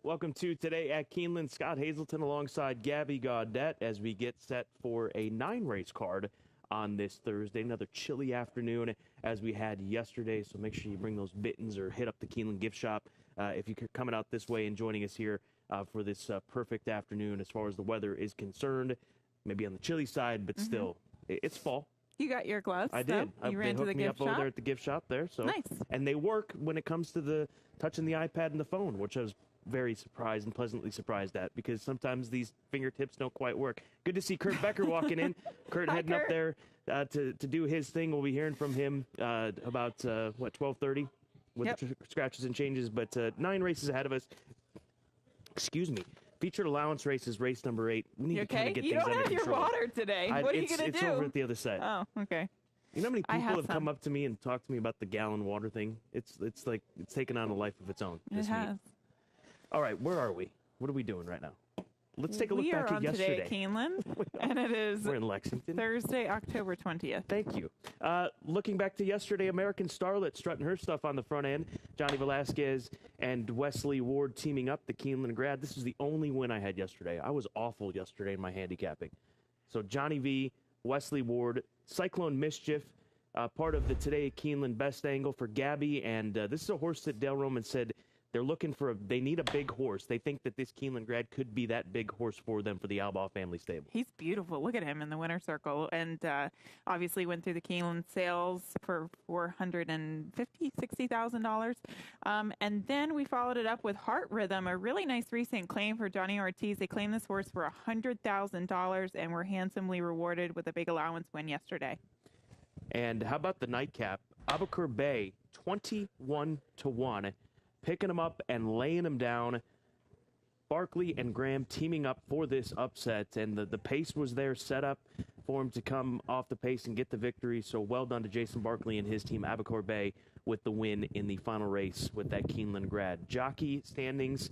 Welcome to Today at Keeneland. Scott Hazelton alongside Gabby Gaudette as we get set for a 9-race card on this Thursday. Another chilly afternoon as we had yesterday, so make sure you bring those mittens or hit up the Keeneland gift shop if you're coming out this way and joining us here for this perfect afternoon as far as the weather is concerned. Maybe on the chilly side, but still, it's fall. You got your gloves. I did. You ran to the gift shop? Over there at the gift shop there. So nice. And they work when it comes to the touching the iPad and the phone, which I was very surprised and pleasantly surprised at, because sometimes these fingertips don't quite work. Good to see Kurt Becker walking in. Kurt heading up there to do his thing. We'll be hearing from him about 12:30 with the scratches and changes. But 9 races ahead of us. Excuse me. Featured allowance races, race number 8. We need to kind of get things under control. You don't have your water today. What are you going to do? It's over at the other side. Oh, okay. You know how many people have come up to me and talked to me about the gallon water thing? It's like it's taken on a life of its own. It has. All right, where are we? What are we doing right now? Let's take a look back at yesterday. We are on Today at Keeneland, and it is we're in Lexington. Thursday, October 20th. Thank you. Looking back to yesterday, American Starlet strutting her stuff on the front end. Johnny Velasquez and Wesley Ward teaming up, the Keeneland grad. This is the only win I had yesterday. I was awful yesterday in my handicapping. So Johnny V, Wesley Ward, Cyclone Mischief, part of the Today at Keeneland best angle for Gabby. And this is a horse that Dale Roman said they're looking for they need a big horse. They think that this Keeneland grad could be that big horse for them for the Albaugh family stable. He's beautiful. Look at him in the winner's circle. And obviously went through the Keeneland sales for $460,000. And then we followed it up with Heart Rhythm, a really nice recent claim for Johnny Ortiz. They claimed this horse for $100,000 and were handsomely rewarded with a big allowance win yesterday. And how about the nightcap? Abacur Bay, 21-1. Picking him up and laying him down. Barkley and Graham teaming up for this upset, and the pace was there set up for him to come off the pace and get the victory. So well done to Jason Barkley and his team, Abacur Bay, with the win in the final race with that Keeneland grad. Jockey standings,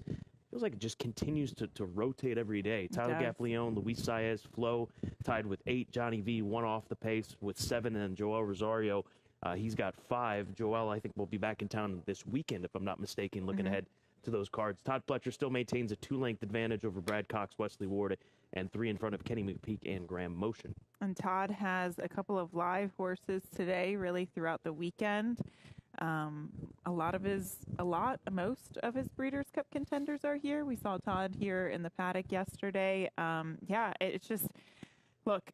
feels like it just continues to rotate every day. Tyler Gaffleone, Luis Saez, Flo tied with 8. Johnny V, 1 off the pace with 7, and Joel Rosario, he's got 5. Joel, I think, will be back in town this weekend, if I'm not mistaken, looking ahead to those cards. Todd Pletcher still maintains a 2-length advantage over Brad Cox, Wesley Ward, and 3 in front of Kenny McPeak and Graham Motion. And Todd has a couple of live horses today, really throughout the weekend. Most of his Breeders' Cup contenders are here. We saw Todd here in the paddock yesterday. It's just, look,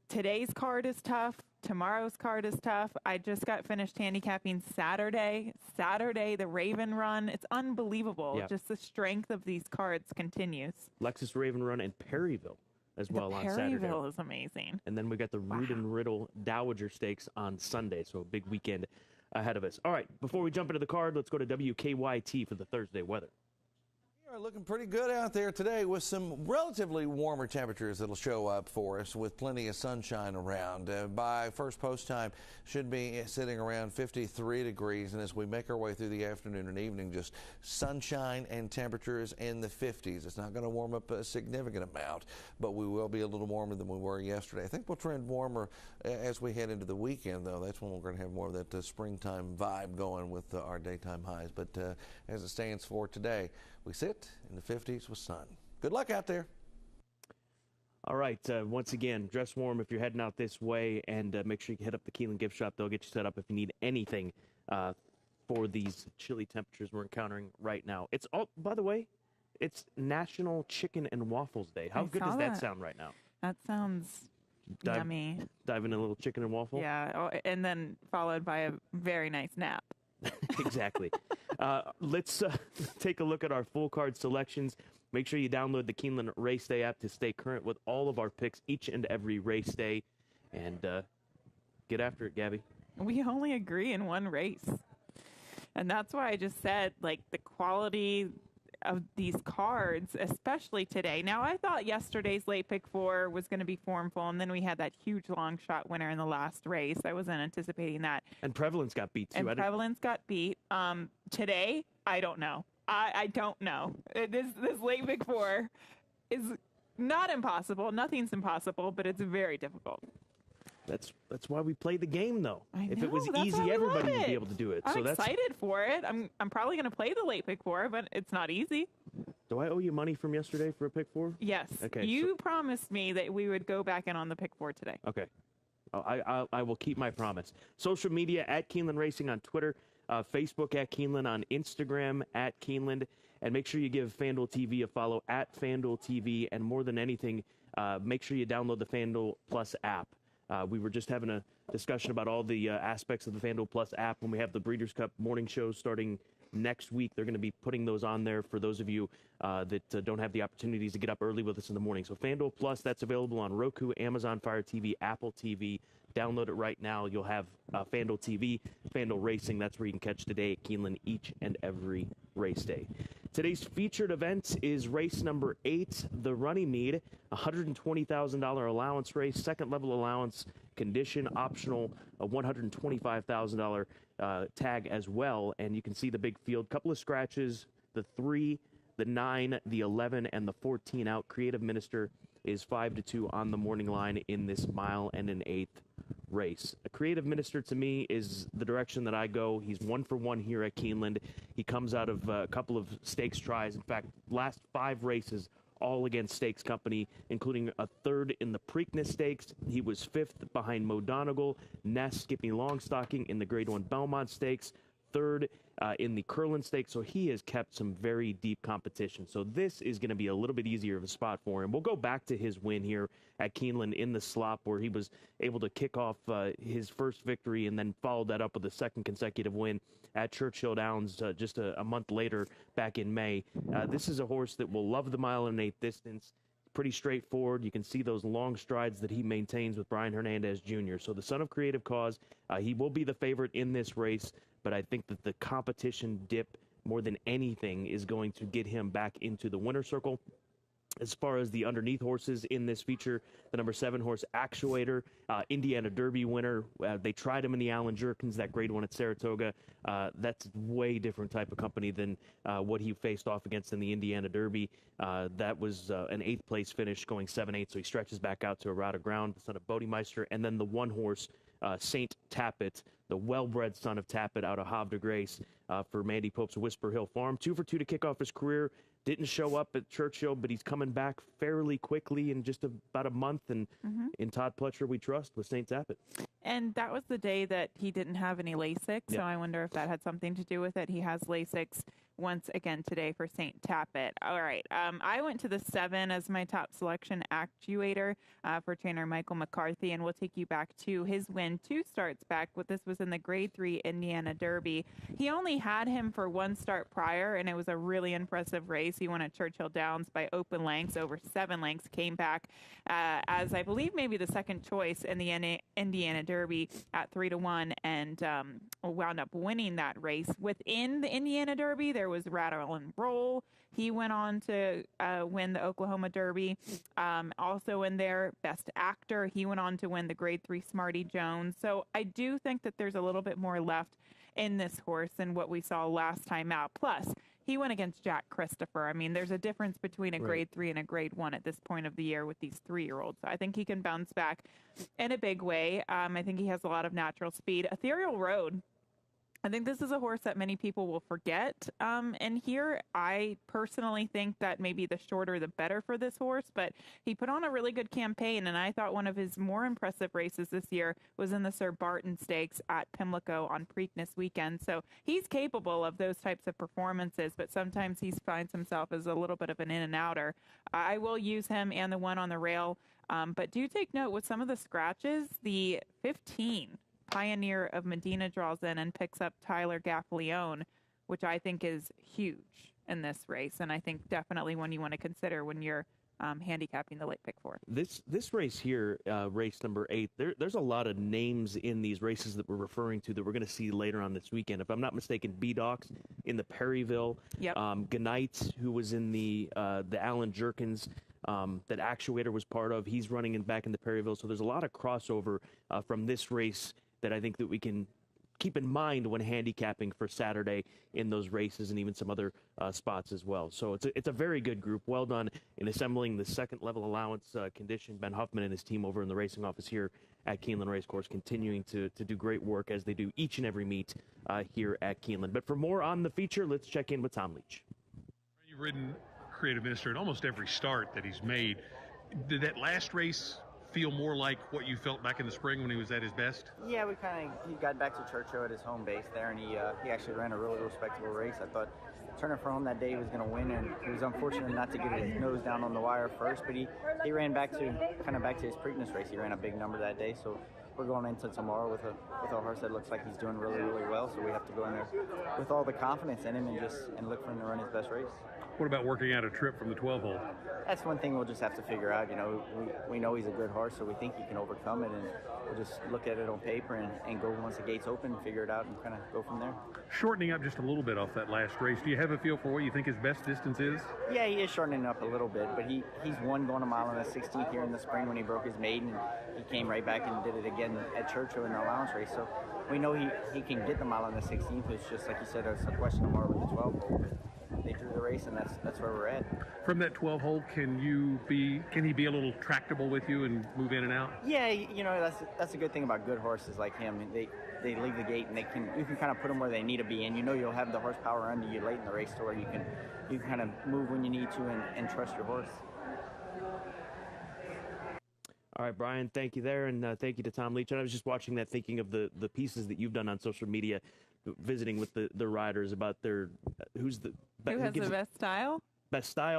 today's card is tough. Tomorrow's card is tough. I just got finished handicapping Saturday, the Raven Run. It's unbelievable. Yeah. Just the strength of these cards continues. Lexus Raven Run and Perryville as well on Saturday. Perryville is amazing. And then we got the Rudin Riddle Dowager Stakes on Sunday, so a big weekend ahead of us. All right, before we jump into the card, let's go to WKYT for the Thursday weather. We are looking pretty good out there today with some relatively warmer temperatures that'll show up for us with plenty of sunshine around. By first post time, should be sitting around 53 degrees. And as we make our way through the afternoon and evening, just sunshine and temperatures in the 50s. It's not going to warm up a significant amount, but we will be a little warmer than we were yesterday. I think we'll trend warmer as we head into the weekend, though. That's when we're going to have more of that springtime vibe going with our daytime highs. But as it stands for today, we sit in the 50s with sun. Good luck out there. All right. Once again, dress warm if you're heading out this way, and make sure you hit up the Keeneland gift shop. They'll get you set up if you need anything for these chilly temperatures we're encountering right now. It's all, by the way, it's National Chicken and Waffles Day. How good does that sound right now? That sounds yummy. Dive in a little chicken and waffle? Yeah, and then followed by a very nice nap. Exactly. Let's take a look at our full card selections. Make sure you download the Keeneland Race Day app to stay current with all of our picks each and every race day. And get after it, Gabby. We only agree in one race. And that's why I just said, like, the quality of these cards, especially today. Now, I thought yesterday's late pick 4 was going to be formful, and then we had that huge long shot winner in the last race. I wasn't anticipating that. And Prevalence got beat, too. Prevalence got beat. Today, I don't know. I don't know. This late pick 4 is not impossible. Nothing's impossible, but it's very difficult. That's why we play the game, though. If it was that's easy, why we everybody love would be it. able to do it. I'm excited for it. I'm probably going to play the late pick 4, but it's not easy. Do I owe you money from yesterday for a pick 4? Yes. Okay, You promised me that we would go back in on the pick 4 today. Okay. I will keep my promise. Social media at Keeneland Racing on Twitter, Facebook at Keeneland, on Instagram at Keeneland, and make sure you give FanDuel TV a follow at FanDuel TV, and more than anything, make sure you download the FanDuel Plus app. We were just having a discussion about all the aspects of the FanDuel Plus app when we have the Breeders' Cup morning shows starting next week. They're going to be putting those on there for those of you that don't have the opportunities to get up early with us in the morning. So FanDuel Plus, that's available on Roku, Amazon Fire TV, Apple TV. Download it right now. You'll have FanDuel TV, FanDuel Racing. That's where you can catch today at Keeneland each and every race day. Today's featured event is race number 8, the Runnymede, $120,000 allowance race, second level allowance, condition optional, a $125,000 tag as well. And you can see the big field, couple of scratches, the 3, the 9, the 11, and the 14 out. Creative Minister is 5-2 on the morning line in this mile and an eighth race. A Creative Minister, to me, is the direction that I go. He's 1 for 1 here at Keeneland. He comes out of a couple of stakes tries. In fact, last 5 races, all against Stakes Company, including a 3rd in the Preakness Stakes. He was 5th behind Mo Donegal, Ness, Skippy Longstocking in the Grade 1 Belmont Stakes, 3rd in the Curlin Stakes, so he has kept some very deep competition. So this is going to be a little bit easier of a spot for him. We'll go back to his win here at Keeneland in the slop, where he was able to kick off his first victory and then followed that up with a second consecutive win at Churchill Downs just a month later back in May. This is a horse that will love the mile and an eighth distance. Pretty straightforward. You can see those long strides that he maintains with Brian Hernandez Jr. So the son of Creative Cause, he will be the favorite in this race, but I think that the competition dip more than anything is going to get him back into the winner's circle. As far as the underneath horses in this feature, the number 7 horse Actuator, Indiana Derby winner. They tried him in the Allen Jerkins, that Grade 1 at Saratoga. That's way different type of company than what he faced off against in the Indiana Derby. That was an 8th place finish, going 7-8, so he stretches back out to a route of ground, the son of Bodemeister. And then the 1 horse, Saint Tappet, the well-bred son of Tappet out of Havre de Grace for Mandy Pope's Whisper Hill Farm. 2 for 2 to kick off his career. Didn't show up at Churchill, but he's coming back fairly quickly in just about a month. And in Todd Pletcher, we trust with St. Tappet. And that was the day that he didn't have any Lasix, so I wonder if that had something to do with it. He has Lasix once again today for St. Tappet. All right, I went to the 7 as my top selection, Actuator, for trainer Michael McCarthy, and we'll take you back to his win 2 starts back. This was in the Grade 3 Indiana Derby. He only had him for 1 start prior, and it was a really impressive race. He won at Churchill Downs by open lengths, over 7 lengths, came back as I believe maybe the second choice in the Indiana Derby at 3-1, and wound up winning that race. Within the Indiana Derby, there was Rattle and Roll. He went on to win the Oklahoma Derby. Also in there, Best Actor. He went on to win the Grade 3 Smarty Jones. So I do think that there's a little bit more left in this horse than what we saw last time out. Plus, he went against Jack Christopher. I mean, there's a difference between a Grade 3 and a Grade 1 at this point of the year with these 3-year-olds. So I think he can bounce back in a big way. I think he has a lot of natural speed. Ethereal Road, I think this is a horse that many people will forget. And here, I personally think that maybe the shorter the better for this horse, but he put on a really good campaign, and I thought one of his more impressive races this year was in the Sir Barton Stakes at Pimlico on Preakness weekend. So he's capable of those types of performances, but sometimes he finds himself as a little bit of an in-and-outer. I will use him and the 1 on the rail, but do take note with some of the scratches, the 15 Pioneer of Medina draws in and picks up Tyler Gaffleone, which I think is huge in this race, and I think definitely one you want to consider when you're handicapping the late pick 4. This race here, race number 8, there's a lot of names in these races that we're referring to that we're going to see later on this weekend. If I'm not mistaken, B-Docs in the Perryville, Gnites, who was in the Allen Jerkins, that Actuator was part of. He's running back in the Perryville, so there's a lot of crossover from this race that I think that we can keep in mind when handicapping for Saturday in those races and even some other spots as well. So it's a very good group. Well done in assembling the second level allowance condition. Ben Huffman and his team over in the racing office here at Keeneland Racecourse continuing to do great work as they do each and every meet here at Keeneland. But for more on the feature, let's check in with Tom Leach. You've ridden creative minister in almost every start that he's made. Did that last race feel more like what you felt back in the spring when he was at his best? Yeah, he got back to Churchill at his home base there, and he actually ran a really respectable race. I thought Turner for home that day was going to win, and he was unfortunate not to get his nose down on the wire first, but he ran back to his Preakness race. He ran a big number that day, so we're going into tomorrow with a horse that looks like he's doing really, really well, so we have to go in there with all the confidence in him and look for him to run his best race. What about working out a trip from the 12 hole? That's one thing we'll just have to figure out. You know, we know he's a good horse, so we think he can overcome it, and we'll just look at it on paper and go once the gates open, figure it out, and kind of go from there. Shortening up just a little bit off that last race, do you have a feel for what you think his best distance is? Yeah, he is shortening up a little bit, but he's won going a mile and a 16th here in the spring when he broke his maiden. He came right back and did it again at Churchill in the allowance race, so we know he can get the mile and the 16th. It's just, like you said, it's a question tomorrow with the 12 hole. They drew the race, and that's where we're at. From that 12 hole, can he be a little tractable with you and move in and out? Yeah, you know, that's a good thing about good horses like him. They leave the gate, and you can kind of put them where they need to be, and you know you'll have the horsepower under you late in the race to where you can kind of move when you need to and trust your horse. All right, Brian, thank you there, and thank you to Tom Leach. And I was just watching that, thinking of the pieces that you've done on social media, visiting with the riders about their who has the best style,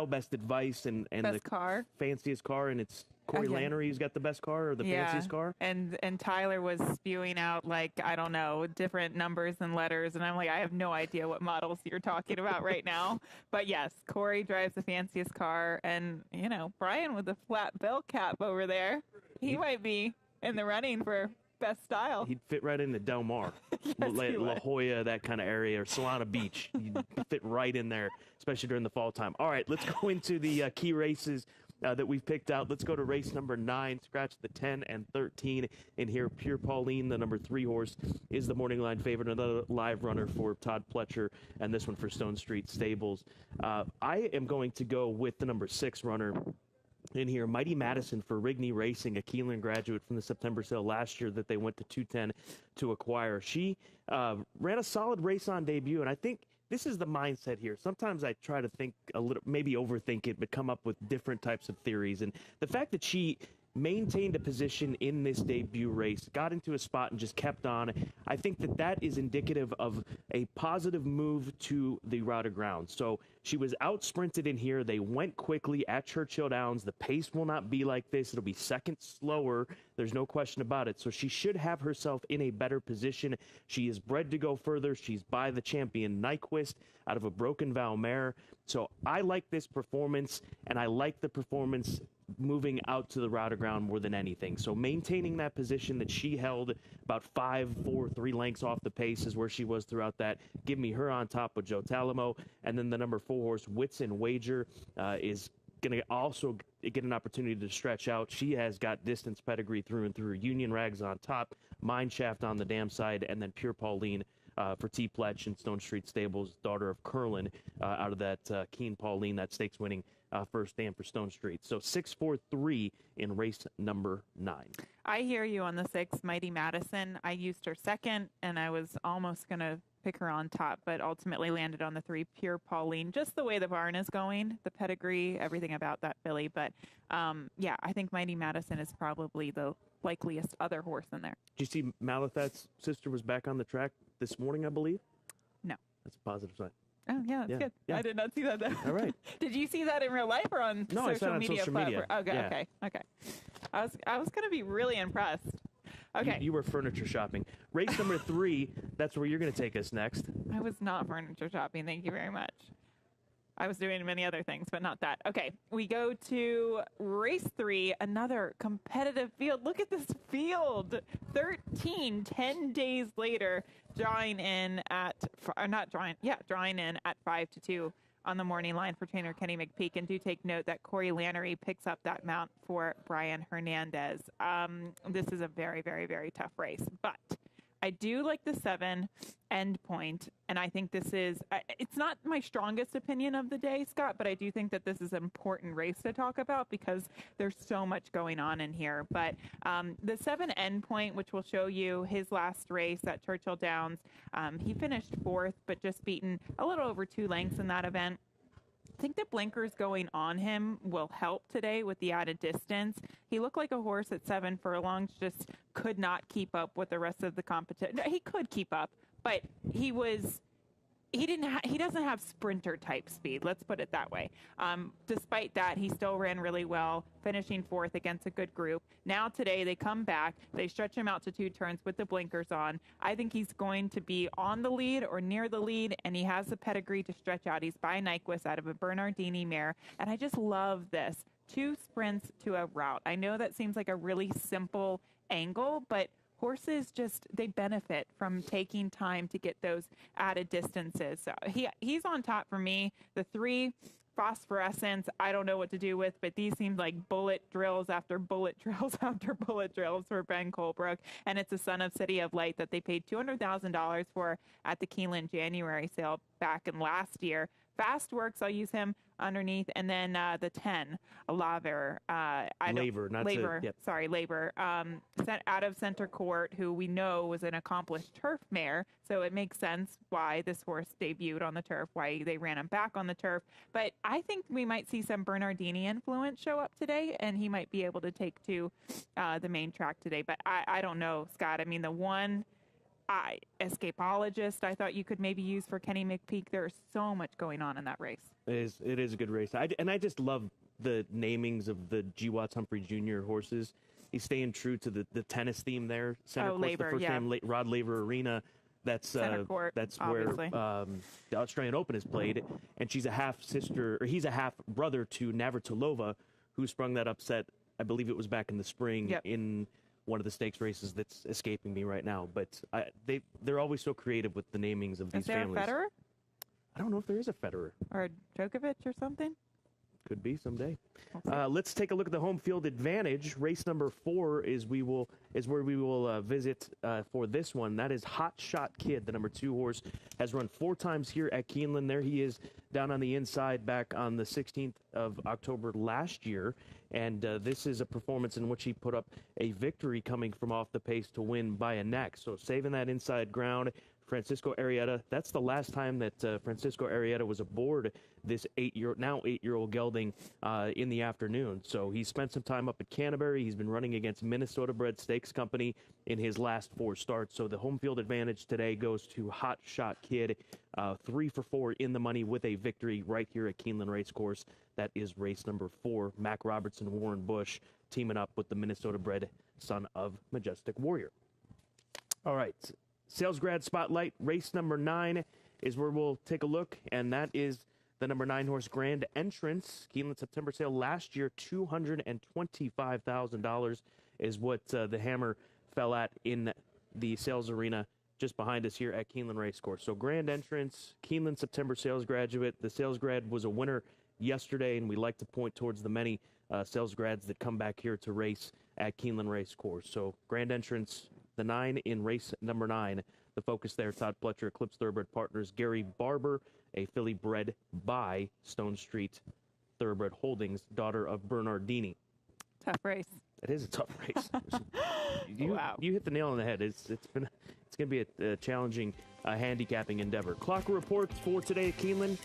best advice, and best the car, fanciest car, and it's Corey Lanerie who's got the best car or the fanciest car. And Tyler was spewing out, like, I don't know, different numbers and letters, and I'm like, I have no idea what models you're talking about right now. But yes, Corey drives the fanciest car, and you know, Brian with the flat bell cap over there, he might be in the running for best style. He'd fit right into Del Mar, yes, La Jolla, that kind of area, or Solana Beach. He'd fit right in there, especially during the fall time. All right, let's go into the key races that we've picked out. Let's go to race number 9, scratch the 10 and 13 in here. Pure Pauline, the number 3 horse, is the morning line favorite, another live runner for Todd Pletcher, and this one for Stone Street Stables. I am going to go with the number 6 runner in here, Mighty Madison for Rigney Racing, a Keeneland graduate from the September sale last year that they went to 210 to acquire. She ran a solid race on debut, and I think this is the mindset here. Sometimes I try to think a little, maybe overthink it, but come up with different types of theories. And the fact that she maintained a position in this debut race, got into a spot and just kept on, I think that is indicative of a positive move to the route of ground. So she was out sprinted in here. They went quickly at Churchill Downs. The pace will not be like this. It'll be seconds slower. There's no question about it. So she should have herself in a better position. She is bred to go further. She's by the champion Nyquist out of a Broken Vow mare. So I like this performance, and I like the performance moving out to the route of ground more than anything. So maintaining that position that she held about 5, 4, 3 lengths off the pace is where she was throughout that. Give me her on top with Joe Talamo. And then the number 4 horse, Whitson Wager, is going to also get an opportunity to stretch out. She has got distance pedigree through and through. Union Rags on top, Mineshaft on the dam side, and then Pure Pauline for T. Pletch and Stone Street Stables, daughter of Curlin, out of that Keen Pauline, that stakes winning first stand for Stone Street. So 6-4-3 in race number 9. I hear you on the 6, Mighty Madison. I used her second, and I was almost going to pick her on top, but ultimately landed on the 3, Pure Pauline. Just the way the barn is going, the pedigree, everything about that filly. But, yeah, I think Mighty Madison is probably the likeliest other horse in there. Did you see Malathat's sister was back on the track this morning, I believe? No. That's a positive sign. Oh, yeah, that's good. Yeah. I did not see that. All right. Did you see that in real life or on No, social I saw it on media social platform? media. Okay, Yeah. okay. I was going to be really impressed. Okay. You were furniture shopping. Race number 3, that's where you're going to take us next. I was not furniture shopping. Thank you very much. I was doing many other things, but not that. Okay, we go to race 3, another competitive field. Look at this field. 10 days later, drawing in at 5-2 on the morning line for trainer Kenny McPeak. And do take note that Corey Lanerie picks up that mount for Brian Hernandez. This is a very, very, very tough race, but I do like the 7 Endpoint, and I think this is, it's not my strongest opinion of the day, Scott, but I do think that this is an important race to talk about because there's so much going on in here. But the 7 Endpoint, which will show you his last race at Churchill Downs, he finished 4th, but just beaten a little over 2 lengths in that event. I think the blinkers going on him will help today with the added distance. He looked like a horse at 7 furlongs, just could not keep up with the rest of the competition. No, he could keep up, but he doesn't have sprinter type speed. Let's put it that way. Despite that, he still ran really well, finishing 4th against a good group. Now today they come back, they stretch him out to 2 turns with the blinkers on. I think he's going to be on the lead or near the lead, and he has the pedigree to stretch out. He's by Nyquist out of a Bernardini mare, and I just love this. 2 sprints to a route. I know that seems like a really simple angle, but horses they benefit from taking time to get those added distances. So he's on top for me. The 3 Phosphorescence, I don't know what to do with, but these seem like bullet drills after bullet drills after bullet drills for Ben Colebrook. And it's a Son of City of Light that they paid $200,000 for at the Keeneland January sale back in last year. Fast works, I'll use him underneath. And then the 10, Labor. Labor. Out of Center Court, who we know was an accomplished turf mare. So it makes sense why this horse debuted on the turf, why they ran him back on the turf. But I think we might see some Bernardini influence show up today, and he might be able to take to the main track today. But I don't know, Scott. I mean, the one... Escapologist, I thought you could maybe use for Kenny McPeak. There's so much going on in that race. It is a good race. I just love the namings of the G. Watts Humphrey Jr. horses. He's staying true to the tennis theme there. Center Court's Labor, the first name, Rod Laver Arena. That's Court, that's obviously. Where the Australian Open is played, and he's a half brother to Navratilova, who sprung that upset. I believe it was back in the spring in one of the stakes races that's escaping me right now. But they're always so creative with the namings of these families. Is there a Federer? I don't know if there is a Federer. Or a Djokovic or something? Could be someday. Let's take a look at the home field advantage. Race number 4 is where we will visit for this one. That is Hot Shot Kid, the number 2 horse, has run 4 times here at Keeneland. There he is down on the inside back on the 16th of October last year. And this is a performance in which he put up a victory coming from off the pace to win by a neck. So saving that inside ground. Francisco Arrieta, that's the last time that Francisco Arrieta was aboard this 8-year-old gelding in the afternoon. So he spent some time up at Canterbury. He's been running against Minnesota-bred Stakes Company in his last 4 starts. So the home field advantage today goes to Hot Shot Kid, 3 for 4 in the money with a victory right here at Keeneland Racecourse. That is race number 4. Mac Robertson, Warren Bush teaming up with the Minnesota-bred son of Majestic Warrior. All right. Sales Grad Spotlight, race number 9 is where we'll take a look, and that is the number 9 horse Grand Entrance. Keeneland September sale last year, $225,000 is what the hammer fell at in the sales arena just behind us here at Keeneland Racecourse. So Grand Entrance, Keeneland September sales graduate. The sales grad was a winner yesterday, and we like to point towards the many sales grads that come back here to race at Keeneland Racecourse. So Grand Entrance, the 9 in race number 9. The focus there, Todd Pletcher, Eclipse Thoroughbred Partners, Gary Barber, a filly bred by Stone Street Thoroughbred Holdings, daughter of Bernardini. Tough race. It is a tough race. Wow. You hit the nail on the head. It's going to be a challenging handicapping endeavor. Clock reports for today at Keeneland.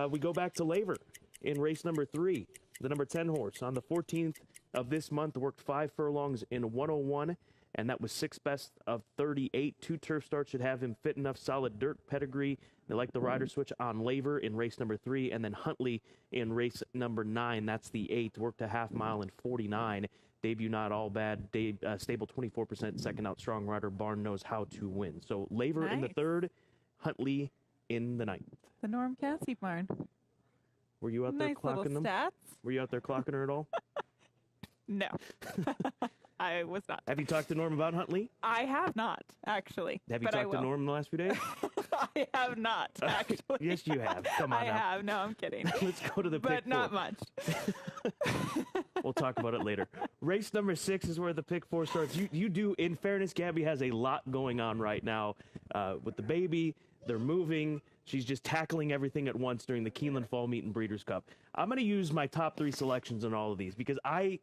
We go back to Laver in race number 3. The number 10 horse on the 14th of this month worked 5 furlongs in 101. And that was 6th best of 38. 2 turf starts should have him fit enough solid dirt pedigree. They like the rider switch on Laver in race number 3, and then Huntley in race number 9. That's the 8th. Worked a half mile in 49. Debut not all bad. Stable 24%. Second out strong rider. Barn knows how to win. So Laver in the 3rd, Huntley in the 9th. The Norm Cassie barn. Were you out there clocking them? Stats. Were you out there clocking her at all? No. I was not. Have you talked to Norm about Huntley? I have not, actually. Have you talked to Norm in the last few days? I have not, actually. Yes, you have. Come on I now. have. No, I'm kidding. Let's go to the pick But not 4. much. We'll talk about it later. Race number 6 is where the pick 4 starts. You do, in fairness, Gabby has a lot going on right now with the baby. They're moving. She's just tackling everything at once during the Keeneland Fall Meet and Breeders' Cup. I'm going to use my top 3 selections on all of these because I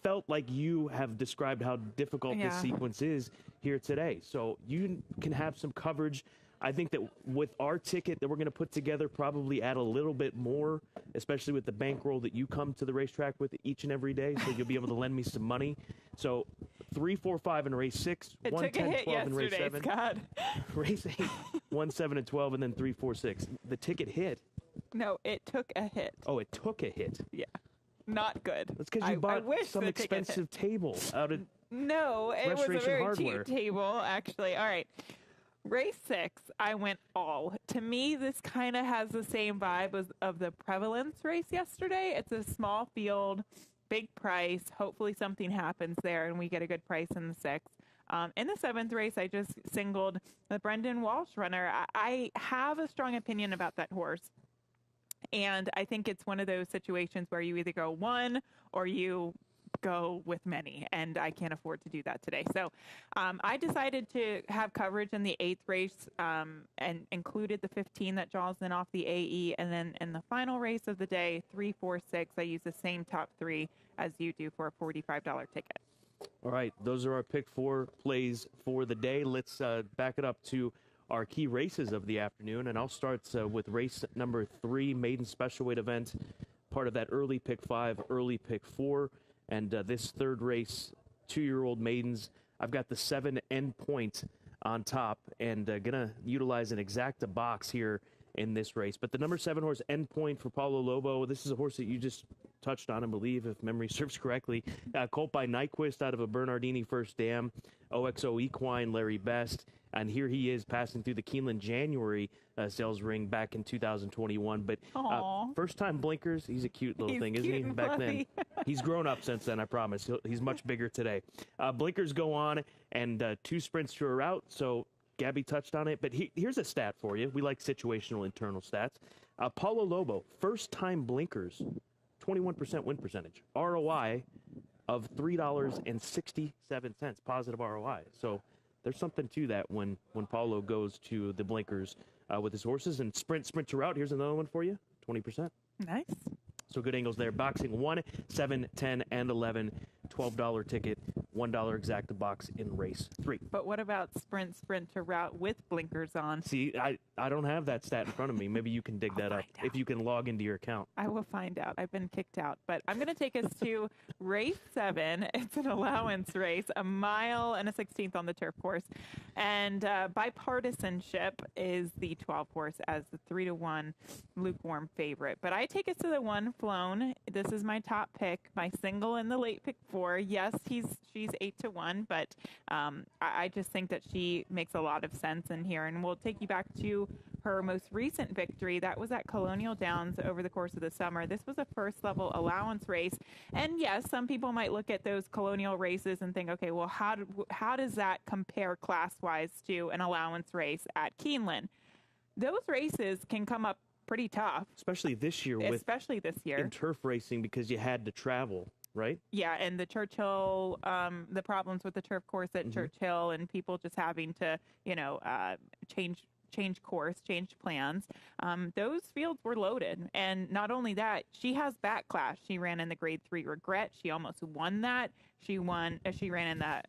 felt like you have described how difficult this sequence is here today. So you can have some coverage I think that with our ticket that we're going to put together, probably add a little bit more, especially with the bankroll that you come to the racetrack with each and every day. So you'll be able to lend me some money. So 3, 4, 5 in race 6, It 1, took 10, a hit 12 in race yesterday, 7. Scott. Race 8, 1, 7, and 12, and then 3, 4, 6. The ticket hit. No, it took a hit. Oh, it took a hit. Yeah. Not good. That's because you I bought wish some the ticket hit. expensive table out of No, it was a Restoration very Hardware. cheap table, actually. All right. Race 6, I went all. To me, this kind of has the same vibe as of the Prevalence race yesterday. It's a small field, big price. Hopefully something happens there and we get a good price in the 6th. In the 7th race, I just singled the Brendan Walsh runner. I have a strong opinion about that horse. And I think it's one of those situations where you either go one or you go with many, and I can't afford to do that today. So I decided to have coverage in the 8th race and included the 15 that draws in off the AE. And then in the final race of the day, 3, 4, 6, I use the same top 3 as you do for a $45 ticket. All right, those are our pick 4 plays for the day. Let's back it up to our key races of the afternoon, and I'll start with race number 3, maiden special weight event, part of that early pick 5, early pick 4, and this 3rd race, 2-year-old maidens. I've got the 7 end point on top, and gonna utilize an exacta box here in this race. But the number 7 horse, end point for Paulo Lobo. This is a horse that you just touched on, I believe, if memory serves correctly. Colt by Nyquist out of a Bernardini First Dam, OXO Equine, Larry Best. And here he is passing through the Keeneland January sales ring back in 2021. But first time blinkers. He's a cute little thing, isn't he? Back then. He's grown up since then, I promise. He's much bigger today. Blinkers go on, and 2 sprints to a route. So Gabby touched on it. But here's a stat for you. We like situational internal stats. Paulo Lobo, first time blinkers, 21% win percentage. ROI of $3.67, positive ROI. So there's something to that when Paulo goes to the blinkers with his horses. And sprint to route, here's another one for you, 20%. Nice. So good angles there. Boxing 1, 7, 10, and 11. $12 ticket, $1 exacta box in race 3. But what about sprint to route with blinkers on? See, I don't have that stat in front of me. Maybe you can dig that up if you can log into your account. I will find out. I've been kicked out. But I'm going to take us to race 7. It's an allowance race, a mile and a 16th on the turf course. And bipartisanship is the 12 horse as the 3-1 lukewarm favorite. But I take us to the 1 flown. This is my top pick, my single in the late pick 4. Yes, she's 8-1, but I just think that she makes a lot of sense in here. And we'll take you back to her most recent victory. That was at Colonial Downs over the course of the summer. This was a first level allowance race. And yes, some people might look at those Colonial races and think, okay, well, how does that compare class-wise to an allowance race at Keeneland? Those races can come up pretty tough. Especially this year in turf racing, because you had to travel. Right? Yeah, and the Churchill, the problems with the turf course at Churchill and people just having to, change course, change plans. Those fields were loaded. And not only that, she has backlash. She ran in the grade 3 regret. She almost won that. She ran in that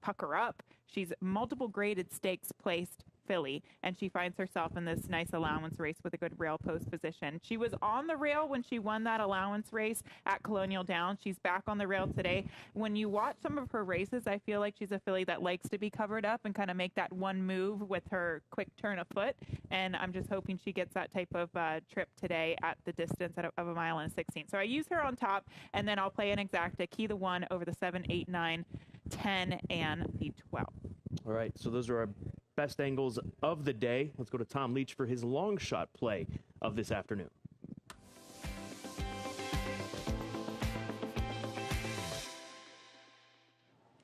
pucker up. She's multiple graded stakes placed filly, and she finds herself in this nice allowance race with a good rail post position. She was on the rail when she won that allowance race at Colonial Downs. She's back on the rail today. When you watch some of her races, I feel like she's a filly that likes to be covered up and kind of make that one move with her quick turn of foot, and I'm just hoping she gets that type of trip today at the distance of a mile and a 16. So I use her on top, and then I'll play an exacta, key the 1 over the 7, 8, 9, 10, and the 12. All right, so those are our best angles of the day. Let's go to Tom Leach for his long shot play of this afternoon.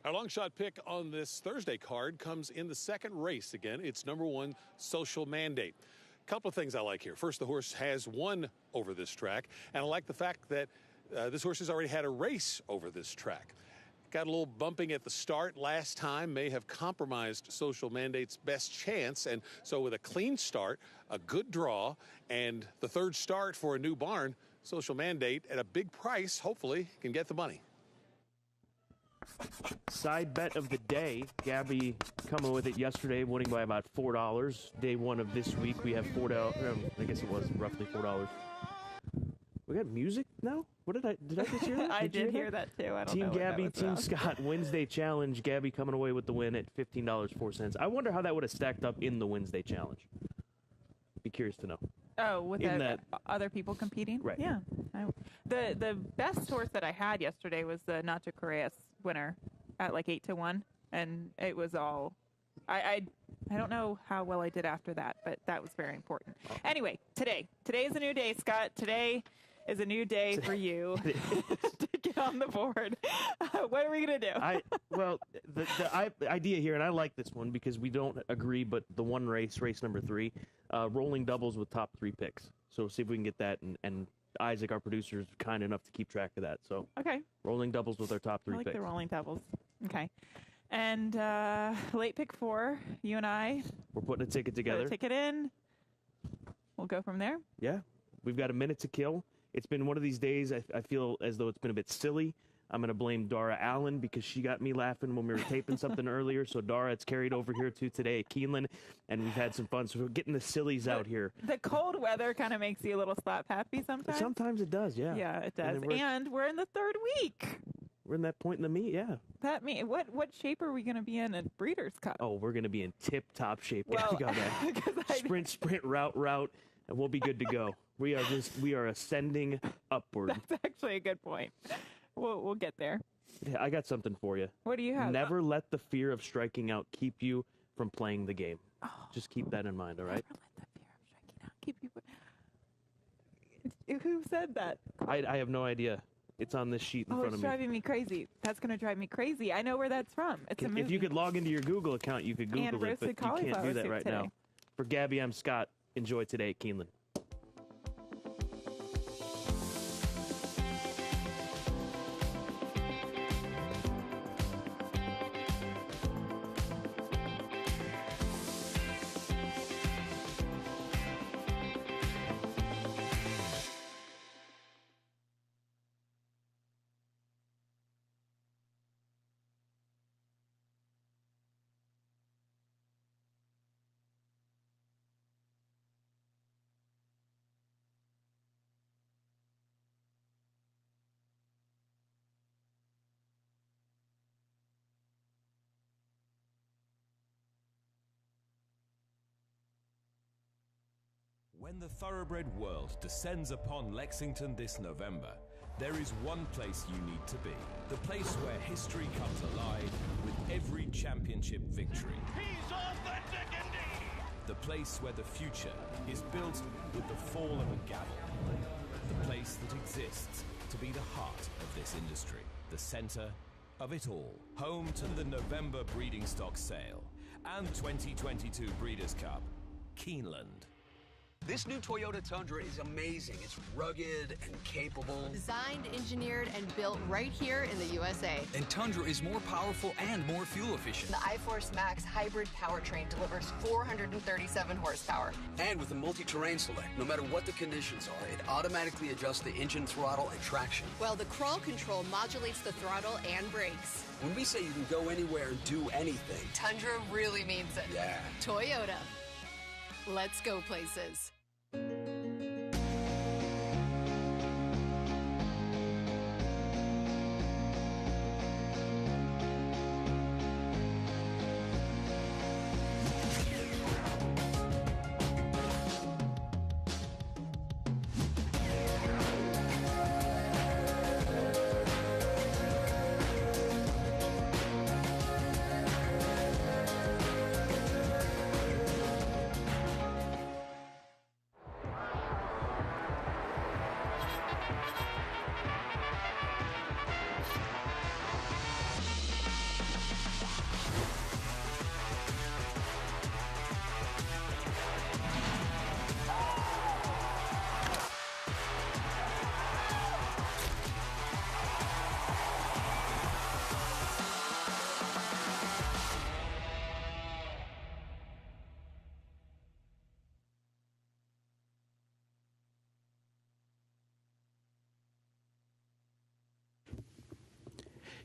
Our long shot pick on this Thursday card comes in the 2nd race. Again, it's number 1, Social Mandate. A couple of things I like here. First, the horse has won over this track, and I like the fact that this horse has already had a race over this track. Got a little bumping at the start last time, may have compromised Social Mandate's best chance. And so with a clean start, a good draw, and the 3rd start for a new barn, Social Mandate at a big price, hopefully, can get the money. Side bet of the day. Gabby coming with it yesterday, winning by about $4. Day one of this week, we have $4. I guess it was roughly $4. We got music now? What did I just hear that? I did hear that too. I don't know Team what that Gabby, was Team about. Scott, Wednesday challenge. Gabby coming away with the win at $15.04. I wonder how that would have stacked up in the Wednesday challenge. Be curious to know. Oh, with In the that- other people competing? Right. Yeah. The best horse that I had yesterday was the Nacho Correas winner at like 8-1, and it was all. I don't know how well I did after that, but that was very important. Anyway, today is a new day, Scott. Today is a new day for you to get on the board. What are we gonna do? The idea here, and I like this one because we don't agree, but the one race number 3, rolling doubles with top 3 picks. So see if we can get that, and Isaac, our producer, is kind enough to keep track of that. So Okay. rolling doubles with our top 3 I like picks. the rolling doubles. Okay. And late pick 4, you and I We're putting a ticket put together. a ticket in. We'll go from there. Yeah, we've got a minute to kill. It's been one of these days. I feel as though it's been a bit silly. I'm going to blame Dara Allen because she got me laughing when we were taping something earlier. So, Dara, it's carried over here to today at Keeneland, and we've had some fun. So, we're getting the sillies out here. The cold weather kind of makes you a little slap happy sometimes. Sometimes it does, yeah. Yeah, it And does. then And we're in the 3rd week. we're in that point in the meet, yeah. That mean what shape are we going to be in at Breeders' Cup? Oh, we're going to be in tip-top shape. Well, Got that. 'cause Sprint, route, and we'll be good to go. We are ascending upward. That's actually a good point. We'll get there. Yeah, I got something for you. What do you have? Never let the fear of striking out keep you from playing the game. Just keep that in mind, all right? Never let the fear of striking out keep you. Who said that? I have no idea. It's on this sheet in front It's of me. driving me crazy. That's going to drive me crazy. I know where that's from. It's a movie. If you could log into your Google account, you could And Google it, but roasted you can't do cauliflower that soup right today. now. For Gabby, I'm Scott. Enjoy today at Keeneland. When the thoroughbred world descends upon Lexington this November, there is one place you need to be. The place where history comes alive with every championship victory. He's authentic indeed! The place where the future is built with the fall of a gavel. The place that exists to be the heart of this industry. The center of it all. Home to the November breeding stock sale and 2022 Breeders' Cup. Keeneland. This new Toyota Tundra is amazing. It's rugged and capable. Designed, engineered, and built right here in the USA. And Tundra is more powerful and more fuel efficient. The iForce Max hybrid powertrain delivers 437 horsepower. And with the multi-terrain select, no matter what the conditions are, it automatically adjusts the engine throttle and traction. While the crawl control modulates the throttle and brakes. When we say you can go anywhere and do anything, Tundra really means it. yeah. Toyota. Let's go places.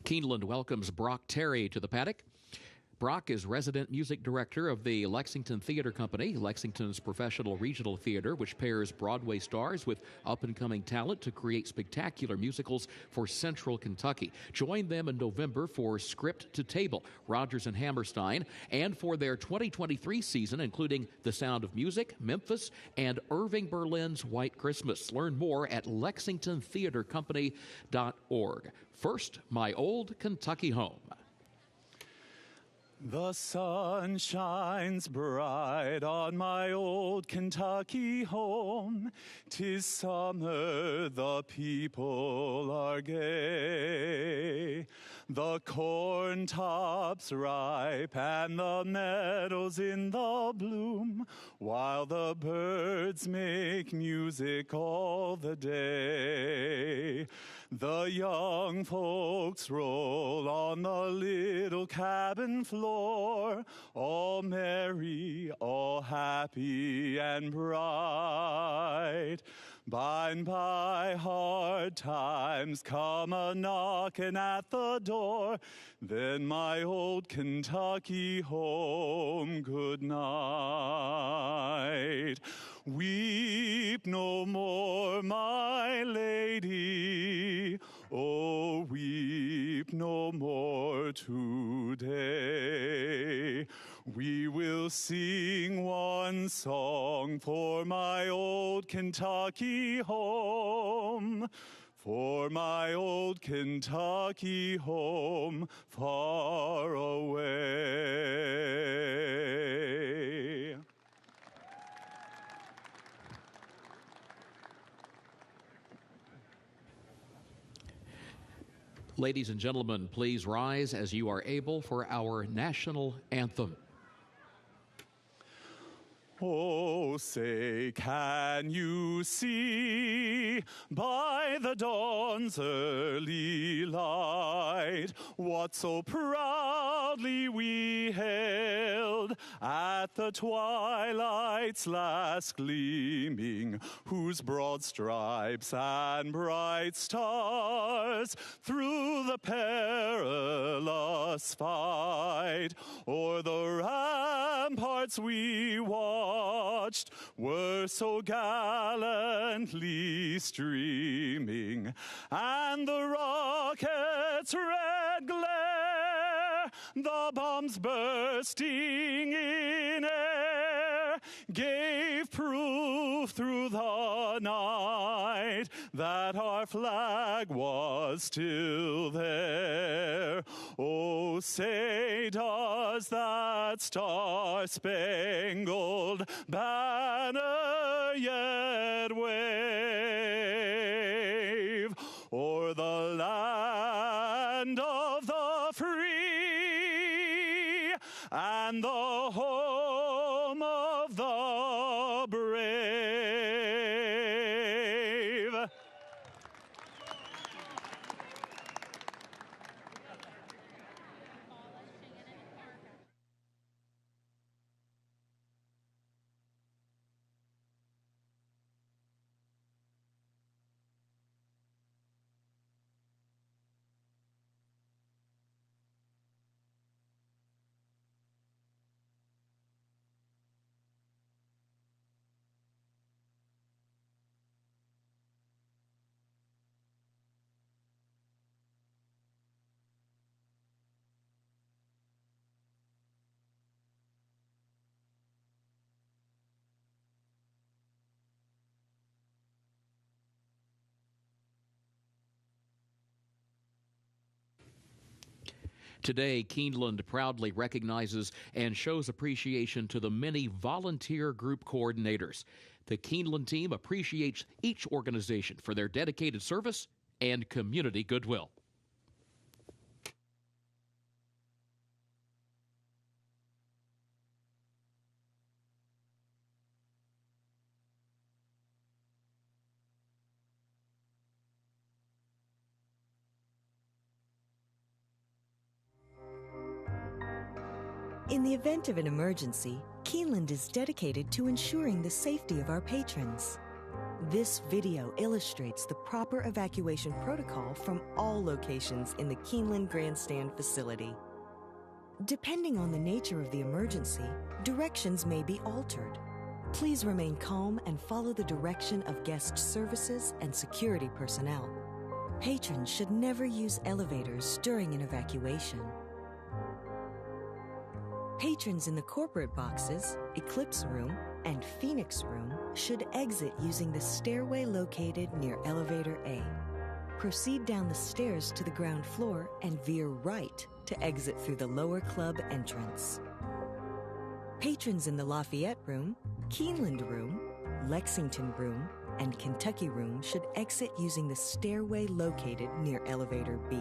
Keeneland welcomes Brock Terry to the paddock. Brock is resident music director of the Lexington Theater Company, Lexington's professional regional theater, which pairs Broadway stars with up-and-coming talent to create spectacular musicals for Central Kentucky. Join them in November for Script to Table, Rodgers and Hammerstein, and for their 2023 season, including The Sound of Music, Memphis, and Irving Berlin's White Christmas. Learn more at lexingtontheatercompany.org. First, My Old Kentucky Home. The sun shines bright on my old Kentucky home. 'Tis summer, the people are gay. The corn tops ripe and the meadows in the bloom, while the birds make music all the day. The young folks roll on the little cabin floor, all merry, all happy and bright. By and by hard times come a-knocking at the door, then my old Kentucky home, good night. Weep no more, my lady, oh, weep no more today. We will sing one song for my old Kentucky home, for my old Kentucky home far away. Ladies and gentlemen, please rise as you are able for our national anthem. Oh, say, can you see by the dawn's early light what so proudly we hailed at the twilight's last gleaming, whose broad stripes and bright stars through the perilous fight o'er the ramparts we watched were so gallantly streaming, and the rocket's red glare, the bombs bursting in air, gave proof through the night that our flag was still there. Oh, say, does that star-spangled banner yet wave o'er the land of the free and the home of the brave? Today, Keeneland proudly recognizes and shows appreciation to the many volunteer group coordinators. The Keeneland team appreciates each organization for their dedicated service and community goodwill. In the event of an emergency, Keeneland is dedicated to ensuring the safety of our patrons. This video illustrates the proper evacuation protocol from all locations in the Keeneland Grandstand facility. Depending on the nature of the emergency, directions may be altered. Please remain calm and follow the direction of guest services and security personnel. Patrons should never use elevators during an evacuation. Patrons in the corporate boxes, Eclipse Room, and Phoenix Room should exit using the stairway located near Elevator A. Proceed down the stairs to the ground floor and veer right to exit through the lower club entrance. Patrons in the Lafayette Room, Keeneland Room, Lexington Room, and Kentucky Room should exit using the stairway located near Elevator B.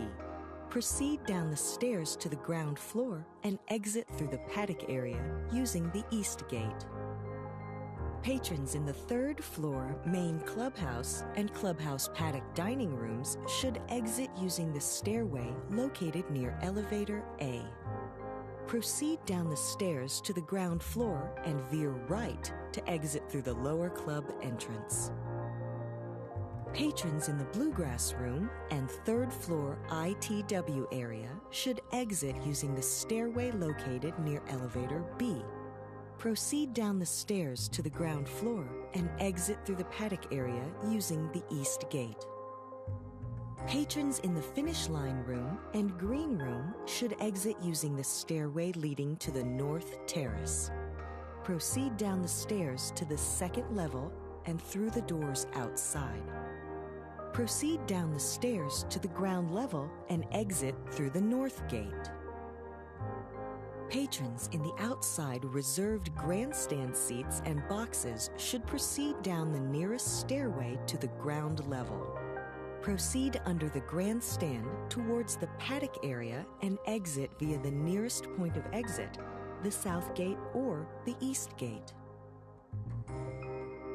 Proceed down the stairs to the ground floor and exit through the paddock area using the East Gate. Patrons in the third floor main clubhouse and clubhouse paddock dining rooms should exit using the stairway located near Elevator A. Proceed down the stairs to the ground floor and veer right to exit through the lower club entrance. Patrons in the Bluegrass Room and third floor ITW area should exit using the stairway located near Elevator B. Proceed down the stairs to the ground floor and exit through the paddock area using the East Gate. Patrons in the Finish Line Room and Green Room should exit using the stairway leading to the North Terrace. Proceed down the stairs to the second level and through the doors outside. Proceed down the stairs to the ground level and exit through the North Gate. Patrons in the outside reserved grandstand seats and boxes should proceed down the nearest stairway to the ground level. Proceed under the grandstand towards the paddock area and exit via the nearest point of exit, the South Gate or the East Gate.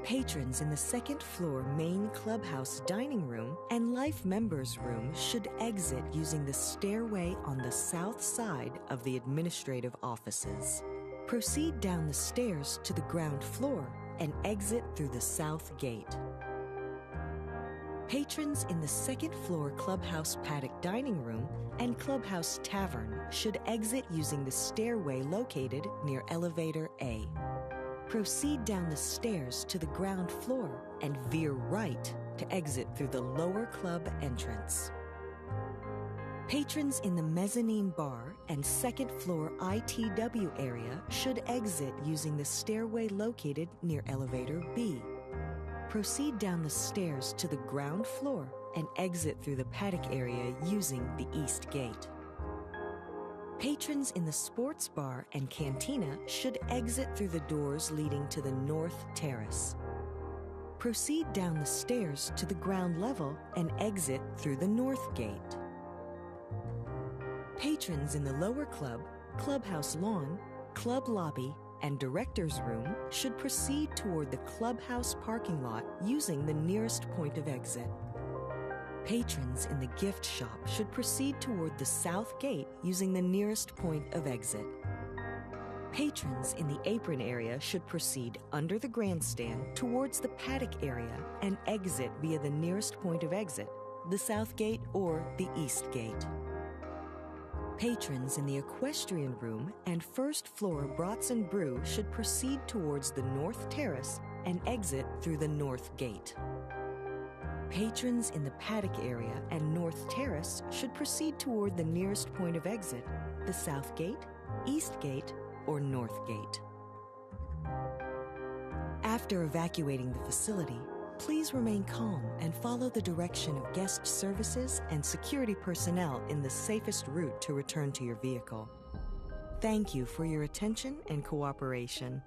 Patrons in the second floor main clubhouse dining room and life members room should exit using the stairway on the south side of the administrative offices. Proceed down the stairs to the ground floor and exit through the South Gate. Patrons in the second floor clubhouse paddock dining room and clubhouse tavern should exit using the stairway located near Elevator A. Proceed down the stairs to the ground floor and veer right to exit through the lower club entrance. Patrons in the mezzanine bar and second floor ITW area should exit using the stairway located near Elevator B. Proceed down the stairs to the ground floor and exit through the paddock area using the East Gate. Patrons in the sports bar and cantina should exit through the doors leading to the North Terrace. Proceed down the stairs to the ground level and exit through the North Gate. Patrons in the lower club, clubhouse lawn, club lobby, and director's room should proceed toward the clubhouse parking lot using the nearest point of exit. Patrons in the gift shop should proceed toward the South Gate using the nearest point of exit. Patrons in the apron area should proceed under the grandstand towards the paddock area and exit via the nearest point of exit, the South Gate or the East Gate. Patrons in the equestrian room and first floor Brats and Brew should proceed towards the North Terrace and exit through the North Gate. Patrons in the paddock area and North Terrace should proceed toward the nearest point of exit, the South Gate, East Gate, or North Gate. After evacuating the facility, please remain calm and follow the direction of guest services and security personnel in the safest route to return to your vehicle. Thank you for your attention and cooperation.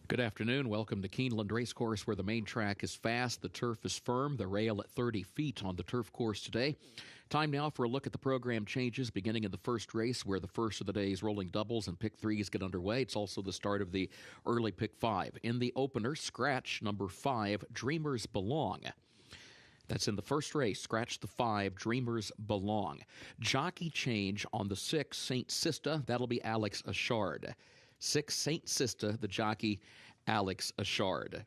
Good afternoon. Welcome to Keeneland Racecourse, where the main track is fast, the turf is firm, the rail at 30 feet on the turf course today. Time now for a look at the program changes, beginning in the first race, where the first of the day's rolling doubles and pick threes get underway. It's also the start of the early pick five. In the opener, scratch number 5, Dreamers Belong. That's in the first race. Scratch the 5, Dreamers Belong. Jockey change on the 6, St. Sista. That'll be Alex Ashard. 6, St. Sista, the jockey, Alex Ashard.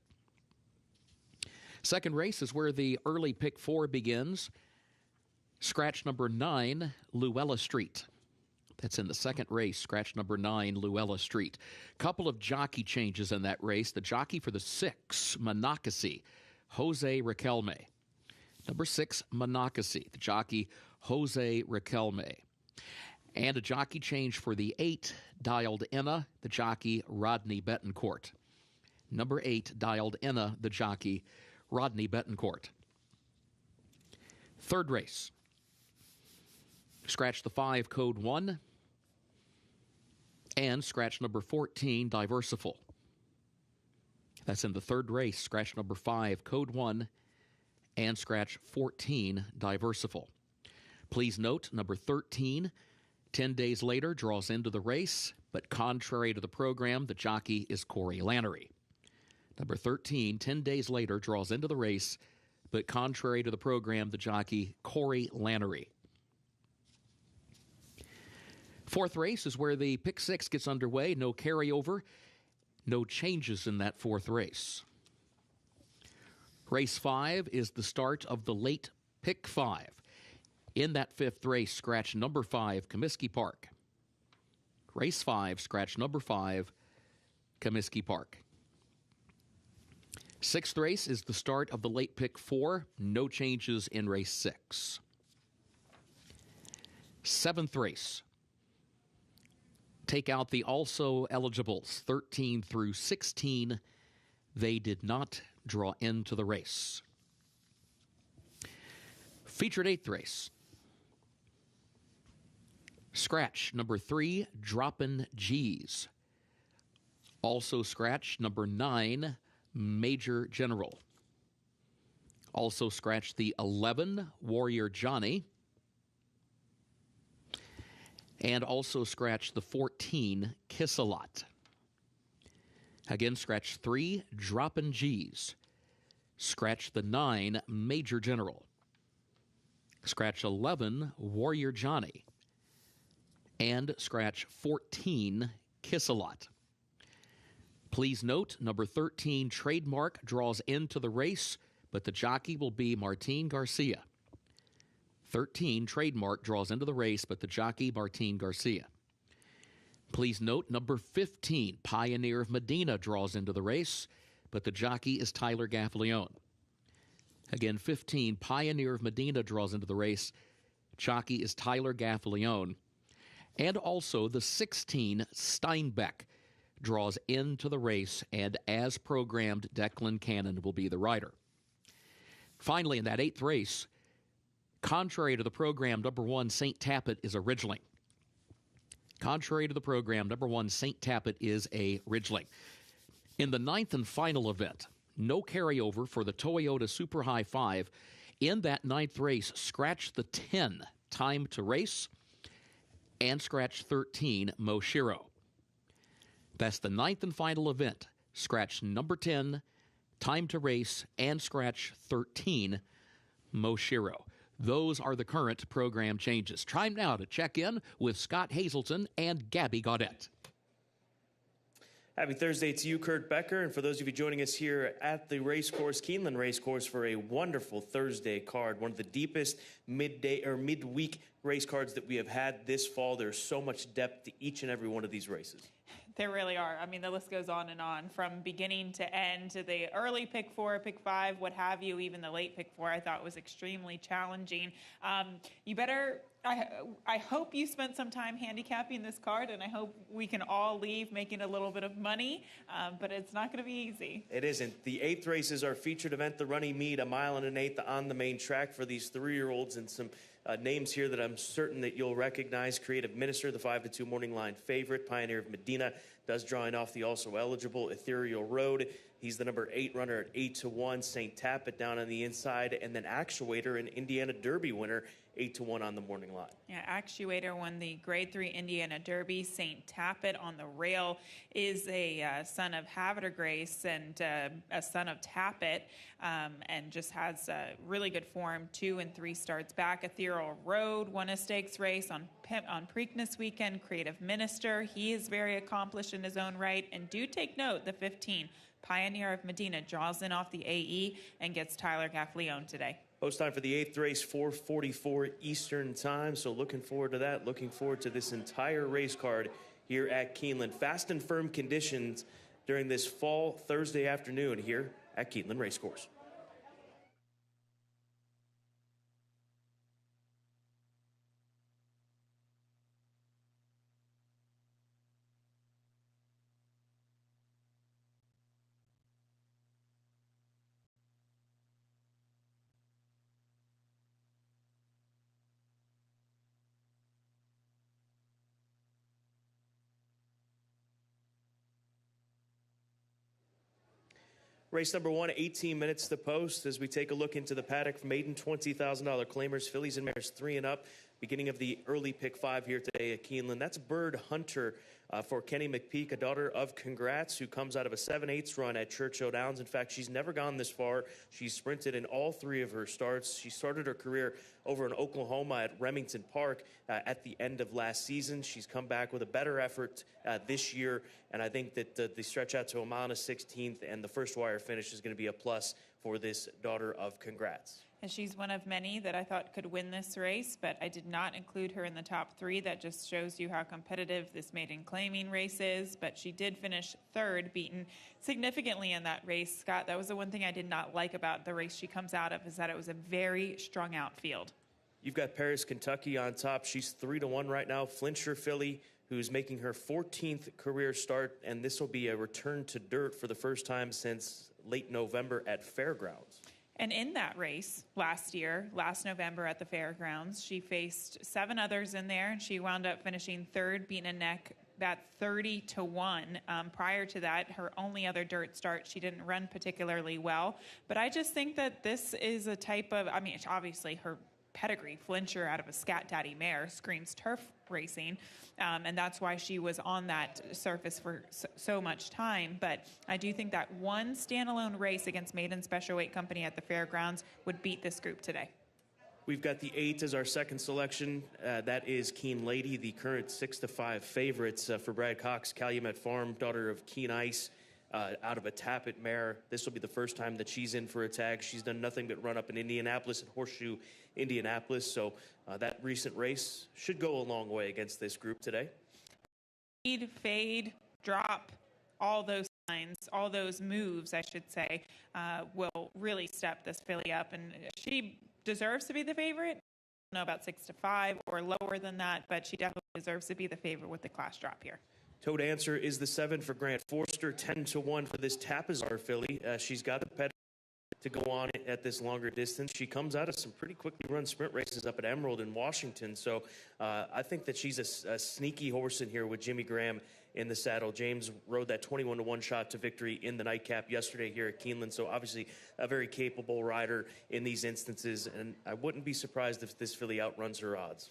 Second race is where the early pick 4 begins. Scratch number 9, Luella Street. That's in the second race, scratch number 9, Luella Street. Couple of jockey changes in that race. The jockey for the 6, Monocacy, Jose Riquelme. Number 6, Monocacy, the jockey, Jose Riquelme. And a jockey change for the 8, Dialed Enna, the jockey, Rodney Betancourt. Number 8, Dialed Enna, the jockey, Rodney Betancourt. Third race. Scratch the 5, Code 1. And scratch number 14, Diversiful. That's in the third race. Scratch number 5, Code 1. And scratch 14, Diversiful. Please note, number 13, 10 days later, draws into the race, but contrary to the program, the jockey is Corey Lannery. Number 13, 10 days later, draws into the race, but contrary to the program, the jockey, Corey Lannery. Fourth race is where the pick 6 gets underway. No carryover, no changes in that fourth race. Race 5 is the start of the late pick 5. In that fifth race, scratch number 5, Comiskey Park. Race 5, scratch number 5, Comiskey Park. Sixth race is the start of the late pick 4. No changes in race 6. Seventh race. Take out the also eligibles, 13 through 16. They did not draw into the race. Featured eighth race. Scratch number 3, Droppin' G's. Also scratch number 9, Major General. Also scratch the 11, Warrior Johnny. And also scratch the 14, Kiss-A-Lot. Again, scratch 3, Droppin' G's. Scratch the 9, Major General. Scratch 11, Warrior Johnny. And scratch 14, Kiss-A-Lot. Please note, number 13, Trademark, draws into the race, but the jockey will be Martin Garcia. 13, Trademark, draws into the race, but the jockey, Martin Garcia. Please note, number 15, Pioneer of Medina, draws into the race, but the jockey is Tyler Gaffalione. Again, 15, Pioneer of Medina, draws into the race. Jockey is Tyler Gaffalione. And also the 16, Steinbeck, draws into the race, and as programmed, Declan Cannon will be the rider. Finally, in that eighth race, contrary to the program, number 1, St. Tappet is a Ridgeling. Contrary to the program, number 1, St. Tappet is a Ridgeling. In the ninth and final event, no carryover for the Toyota Super High 5. In that ninth race, scratch the 10, Time to Race, and scratch 13, Moshiro. That's the ninth and final event. Scratch number 10, Time to Race, and scratch 13, Moshiro. Those are the current program changes. Time now to check in with Scott Hazelton and Gabby Gaudette. Happy Thursday to you, Kurt Becker, and for those of you joining us here at the racecourse, Keeneland Racecourse, for a wonderful Thursday card, one of the deepest midday or midweek race cards that we have had this fall. There's so much depth to each and every one of these races. There really are. I mean, the list goes on and on from beginning to end, to the early pick 4, pick 5, what have you. Even the late pick 4, I thought was extremely challenging. I hope you spent some time handicapping this card, and I hope we can all leave making a little bit of money, but it's not going to be easy. It isn't. The eighth race is our featured event, the Running Mead, a mile and an eighth on the main track for these 3-year-olds, and some names here that I'm certain that you'll recognize. Creative Minister, the 5-2 morning line favorite. Pioneer of Medina does drawing off the also eligible Ethereal Road. He's the number 8 runner at 8-1. St. Tappet down on the inside. And then Actuator, an Indiana Derby winner, 8-1 on the morning line. Yeah, Actuator won the Grade 3 Indiana Derby. St. Tappet on the rail is a son of Havre Grace and a son of Tappet, and just has really good form. 2 and 3 starts back. Ethereal Road won a stakes race on Preakness weekend. Creative Minister, he is very accomplished in his own right. And do take note, the 15, Pioneer of Medina, draws in off the AE and gets Tyler Gaffleone today. Post time for the 8th race, 4:44 Eastern time. So looking forward to that. Looking forward to this entire race card here at Keeneland. Fast and firm conditions during this fall Thursday afternoon here at Keeneland Racecourse. Race number 1, 18 minutes to the post as we take a look into the paddock. Maiden $20,000 claimers, fillies and mares 3 and up. Beginning of the early pick 5 here today at Keeneland. That's Bird Hunter for Kenny McPeak, a daughter of Congrats, who comes out of a 7/8 run at Churchill Downs. In fact, she's never gone this far. She's sprinted in all 3 of her starts. She started her career over in Oklahoma at Remington Park at the end of last season. She's come back with a better effort this year, and I think that the stretch out to a mile and a 16th and the first wire finish is going to be a plus for this daughter of Congrats. And she's one of many that I thought could win this race, but I did not include her in the top 3. That just shows you how competitive this maiden claiming race is. But she did finish 3rd, beaten significantly in that race. Scott, that was the one thing I did not like about the race she comes out of, is that it was a very strung out field. You've got Paris, Kentucky on top. She's 3-1 right now. Flincher filly, who's making her 14th career start, and this will be a return to dirt for the first time since late November at Fairgrounds. And in that race last November at the Fairgrounds, she faced 7 others in there, and she wound up finishing 3rd, beating a neck that 30-1. Prior to that, her only other dirt start, she didn't run particularly well. But I just think that this is a type of, I mean, obviously her pedigree, Flincher out of a Scat Daddy mare, screams turf racing, and that's why she was on that surface for so much time. But I do think that one standalone race against Maiden Special Weight Company at the Fairgrounds would beat this group today. We've got the 8 as our second selection. That is Keen Lady, the current 6-5 favorites for Brad Cox, Calumet Farm, daughter of Keen Ice, out of a Tappet mare. This will be the first time that she's in for a tag. She's done nothing but run up in Indianapolis and Horseshoe Indianapolis, so that recent race should go a long way against this group today. Feed, fade, drop, all those signs, all those moves, I should say, will really step this filly up, and she deserves to be the favorite. I don't know about 6-5 or lower than that, but she definitely deserves to be the favorite with the class drop here. Toad Answer is the 7 for Grant Forster, 10-1 for this Tapizar filly. She's got the pedigree to go on at this longer distance. She comes out of some pretty quickly run sprint races up at Emerald in Washington, so I think that she's a sneaky horse in here with Jimmy Graham in the saddle. James rode that 21-1 shot to victory in the nightcap yesterday here at Keeneland, so obviously a very capable rider in these instances, and I wouldn't be surprised if this filly outruns her odds.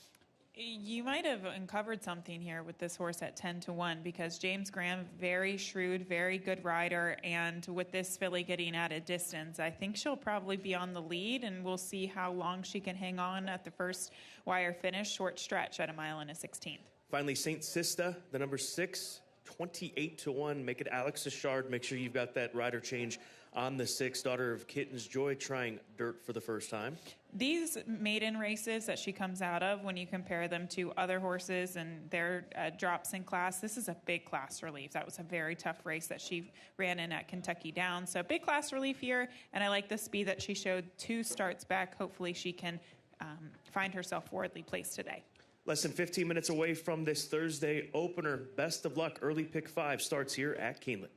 You might have uncovered something here with this horse at 10-1, because James Graham, very shrewd, very good rider, and with this filly getting at a distance, I think she'll probably be on the lead, and we'll see how long she can hang on at the first wire finish, short stretch at a mile and a 16th. Finally, St. Sista, the number 6, 28-1. Make it Alex Ashard. Make sure you've got that rider change on the 6, daughter of Kitten's Joy, trying dirt for the first time. These maiden races that she comes out of, when you compare them to other horses and their drops in class, this is a big class relief. That was a very tough race that she ran in at Kentucky Downs. So big class relief here, and I like the speed that she showed 2 starts back. Hopefully she can find herself forwardly placed today. Less than 15 minutes away from this Thursday opener. Best of luck. Early pick 5 starts here at Keeneland.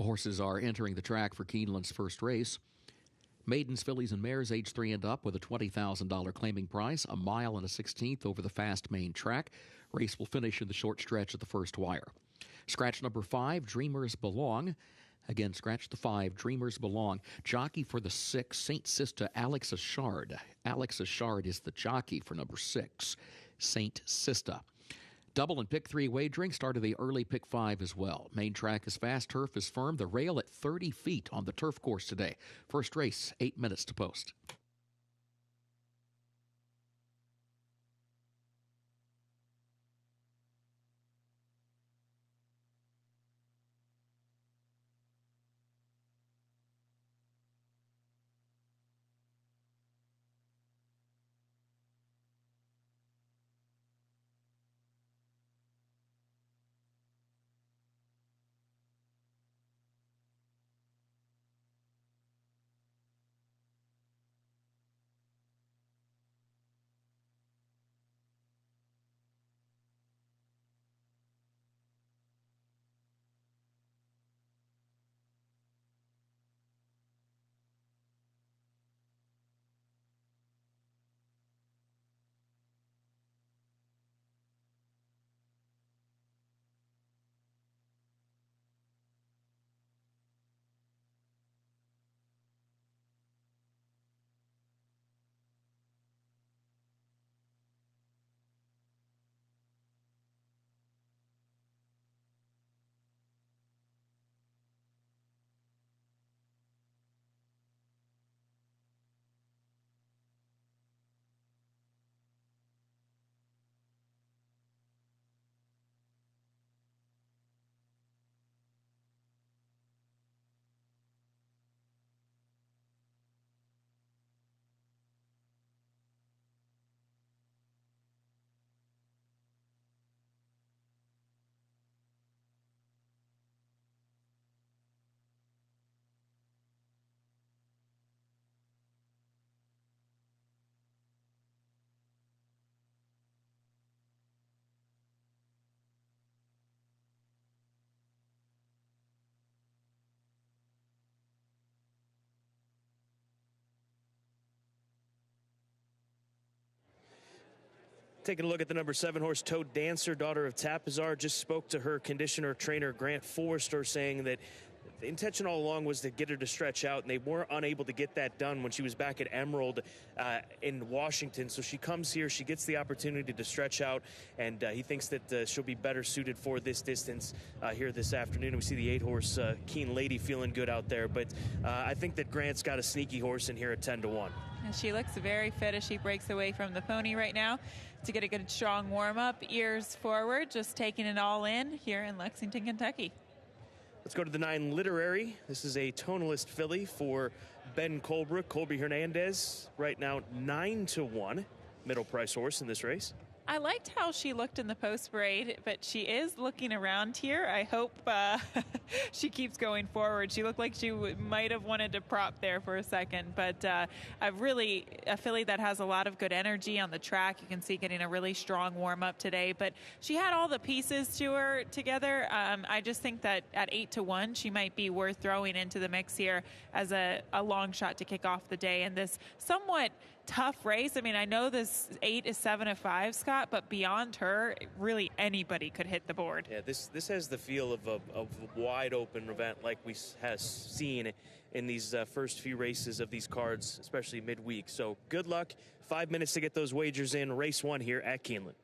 Horses are entering the track for Keeneland's first race. Maidens, fillies, and mares age 3 and up with a $20,000 claiming price, a mile and a 16th over the fast main track. Race will finish in the short stretch at the first wire. Scratch number 5, Dreamers Belong. Again, scratch the 5, Dreamers Belong. Jockey for the 6, St. Sista, Alex Ashard. Alex Ashard is the jockey for number 6, St. Sista. Double and pick 3 wagering started the early pick 5 as well. Main track is fast, turf is firm. The rail at 30 feet on the turf course today. First race, 8 minutes to post. Taking a look at the number 7 horse, Toad Dancer, daughter of Tapizar. Just spoke to her conditioner trainer, Grant Forrester, saying that the intention all along was to get her to stretch out, and they were unable to get that done when she was back at Emerald in Washington. So she comes here, she gets the opportunity to stretch out, and he thinks that she'll be better suited for this distance here this afternoon. We see the 8 horse Keen Lady feeling good out there, but I think that Grant's got a sneaky horse in here at 10-1. And she looks very fit as she breaks away from the pony right now to get a good strong warm-up, ears forward, just taking it all in here in Lexington, Kentucky. Let's go to the 9 Literary. This is a tonalist filly for Ben Colebrook. Colby Hernandez right now 9-1, middle price horse in this race. I liked how she looked in the post parade, but she is looking around here. I hope she keeps going forward. She looked like she might have wanted to prop there for a second, but a filly that has a lot of good energy on the track. You can see getting a really strong warm up today, but she had all the pieces to her together. I just think that at 8-1, she might be worth throwing into the mix here as a long shot to kick off the day in this somewhat tough race. I mean, I know this 8 is 7-5, Scott, but beyond her, really anybody could hit the board. Yeah, this has the feel of a wide open event like we have seen in these first few races of these cards, especially midweek. So good luck. 5 minutes to get those wagers in. Race 1 here at Keeneland.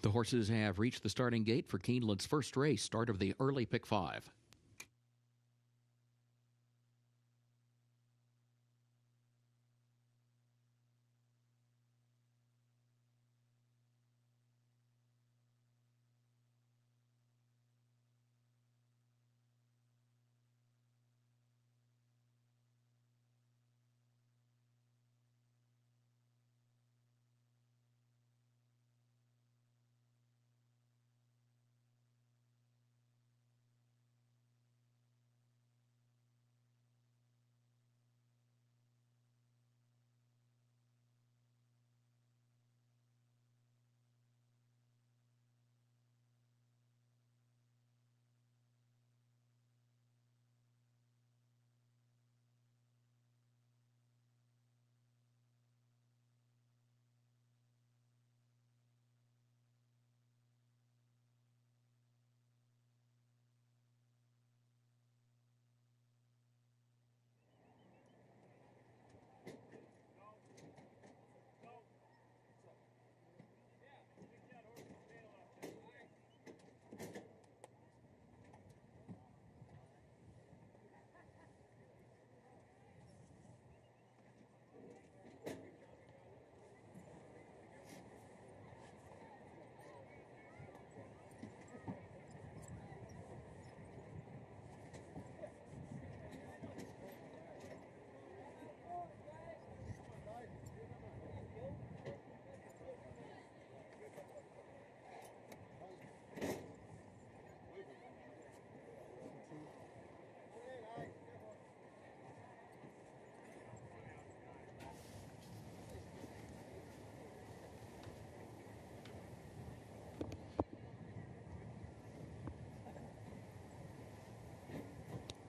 The horses have reached the starting gate for Keeneland's first race, start of the early pick 5.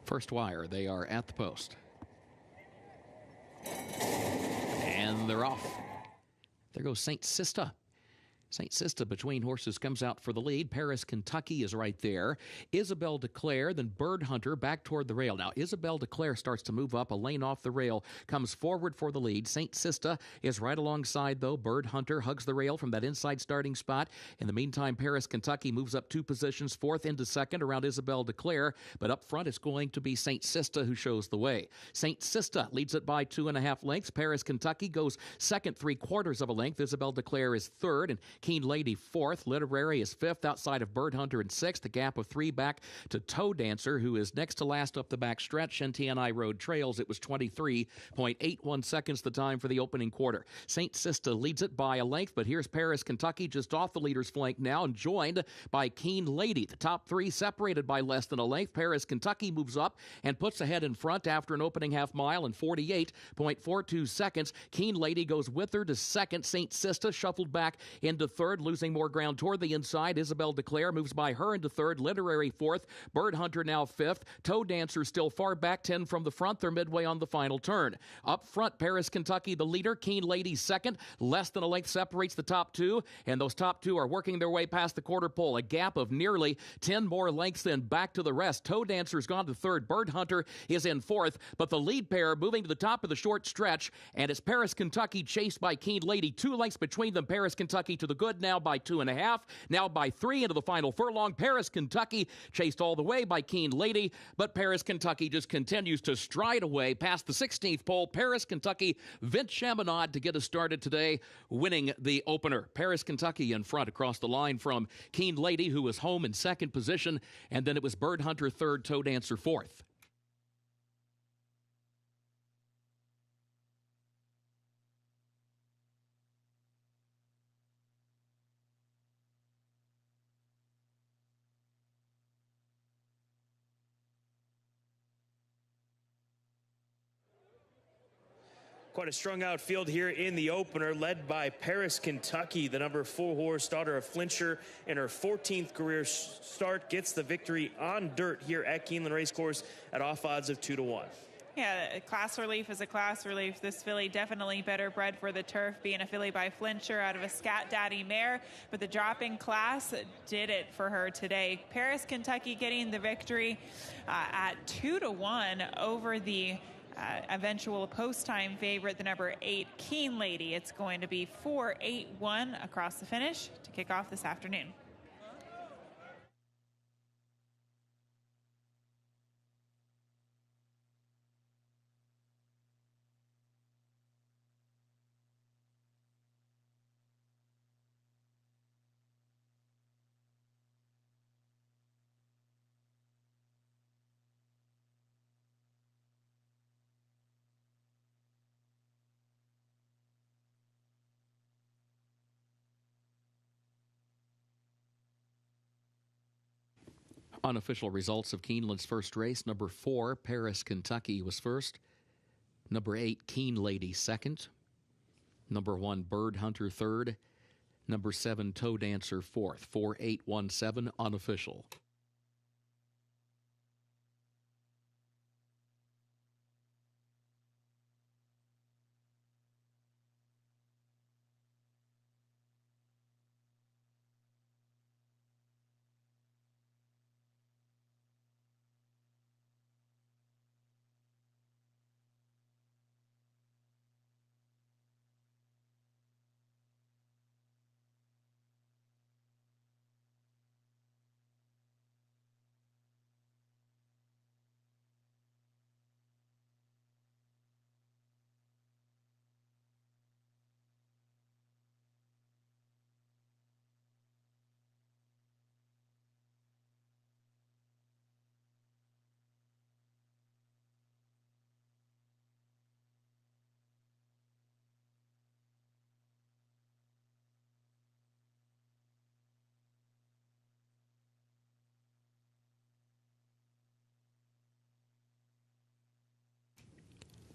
First wire, they are at the post. And they're off. There goes St. Sista. St. Sista between horses comes out for the lead. Paris, Kentucky is right there. Isabel Declare, then Bird Hunter back toward the rail. Now, Isabel Declare starts to move up a lane off the rail, comes forward for the lead. St. Sista is right alongside, though. Bird Hunter hugs the rail from that inside starting spot. In the meantime, Paris, Kentucky moves up 2 positions, 4th into 2nd around Isabel Declare. But up front, it's going to be St. Sista who shows the way. St. Sista leads it by 2.5 lengths. Paris, Kentucky goes 2nd, 3/4 of a length. Isabel Declare is 3rd, and Keen Lady 4th. Literary is 5th outside of Bird Hunter in 6th. A gap of 3 back to Toe Dancer, who is next to last up the back stretch. NTNI Road Trails, it was 23.81 seconds the time for the opening quarter. St. Sista leads it by a length, but here's Paris, Kentucky just off the leader's flank now and joined by Keen Lady. The top 3 separated by less than a length. Paris, Kentucky moves up and puts ahead in front after an opening half mile in 48.42 seconds. Keen Lady goes with her to 2nd. St. Sista shuffled back into 3rd, losing more ground toward the inside. Isabel Declare moves by her into 3rd. Literary 4th. Bird Hunter now 5th. Toe Dancer still far back, 10 from the front. They're midway on the final turn. Up front, Paris, Kentucky, the leader. Keen Lady 2nd. Less than a length separates the top 2, and those top 2 are working their way past the quarter pole. A gap of nearly 10 more lengths then back to the rest. Toe Dancer's gone to 3rd. Bird Hunter is in 4th, but the lead pair moving to the top of the short stretch, and it's Paris, Kentucky chased by Keen Lady. 2 lengths between them. Paris, Kentucky to the good now by 2.5, now by 3 into the final furlong. Paris, Kentucky chased all the way by Keen Lady, but Paris, Kentucky just continues to stride away past the 16th pole. Paris, Kentucky, Vince Chaminade to get us started today, winning the opener. Paris, Kentucky in front across the line from Keen Lady, who was home in 2nd position, and then it was Bird Hunter 3rd, Toe Dancer 4th. Quite a strung out field here in the opener, led by Paris, Kentucky. The number 4 horse, daughter of Flincher, in her 14th career start, gets the victory on dirt here at Keeneland Racecourse at off odds of 2-1. Yeah, class relief is a class relief. This filly definitely better bred for the turf, being a filly by Flincher out of a Scat Daddy mare, but the dropping class did it for her today. Paris, Kentucky getting the victory at 2-1 over the eventual post-time favorite, the number 8 Keen Lady. It's going to be 4-8-1 across the finish to kick off this afternoon. Unofficial results of Keeneland's first race. Number 4, Paris, Kentucky was first. Number 8, Keen Lady second. Number 1, Bird Hunter third. Number 7, Toe Dancer fourth. 4-8-1-7 unofficial.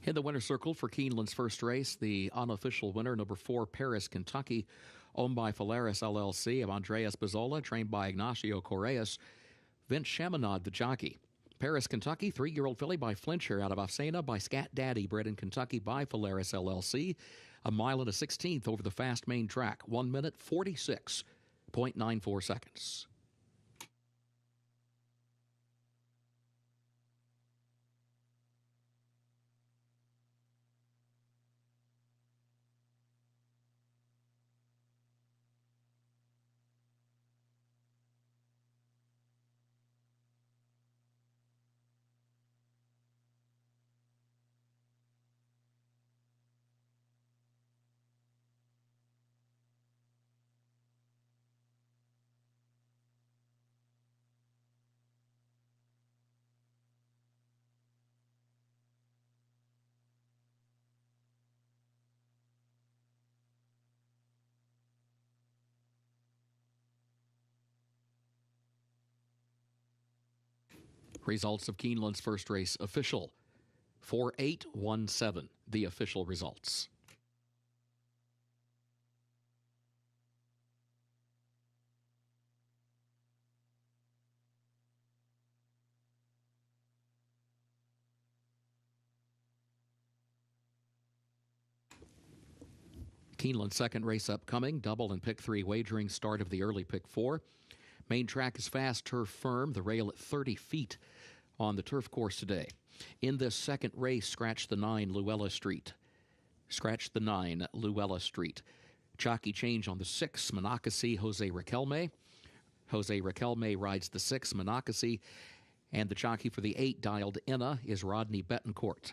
In the winner's circle for Keeneland's first race, the unofficial winner, number 4, Paris, Kentucky, owned by Falaris LLC, of Andreas Bazzola, trained by Ignacio Correas. Vince Chaminade, the jockey. Paris, Kentucky, 3-year-old filly by Flincher out of Afsana by Scat Daddy, bred in Kentucky by Falaris LLC. 1 mile and a 16th over the fast main track. 1 minute, 46.94 seconds. Results of Keeneland's first race official. 4-8-1-7, the official results. Keeneland's second race upcoming, double and pick 3 wagering, start of the early pick 4. Main track is fast, turf firm, the rail at 30 feet on the turf course today. In this second race, scratch the 9, Luella Street. Scratch the 9, Luella Street. Jockey change on the 6, Monocacy, Jose Riquelme. Jose Riquelme rides the 6, Monocacy. And the jockey for the 8, dialed Inna, is Rodney Betancourt.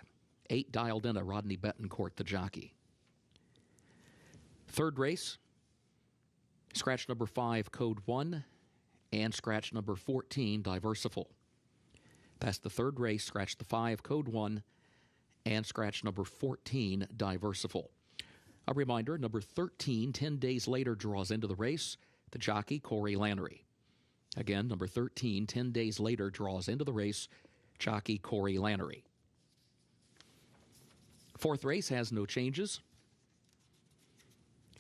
8, dialed Inna, Rodney Betancourt, the jockey. Third race, scratch number 5, Code 1. And scratch number 14, Diversiful. That's the third race. Scratch the 5, Code 1, and scratch number 14, Diversiful. A reminder, number 13, 10 days later, draws into the race. The jockey, Corey Lannery. Again, number 13, 10 days later, draws into the race. Jockey, Corey Lannery. Fourth race has no changes.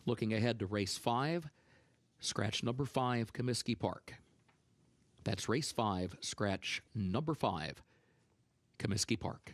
Looking ahead to race 5, scratch number 5, Comiskey Park. That's race 5, scratch number 5, Comiskey Park.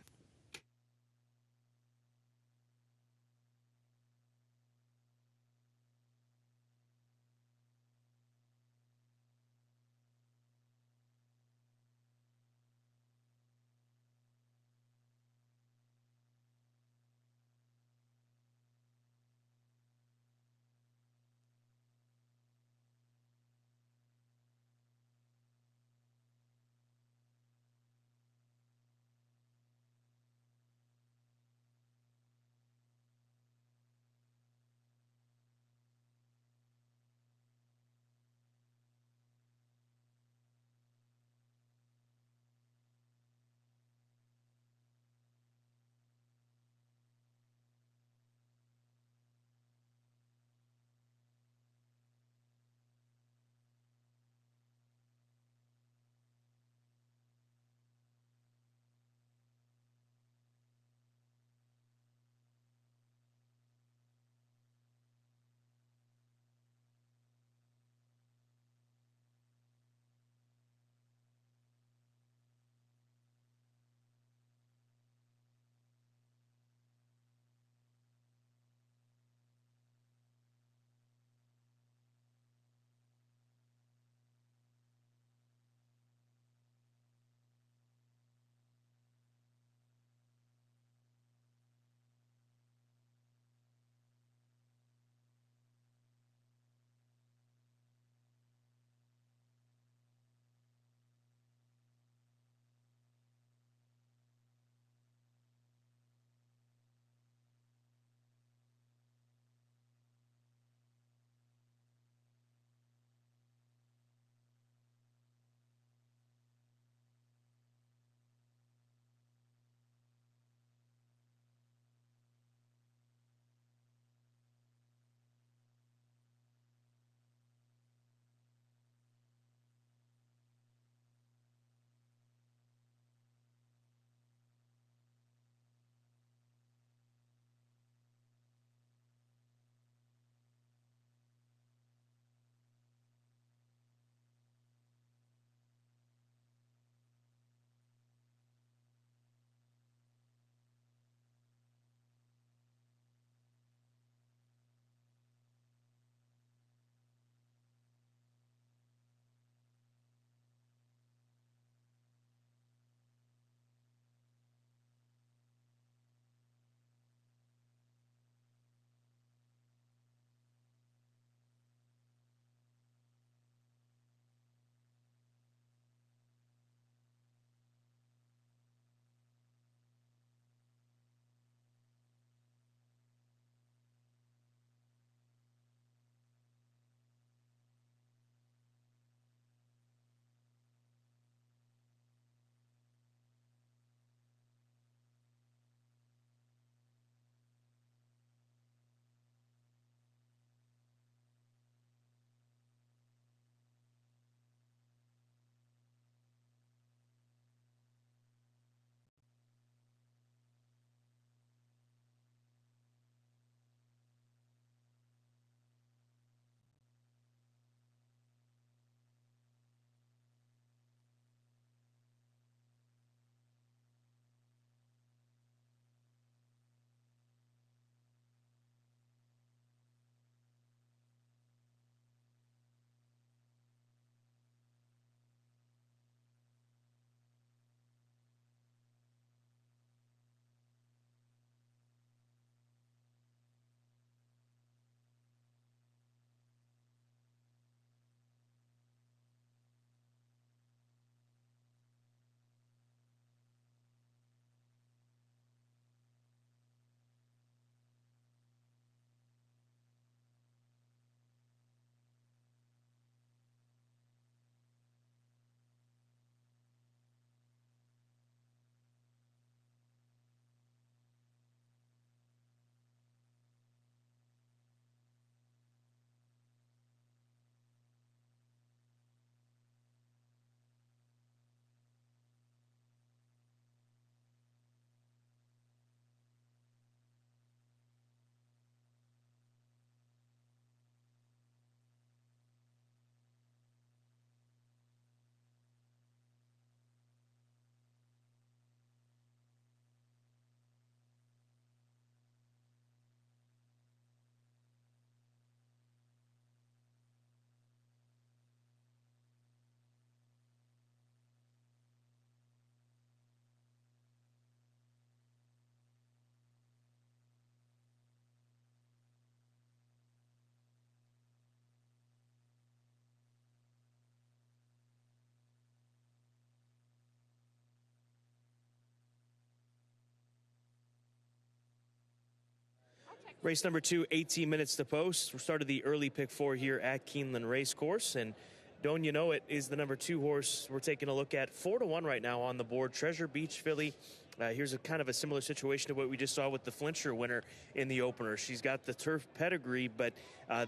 Race number 2, 18 minutes to post. We started the early pick 4 here at Keeneland Racecourse, and Don't You Know It is the number 2 horse we're taking a look at. 4-1 right now on the board. Treasure Beach filly. Here's a kind of a similar situation to what we just saw with the Flincher winner in the opener. She's got the turf pedigree, but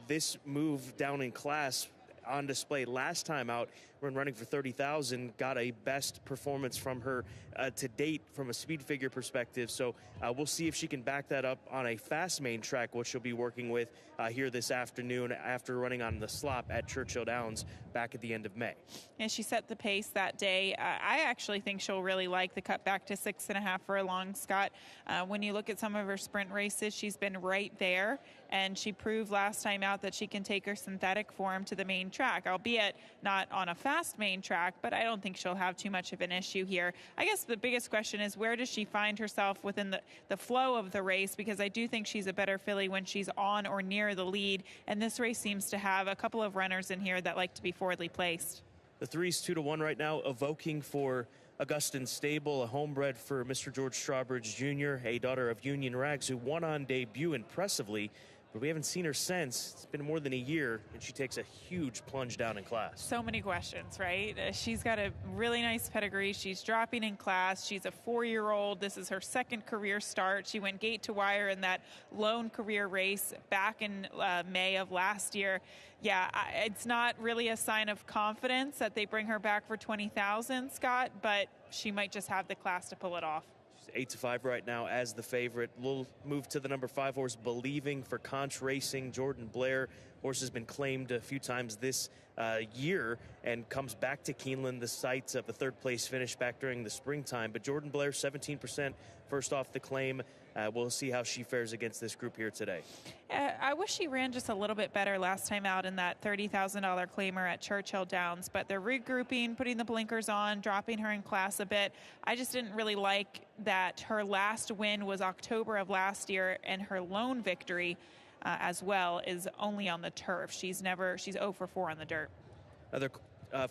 this move down in class on display last time out when running for 30,000, got a best performance from her to date from a speed figure perspective. So we'll see if she can back that up on a fast main track, which she'll be working with here this afternoon after running on the slop at Churchill Downs back at the end of May. And she set the pace that day. I actually think she'll really like the cut back to 6.5 furlongs, Scott. When you look at some of her sprint races, she's been right there, and she proved last time out that she can take her synthetic form to the main track, albeit not on a fast main track, but I don't think she'll have too much of an issue here. I guess the biggest question is, where does she find herself within the flow of the race? Because I do think she's a better filly when she's on or near the lead, and this race seems to have a couple of runners in here that like to be forwardly placed. The 3's 2-1 right now, Evoking for Augustin Stable, a homebred for Mr. George Strawbridge Jr., a daughter of Union Rags, who won on debut impressively, but we haven't seen her since. It's been more than a year, and she takes a huge plunge down in class. So many questions, right? She's got a really nice pedigree. She's dropping in class. She's a 4-year-old. This is her second career start. She went gate to wire in that lone career race back in May of last year. Yeah, it's not really a sign of confidence that they bring her back for 20,000, Scott, but she might just have the class to pull it off. 8-5 right now as the favorite. We'll move to the number 5 horse, Believing for Conch Racing. Jordan Blair. Horse has been claimed a few times this year and comes back to Keeneland, the site of a third-place finish back during the springtime. But Jordan Blair, 17% first off the claim. We'll see how she fares against this group here today. I wish she ran just a little bit better last time out in that $30,000 claimer at Churchill Downs, but they're regrouping, putting the blinkers on, dropping her in class a bit. I just didn't really like that her last win was October of last year, and her lone victory as well is only on the turf. She's 0 for 4 on the dirt. Another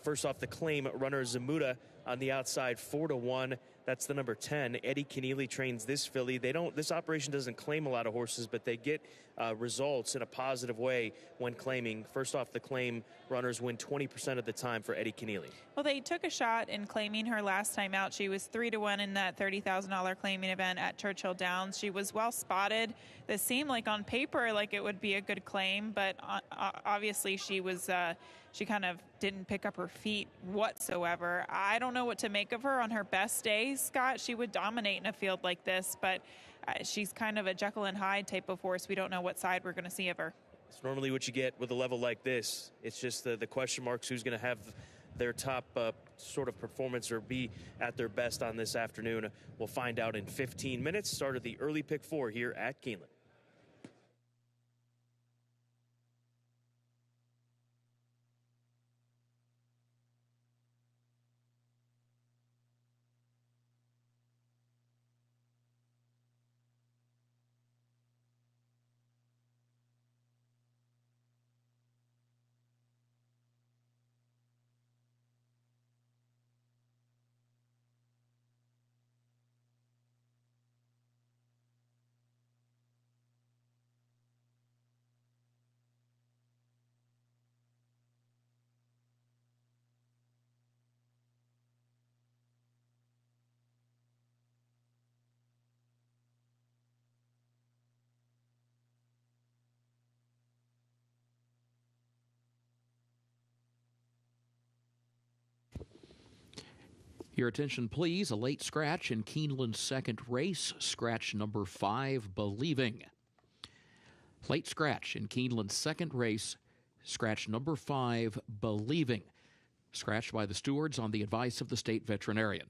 first off the claim runner, Zamuda on the outside, 4-1. That's the number 10. Eddie Keneally trains this filly. This operation doesn't claim a lot of horses, but they get results in a positive way when claiming. First off the claim, runners win 20% of the time for Eddie Keneally. Well, they took a shot in claiming her last time out. She was 3-1 in that $30,000 claiming event at Churchill Downs. She was well spotted. This seemed like on paper like it would be a good claim, but obviously she was she kind of didn't pick up her feet whatsoever. I don't know what to make of her on her best days, Scott. She would dominate in a field like this, but she's kind of a Jekyll and Hyde type of horse. We don't know what side we're going to see of her. It's normally what you get with a level like this. It's just the question marks, who's going to have their top sort of performance or be at their best on this afternoon. We'll find out in 15 minutes. Start of the early pick 4 here at Keeneland. Your attention, please. A late scratch in Keeneland's second race. Scratch number 5, Believing. Late scratch in Keeneland's second race. Scratch number 5, Believing. Scratched by the stewards on the advice of the state veterinarian.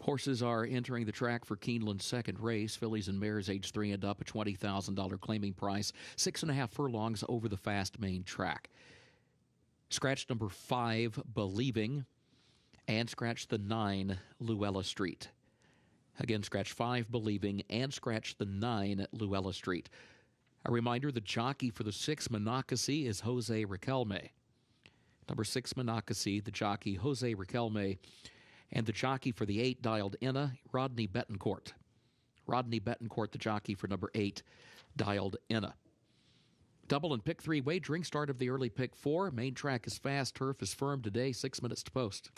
Horses are entering the track for Keeneland's second race. Fillies and mares age 3 and up, a $20,000 claiming price, 6.5 furlongs over the fast main track. Scratch number 5, Believing, and scratch the 9, Luella Street. Again, scratch 5, Believing, and scratch the 9, Luella Street. A reminder, the jockey for the 6, Monacacy, is Jose Riquelme. Number 6, Monacacy, the jockey, Jose Riquelme. And the jockey for the 8, Dialed Inna, Rodney Betancourt. Rodney Betancourt, the jockey for number 8, Dialed Inna. Double and pick 3 wagering, start of the early pick 4. Main track is fast, turf is firm today, 6 minutes to post.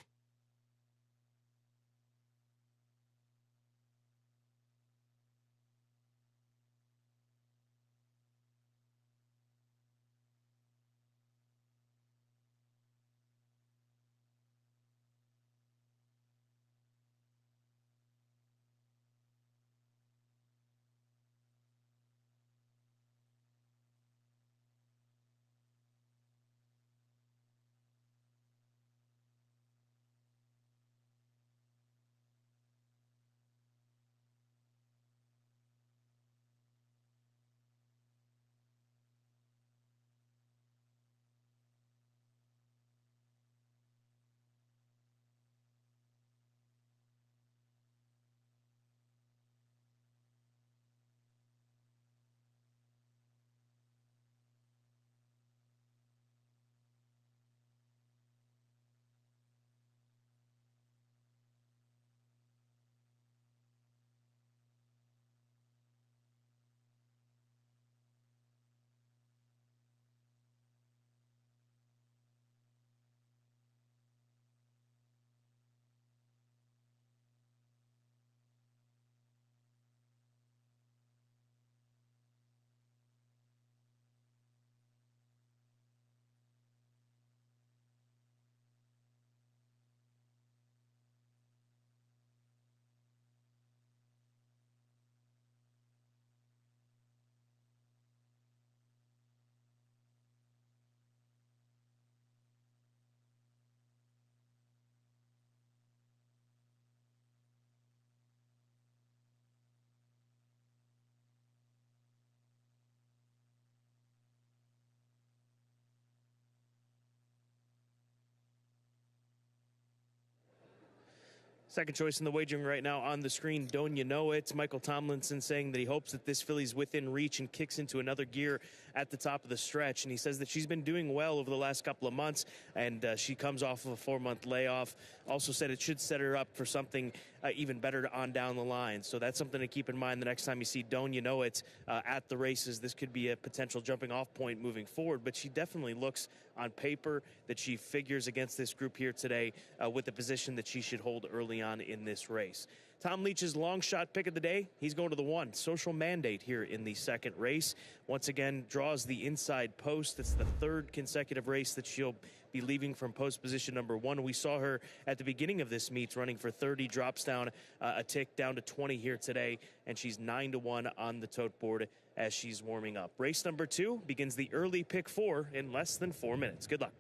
Second choice in the wagering right now on the screen, Don't You Know It. Michael Tomlinson saying that he hopes that this filly's within reach and kicks into another gear at the top of the stretch. And he says that she's been doing well over the last couple of months, and she comes off of a 4-month layoff. Also said it should set her up for something even better on down the line. So that's something to keep in mind the next time you see Don't You Know It at the races. This could be a potential jumping off point moving forward, but she definitely looks on paper that she figures against this group here today with the position that she should hold early on in this race. Tom Leach's long shot pick of the day, he's going to the 1, Social Mandate, here in the second race. Once again, draws the inside post. It's the 3rd consecutive race that she'll be leaving from post position number 1. We saw her at the beginning of this meet running for 30, drops down a tick down to 20 here today, and she's 9-1 on the tote board as she's warming up. Race number 2 begins the early pick 4 in less than 4 minutes. Good luck.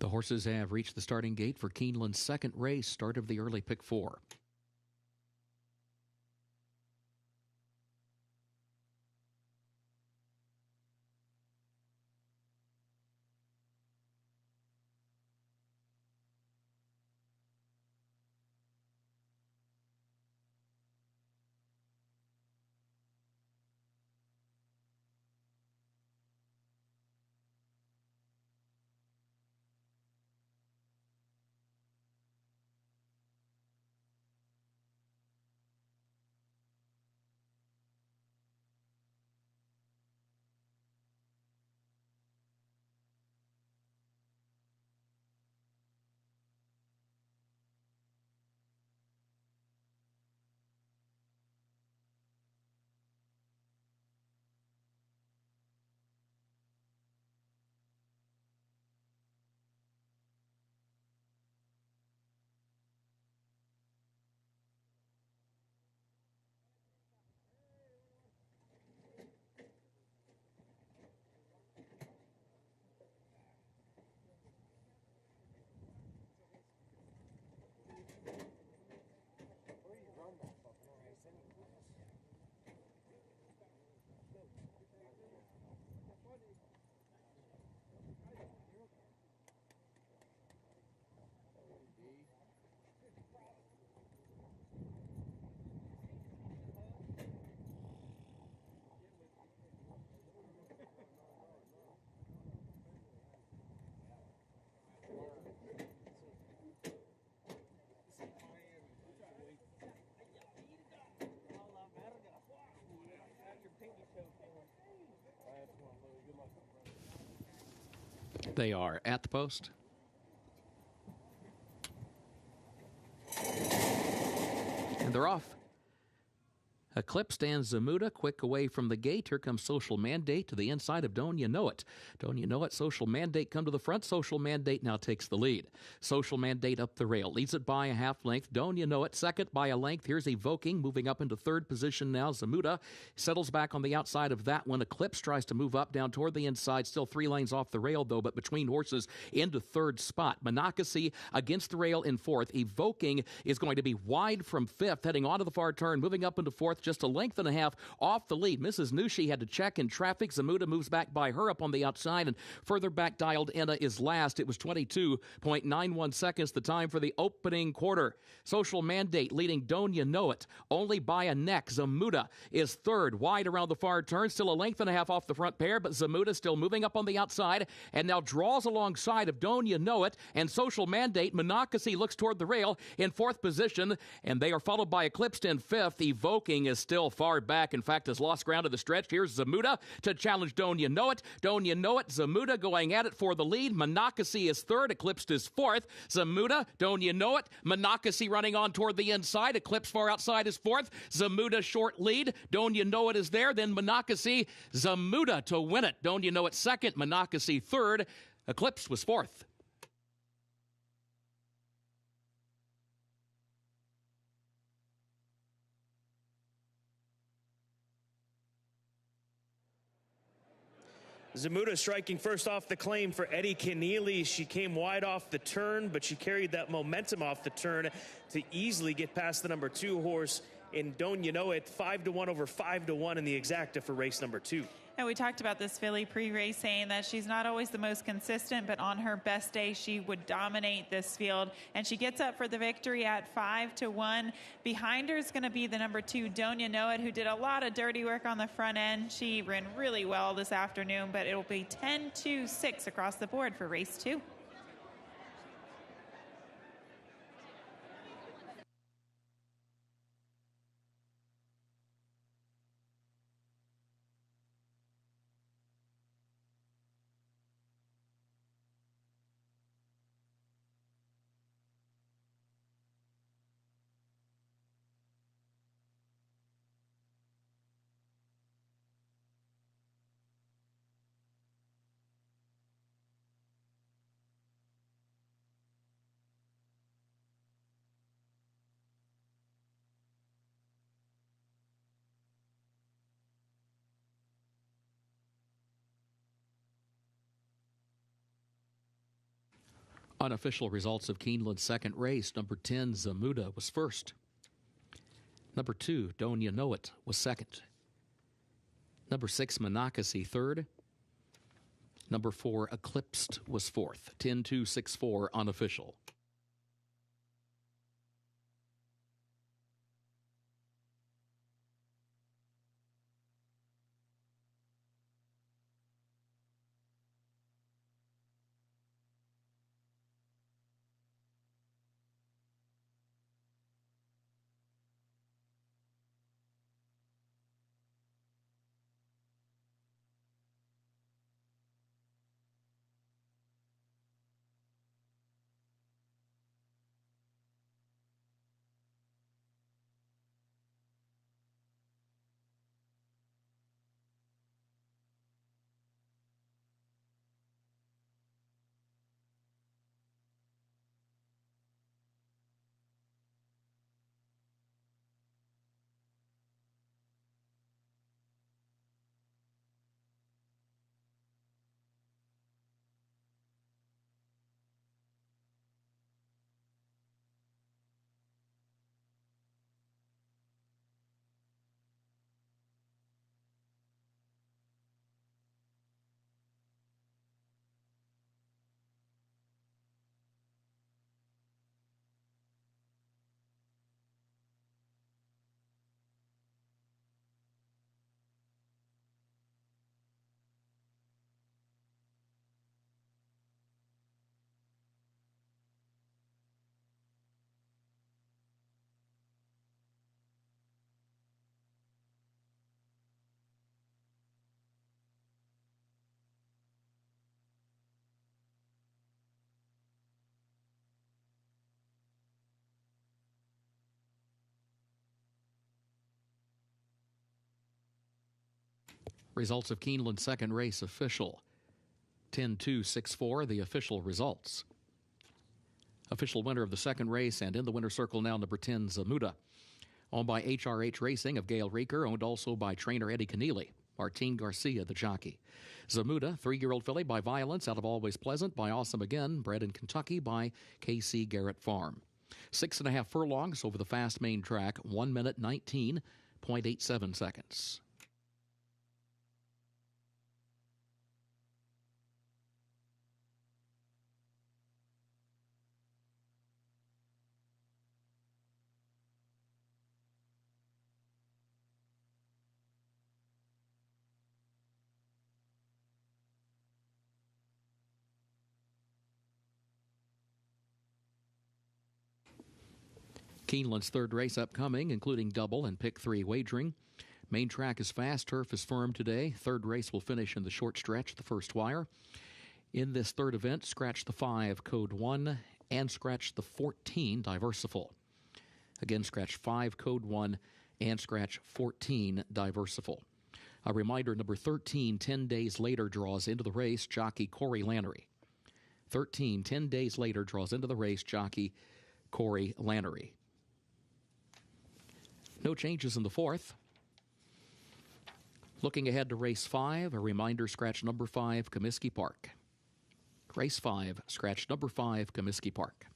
The horses have reached the starting gate for Keeneland's second race, start of the early pick four. They are at the post. And they're off. Eclipsed and Zamuda quick away from the gate. Here comes Social Mandate to the inside of Don't You Know It. Don't You Know It, Social Mandate come to the front. Social Mandate now takes the lead. Social Mandate up the rail. Leads it by a half length. Don't You Know It second by a length. Here's Evoking moving up into third position now. Zamuda settles back on the outside of that one. Eclipse tries to move up down toward the inside. Still 3 lanes off the rail though, but between horses into third spot. Monacacy against the rail in fourth. Evoking is going to be wide from fifth, heading onto the far turn, moving up into fourth. Just a length and a half off the lead. Mrs. Nushi had to check in traffic. Zamuda moves back by her up on the outside, and further back dialed Enna is last. It was 22.91 seconds, the time for the opening quarter. Social Mandate leading Don't You Know It only by a neck. Zamuda is third, wide around the far turn, still a length and a half off the front pair, but Zamuda still moving up on the outside and now draws alongside of Don't You Know It and Social Mandate. Monacacy looks toward the rail in fourth position, and they are followed by Eclipsed in fifth. Evoking is still far back. In fact, has lost ground to the stretch. Here's Zamuda to challenge Don't You Know It. Don't You Know It. Zamuda going at it for the lead. Monacacy is third. Eclipsed is fourth. Zamuda, Don't You Know It. Monacacy running on toward the inside. Eclipse far outside is fourth. Zamuda short lead. Don't You Know It is there. Then Monacacy. Zamuda to win it. Don't You Know It second. Monacacy third. Eclipse was fourth. Zamuda striking first off the claim for Eddie Keneally. She came wide off the turn, but she carried that momentum off the turn to easily get past the number 2 horse in Don't You Know It. 5-1 over 5-1 in the exacta for race number 2. And we talked about this filly pre-race, saying that she's not always the most consistent, but on her best day, she would dominate this field. And she gets up for the victory at 5-1. Behind her is going to be the number 2, Don't You Know It, who did a lot of dirty work on the front end. She ran really well this afternoon, but it'll be 10-2-6 across the board for race 2. Unofficial results of Keeneland's second race. Number 10, Zamuda, was first. Number 2, Don't You Know It, was second. Number 6, Monacacy, third. Number 4, Eclipsed, was fourth. 10-2-6-4 unofficial. Results of Keeneland's second race official. 10-2-6-4, the official results. Official winner of the second race, and in the winner's circle now, number 10, Zamuda. Owned by HRH Racing of Gail Reeker, owned also by trainer Eddie Keneally. Martin Garcia, the jockey. Zamuda, 3-year-old filly by Violence out of Always Pleasant, by Awesome Again, bred in Kentucky by K.C. Garrett Farm. 6.5 furlongs over the fast main track, 1 minute 19.87 seconds. Keeneland's third race upcoming, including double and pick 3 wagering. Main track is fast, turf is firm today. Third race will finish in the short stretch, the first wire. In this third event, scratch the 5, code 1, and scratch the 14, Diversiful. Again, scratch 5, code 1, and scratch 14, Diversiful. A reminder, number 13, 10 days later, draws into the race, jockey Corey Lannery. 13, 10 days later, draws into the race, jockey Corey Lannery. No changes in the fourth. Looking ahead to race 5, a reminder, scratch number 5, Comiskey Park. Race 5, scratch number 5, Comiskey Park.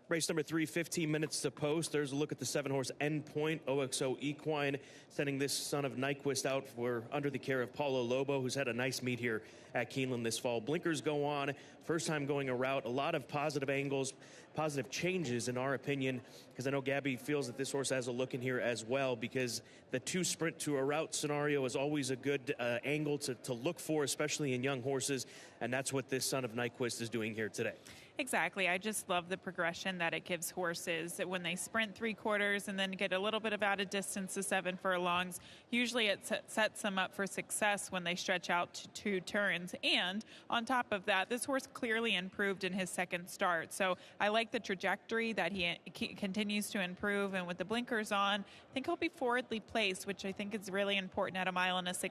Race number 3, 15 minutes to post. There's a look at the 7-horse Endpoint. OXO Equine sending this son of Nyquist out for under the care of Paulo Lobo, who's had a nice meet here at Keeneland this fall. Blinkers go on. First time going a route. A lot of positive angles, positive changes in our opinion, because I know Gabby feels that this horse has a look in here as well, because the 2 sprint to a route scenario is always a good angle to look for, especially in young horses, and that's what this son of Nyquist is doing here today. Exactly. I just love the progression that it gives horses when they sprint 3/4 and then get a little bit of out of distance to 7 furlongs. Usually it sets them up for success when they stretch out to 2 turns. And on top of that, this horse clearly improved in his second start. So I like the trajectory that he continues to improve. And with the blinkers on, I think he'll be forwardly placed, which I think is really important at 1.1 miles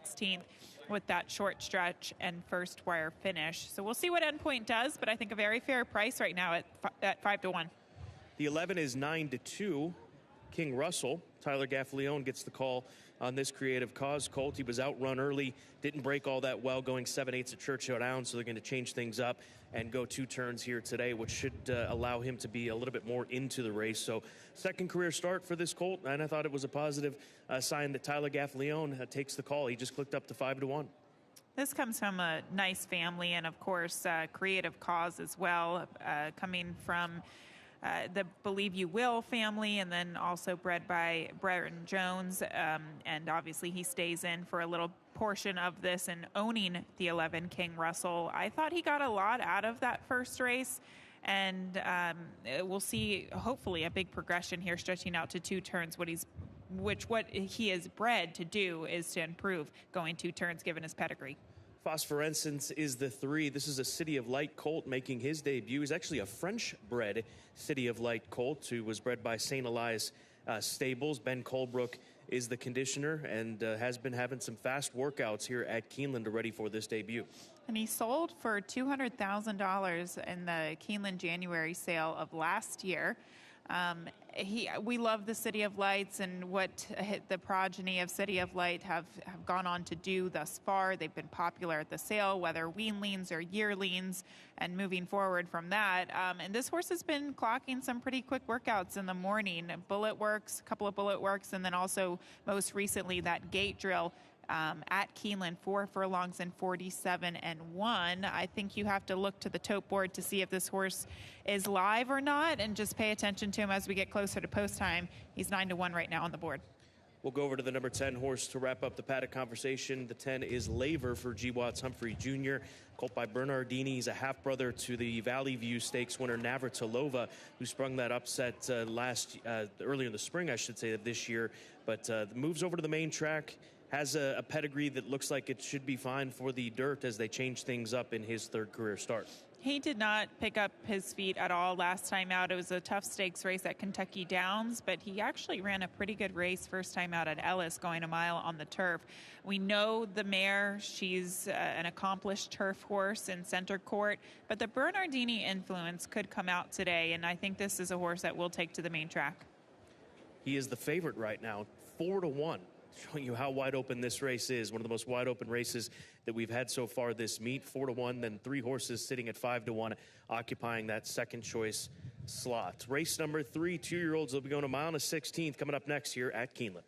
with that short stretch and first wire finish. So we'll see what Endpoint does, but I think a very fair price right now at 5-1. The 11 is 9-2. King Russell. Tyler Gaffalione gets the call on this Creative Cause colt. He was outrun early, didn't break all that well, going 7/8 at Churchill Downs, so they're going to change things up and go 2 turns here today, which should allow him to be a little bit more into the race. So second career start for this colt, and I thought it was a positive sign that Tyler Gaffalione takes the call. He just clicked up to 5-1. This comes from a nice family, and of course Creative Cause as well, coming from the Believe You Will family, and then also bred by Brereton Jones, and obviously he stays in for a little portion of this and owning the 11 King Russell. I thought he got a lot out of that first race, and we'll see hopefully a big progression here stretching out to 2 turns. What he is bred to do is to improve going 2 turns given his pedigree. Phosphorescence is the 3. This is a City of Light colt making his debut. He's actually a French-bred City of Light colt who was bred by St. Elias Stables. Ben Colebrook is the conditioner and has been having some fast workouts here at Keeneland ready for this debut. And he sold for $200,000 in the Keeneland January sale of last year. We love the City of Lights and what the progeny of City of Light have gone on to do thus far. They've been popular at the sale, whether weanlings or yearlings, and moving forward from that. And this horse has been clocking some pretty quick workouts in the morning. Bullet works, a couple of bullet works, and then also most recently that gate drill at Keeneland, 4 furlongs and 47-1. I think you have to look to the tote board to see if this horse is live or not, and just pay attention to him as we get closer to post time. He's 9-1 right now on the board. We'll go over to the number 10 horse to wrap up the paddock conversation. The 10 is Laver for G. Watts Humphrey Jr., colt by Bernardini. He's a half-brother to the Valley View Stakes winner Navratilova, who sprung that upset earlier in the spring, I should say, of this year. But moves over to the main track. Has a pedigree that looks like it should be fine for the dirt as they change things up in his 3rd career start. He did not pick up his feet at all last time out. It was a tough stakes race at Kentucky Downs, but he actually ran a pretty good race first time out at Ellis, going a mile on the turf. We know the mare, she's an accomplished turf horse in center court, but the Bernardini influence could come out today, and I think this is a horse that we'll take to the main track. He is the favorite right now, 4-1. Showing you how wide open this race is. One of the most wide open races that we've had so far this meet. 4-1, then 3 horses sitting at 5-1, occupying that second choice slot. Race number 3, 2-year-olds will be going a 1.16 coming up next here at Keeneland.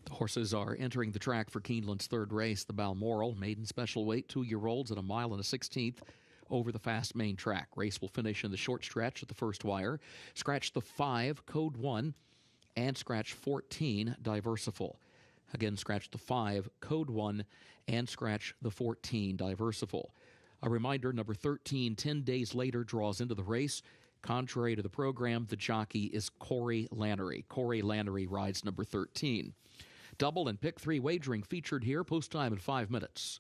The horses are entering the track for Keeneland's third race, the Balmoral, maiden special weight, 2-year-olds at 1 mile and a 16th over the fast main track. Race will finish in the short stretch at the first wire. Scratch the 5, code 1, and scratch 14, Diversiful. Again, scratch the 5, code 1, and scratch the 14, Diversiful. A reminder, number 13, 10 days later, draws into the race. Contrary to the program, the jockey is Corey Lannery. Corey Lannery rides number 13. Double and pick 3 wagering featured here. Post time in 5 minutes.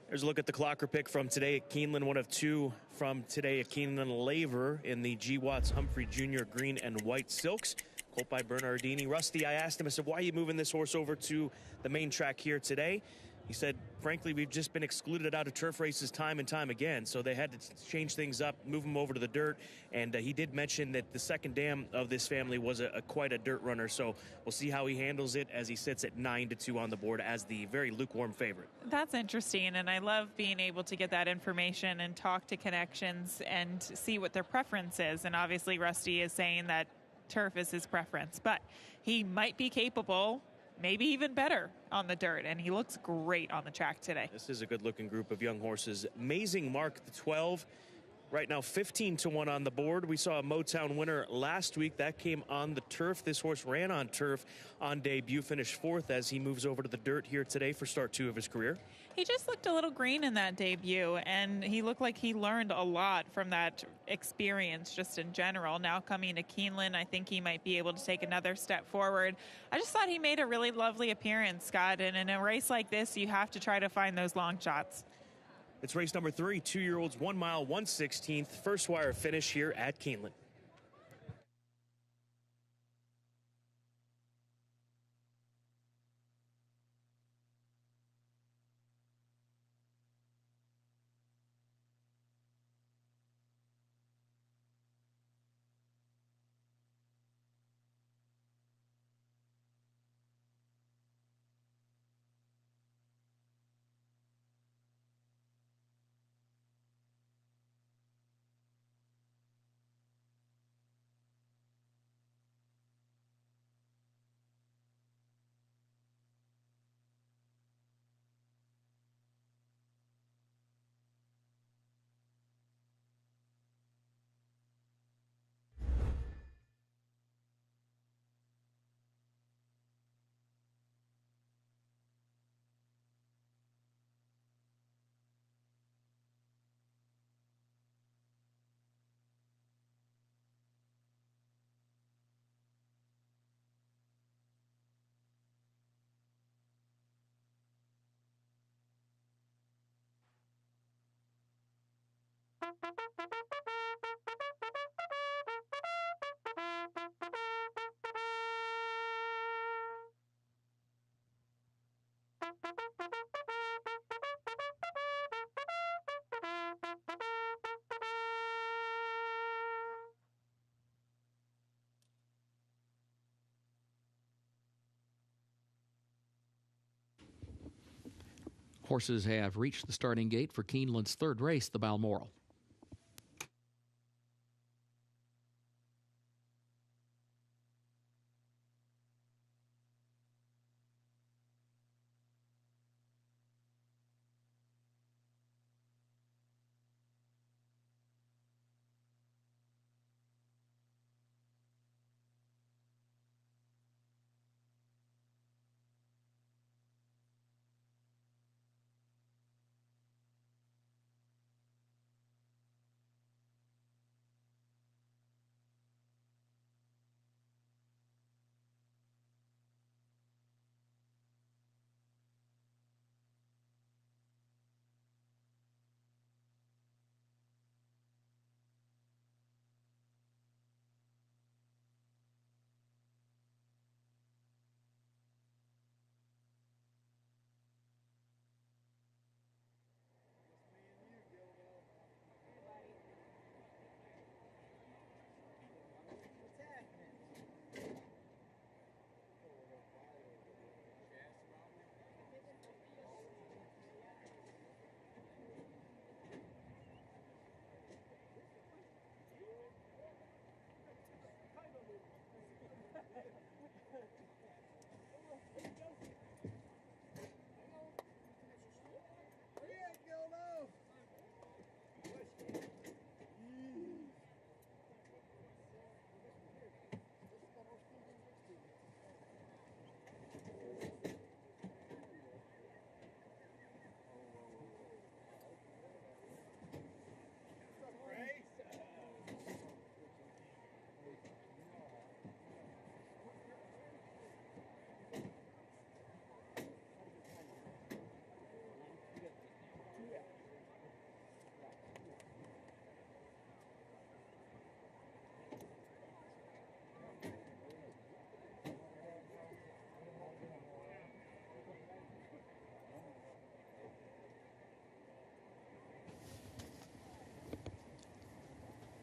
There's a look at the clocker pick from today at Keeneland, one of 2 from today at Keeneland. Laver in the G. Watts Humphrey Jr. green and white silks. Colt by Bernardini. Rusty, I asked him, I said, why are you moving this horse over to the main track here today? He said, frankly, we've just been excluded out of turf races time and time again, so they had to change things up, move him over to the dirt, and he did mention that the second dam of this family was quite a dirt runner, so we'll see how he handles it as he sits at 9-2 on the board as the very lukewarm favorite. That's interesting, and I love being able to get that information and talk to connections and see what their preference is, and obviously Rusty is saying that turf is his preference, but he might be capable, maybe even better on the dirt, and he looks great on the track today. This is a good-looking group of young horses. Amazing Mark, the 12, right now 15-1 on the board. We saw a Motown winner last week. That came on the turf. This horse ran on turf on debut, finished 4th as he moves over to the dirt here today for start 2 of his career. He just looked a little green in that debut, and he looked like he learned a lot from that experience just in general. Now coming to Keeneland, I think he might be able to take another step forward. I just thought he made a really lovely appearance, Scott, and in a race like this, you have to try to find those long shots. It's race number 3, 2-year-olds, 1 mile, 1/16th, first wire finish here at Keeneland. Horses have reached the starting gate for Keeneland's third race, the Balmoral.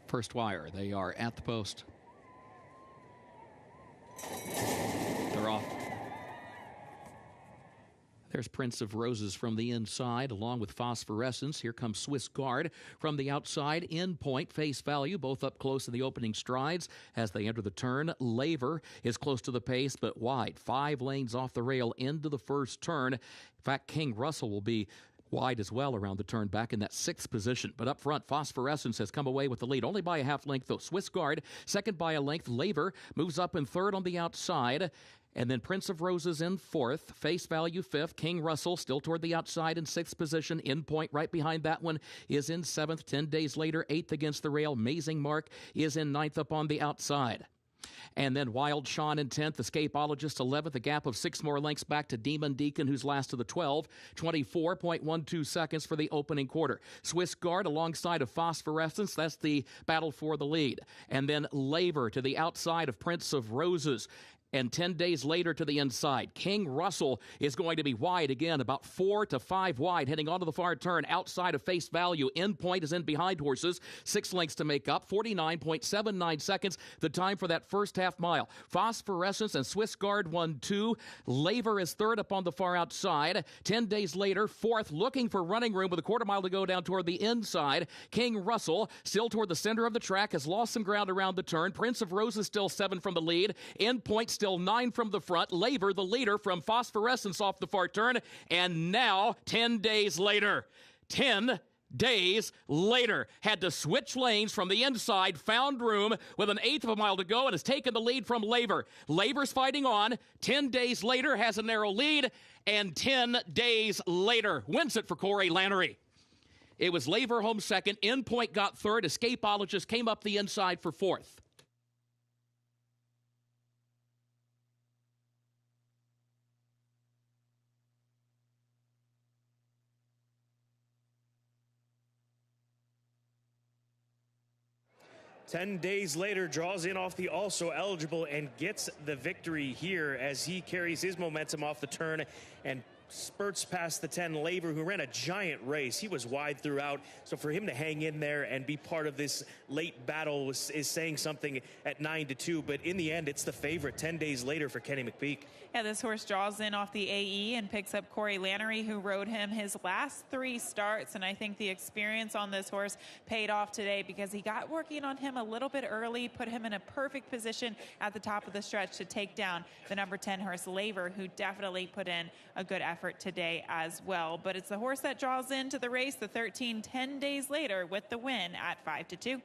First wire. They are at the post. They're off. There's Prince of Roses from the inside, along with Phosphorescence. Here comes Swiss Guard from the outside. In point, Face Value, both up close in the opening strides. As they enter the turn, Laver is close to the pace, but wide. 5 lanes off the rail into the first turn. In fact, King Russell will be wide as well around the turn, back in that 6th position. But up front, Phosphorescence has come away with the lead, only by a half length, though. Swiss Guard, second by a length. Laver moves up in third on the outside. And then Prince of Roses in 4th, Face Value 5th, King Russell still toward the outside in 6th position. In point right behind that one is in 7th. 10 days later, 8th against the rail. Amazing Mark is in 9th up on the outside. And then Wild Sean in 10th, Escapeologist 11th, a gap of 6 more lengths back to Demon Deacon, who's last of the 12, 24.12 seconds for the opening quarter. Swiss Guard alongside of Phosphorescence, that's the battle for the lead. And then Laver to the outside of Prince of Roses. And 10 days later to the inside, King Russell is going to be wide again, about 4 to 5 wide, heading onto the far turn outside of Face Value. In point is in behind horses, 6 lengths to make up, 49.79 seconds, the time for that first half mile. Phosphorescence and Swiss Guard 1-2. Laver is third up on the far outside. 10 days later, 4th, looking for running room with a quarter mile to go down toward the inside. King Russell, still toward the center of the track, has lost some ground around the turn. Prince of Roses still 7 from the lead. In point, still 9 from the front. Laver, the leader, from Phosphorescence off the far turn. And now, 10 days later, 10 days later, had to switch lanes from the inside, found room with an 1/8 of a mile to go, and has taken the lead from Laver. Laver's fighting on. 10 days later, has a narrow lead, and 10 days later, wins it for Corey Lannery. It was Laver home second. In point got third. Escapeologist came up the inside for 4th. 10 days later, draws in off the also eligible and gets the victory here as he carries his momentum off the turn and spurts past the 10 Laver, who ran a giant race. He was wide throughout, so for him to hang in there and be part of this late battle is saying something at 9-2. But in the end, it's the favorite 10 days later for Kenny McPeak. Yeah, this horse draws in off the AE and picks up Corey Lannery, who rode him his last 3 starts. And I think the experience on this horse paid off today because he got working on him a little bit early, put him in a perfect position at the top of the stretch to take down the number 10 horse Laver, who definitely put in a good effort today as well. But it's the horse that draws into the race, the 13, 10 days later with the win at 5-2.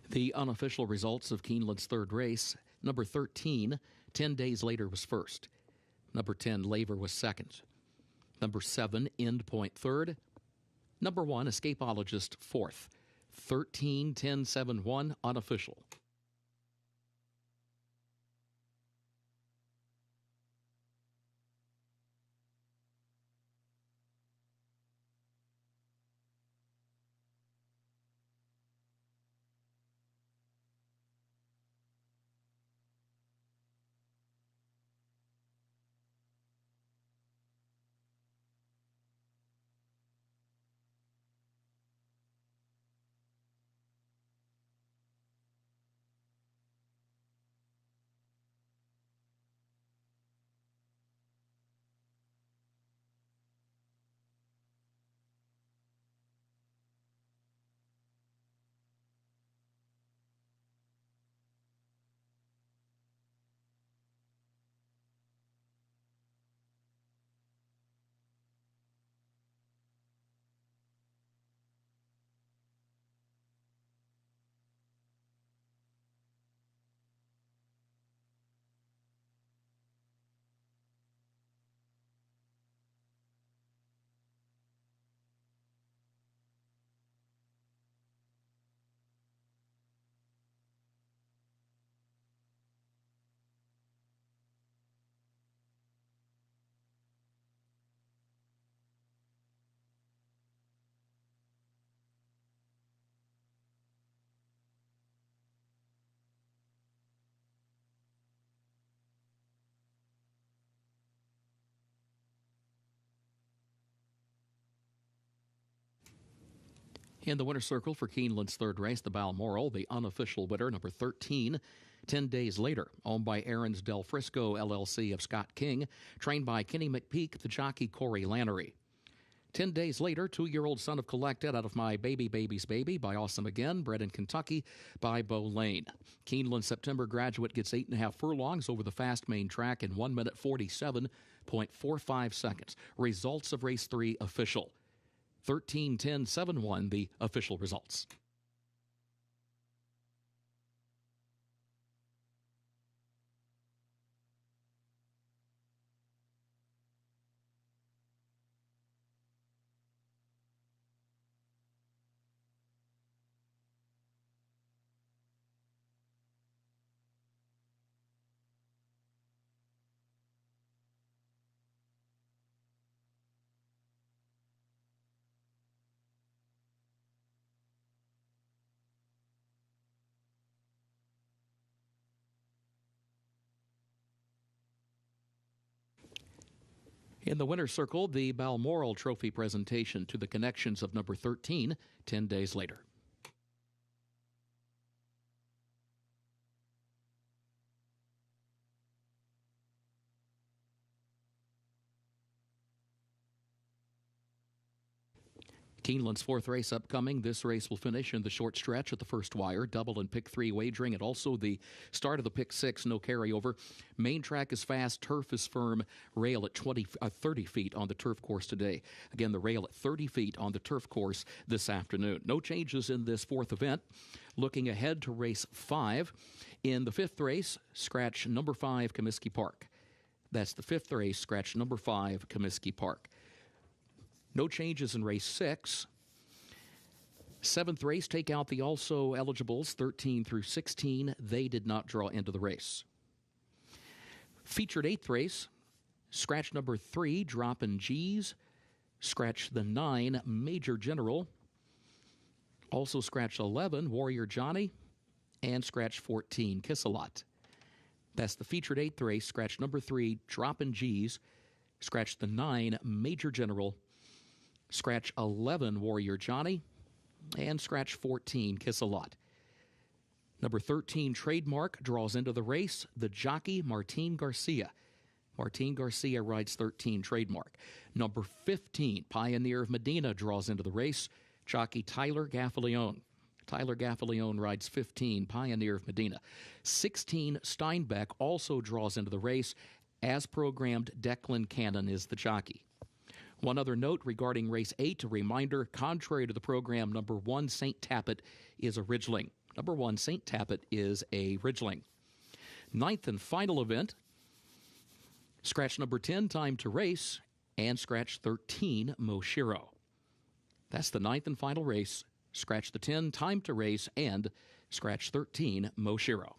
The unofficial results of Keeneland's third race: number 13, 10 days later, was first. Number 10, Laver, was second. Number 7, Endpoint, third. Number 1, Escapologist, fourth. 13, 10, 7, 1, unofficial. In the winner's circle for Keeneland's third race, the Balmoral, the unofficial winner, number 13, 10 days later, owned by Aaron's Del Frisco LLC of Scott King, trained by Kenny McPeak, the jockey Corey Lannery. 10 days later, 2-year-old son of Collected, Out of My Baby's Baby by Awesome Again, bred in Kentucky by Bo Lane. Keeneland September graduate gets 8.5 furlongs over the fast main track in 1 minute 47.45 seconds. Results of race 3 official. 13, 10, 7, 1, the official results. In the winner's circle, the Balmoral Trophy presentation to the connections of number 13, 10 days later. Keeneland's fourth race upcoming. This race will finish in the short stretch at the first wire, double and pick 3 wagering, and also the start of the pick 6, no carryover. Main track is fast, turf is firm, rail at 30 feet on the turf course today. Again, the rail at 30 feet on the turf course this afternoon. No changes in this fourth event. Looking ahead to race 5. In the fifth race, scratch number 5, Comiskey Park. That's the fifth race, scratch number 5, Comiskey Park. No changes in race 6. Seventh race, take out the also eligibles, 13 through 16. They did not draw into the race. Featured eighth race, scratch number 3, Droppin' G's. Scratch the 9, Major General. Also scratch 11, Warrior Johnny. And scratch 14, Kiss-A-Lot. That's the featured eighth race, scratch number 3, Droppin' G's. Scratch the 9, Major General. Scratch 11, Warrior Johnny, and scratch 14, Kiss-A-Lot. Number 13, Trademark, draws into the race, the jockey, Martin Garcia. Martin Garcia rides 13, Trademark. Number 15, Pioneer of Medina, draws into the race, jockey Tyler Gaffalione. Tyler Gaffalione rides 15, Pioneer of Medina. 16, Steinbeck, also draws into the race. As programmed, Declan Cannon is the jockey. One other note regarding race 8, a reminder, contrary to the program, number 1, St. Tappet, is a Ridgeling. Number 1, St. Tappet is a Ridgeling. Ninth and final event, scratch number 10, Time to Race, and scratch 13, Moshiro. That's the ninth and final race. Scratch the 10, Time to Race, and scratch 13, Moshiro.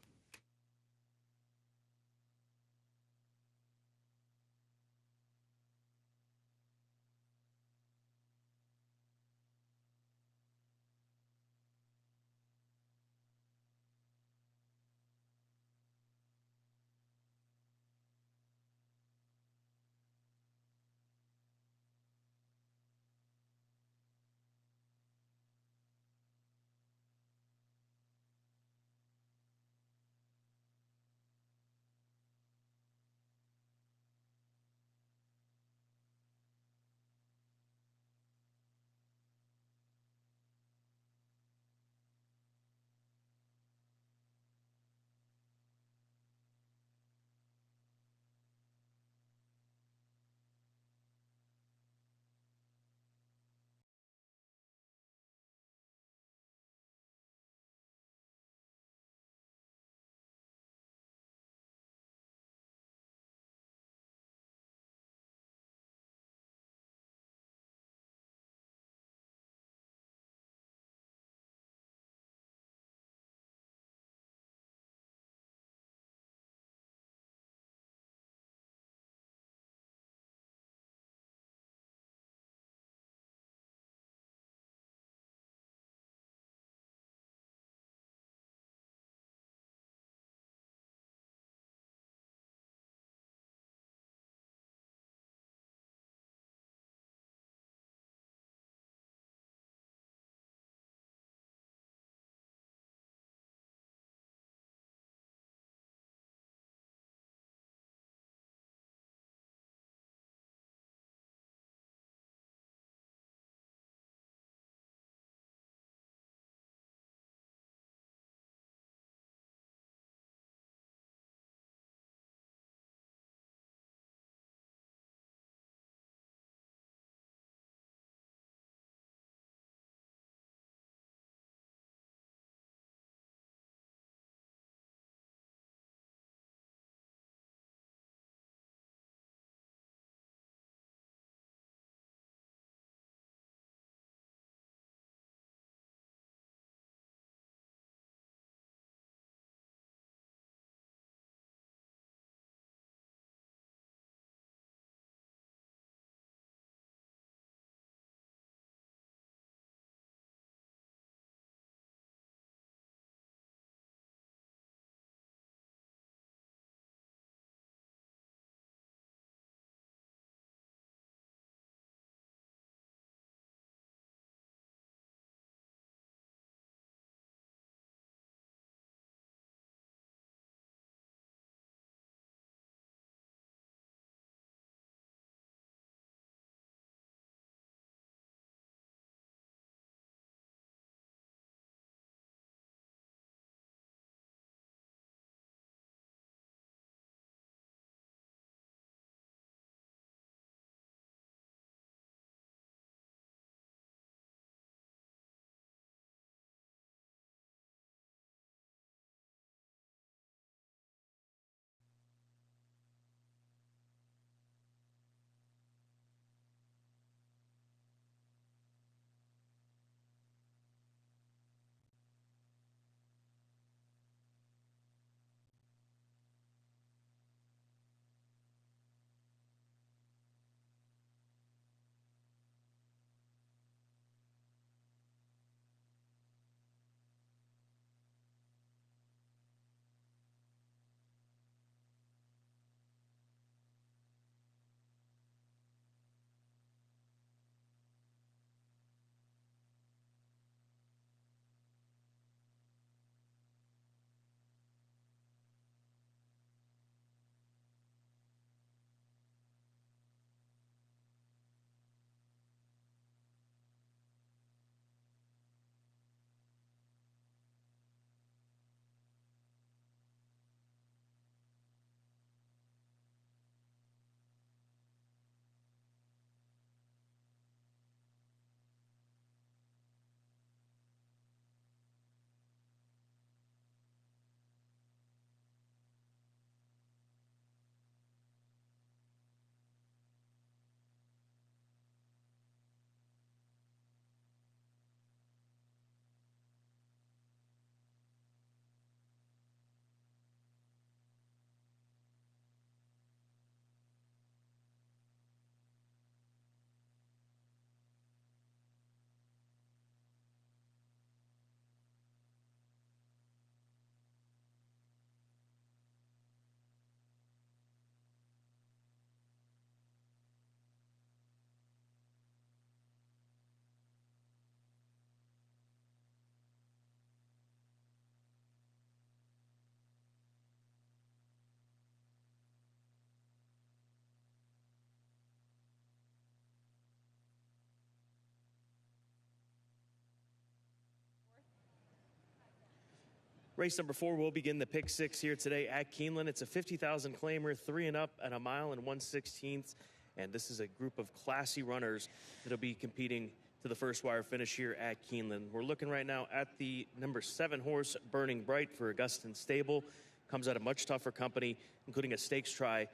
Race number 4 will begin the pick 6 here today at Keeneland. It's a 50,000 claimer, 3 and up at a mile and 1/16. And this is a group of classy runners that'll be competing to the first wire finish here at Keeneland. We're looking right now at the number 7 horse, Burning Bright, for Augustin Stable. Comes out of much tougher company, including a stakes try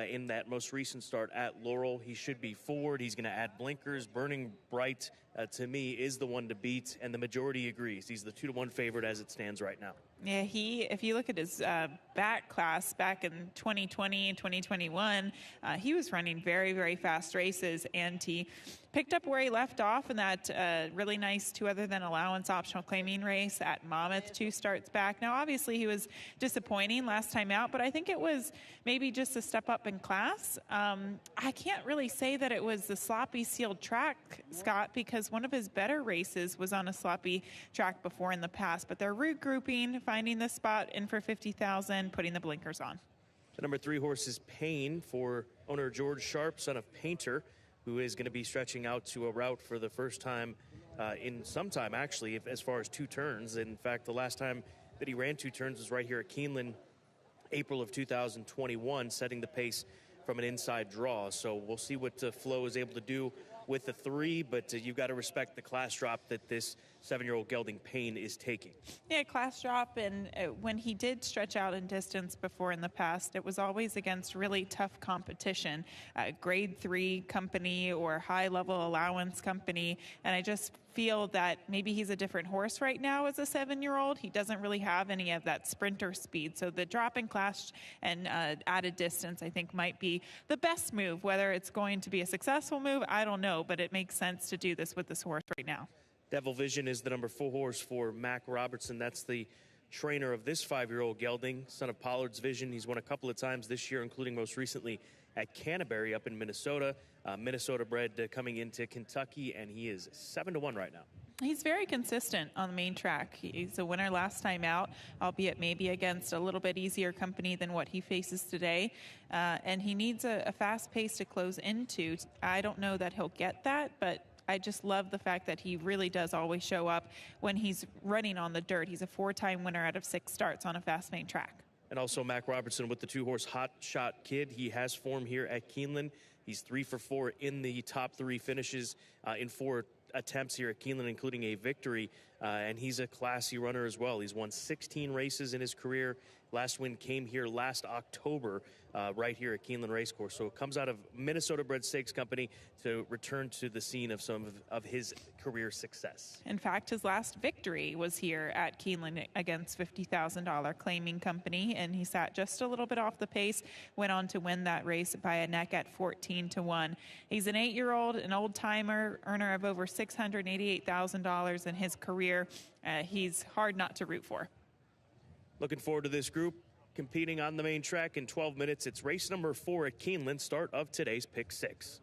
in that most recent start at Laurel. He should be forward. He's going to add blinkers. Burning Bright, to me, is the one to beat, and the majority agrees. He's the 2-1 favorite as it stands right now. Yeah, if you look at his back class back in 2020 and 2021, he was running very, very fast races, and he picked up where he left off in that really nice 2 other than allowance optional claiming race at Monmouth 2 starts back. Now, obviously, he was disappointing last time out, but I think it was maybe just a step up in class. I can't really say that it was the sloppy sealed track, Scott, because one of his better races was on a sloppy track before in the past, but they're regrouping, finding the spot in for 50,000, putting the blinkers on. The number 3 horse is Payne for owner George Sharp, son of Painter, who is going to be stretching out to a route for the first time in some time, actually, as far as 2 turns. In fact, the last time that he ran 2 turns was right here at Keeneland, April of 2021, setting the pace from an inside draw. So we'll see what Flo is able to do with the 3, but you've got to respect the class drop that this 7-year-old gelding Payne is taking. Yeah, class drop, and when he did stretch out in distance before in the past, it was always against really tough competition, grade 3 company or high-level allowance company, and I just feel that maybe he's a different horse right now as a 7-year-old. He doesn't really have any of that sprinter speed, so the drop in class and added distance, I think, might be the best move. Whether it's going to be a successful move, I don't know, but it makes sense to do this with this horse right now. Devil Vision is the number 4 horse for Mac Robertson. That's the trainer of this 5-year-old gelding, son of Pollard's Vision. He's won a couple of times this year, including most recently at Canterbury up in Minnesota. Minnesota bred coming into Kentucky, and he is 7-1 right now. He's very consistent on the main track. He's a winner last time out, albeit maybe against a little bit easier company than what he faces today. And he needs a fast pace to close into. I don't know that he'll get that, but I just love the fact that he really does always show up when he's running on the dirt. He's a 4-time winner out of 6 starts on a fast main track. And also Mac Robertson with the 2-horse Hot Shot Kid. He has form here at Keeneland. He's 3 for 4 in the top 3 finishes in 4 attempts here at Keeneland, including a victory. And he's a classy runner as well. He's won 16 races in his career. Last win came here last October, right here at Keeneland Racecourse. So it comes out of Minnesota Bred Stakes Company to return to the scene of some of his career success. In fact, his last victory was here at Keeneland against $50,000 claiming company, and he sat just a little bit off the pace, went on to win that race by a neck at 14-1. He's an 8-year-old, an old-timer, earner of over $688,000 in his career. He's hard not to root for. Looking forward to this group competing on the main track in 12 minutes. It's race number 4 at Keeneland, start of today's Pick 6.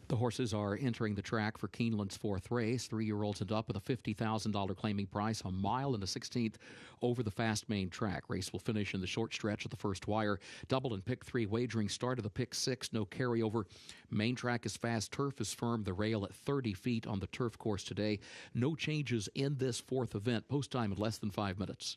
The horses are entering the track for Keeneland's fourth race. 3-year-olds and up with a $50,000 claiming price, a mile and a 16th over the fast main track. Race will finish in the short stretch of the first wire. Double and pick 3 wagering start of the pick 6, no carryover. Main track is fast, turf is firm. The rail at 30 feet on the turf course today. No changes in this fourth event. Post time in less than 5 minutes.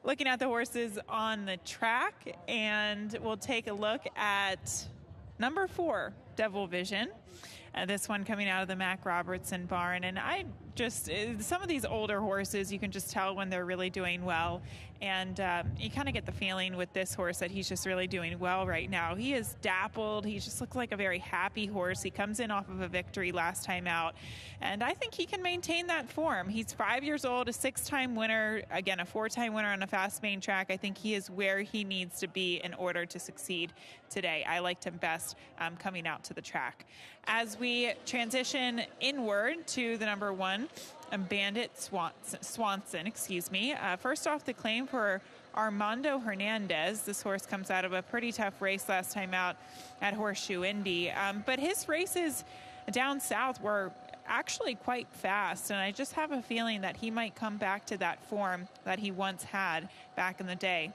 Looking at the horses on the track, and we'll take a look at number 4, Devil Vision. This one coming out of the Mac Robertson barn. And I just, some of these older horses, you can just tell when they're really doing well. And you kind of get the feeling with this horse that he's just really doing well right now. He is dappled. He just looks like a very happy horse. He comes in off of a victory last time out. And I think he can maintain that form. He's 5 years old, a 6-time winner, again, a 4-time winner on a fast main track. I think he is where he needs to be in order to succeed today. I liked him best coming out to the track. As we transition inward to the number 1, Bandit Swanson, first off, the claim for Armando Hernandez. This horse comes out of a pretty tough race last time out at Horseshoe Indy. But his races down south were actually quite fast, and I just have a feeling that he might come back to that form that he once had back in the day,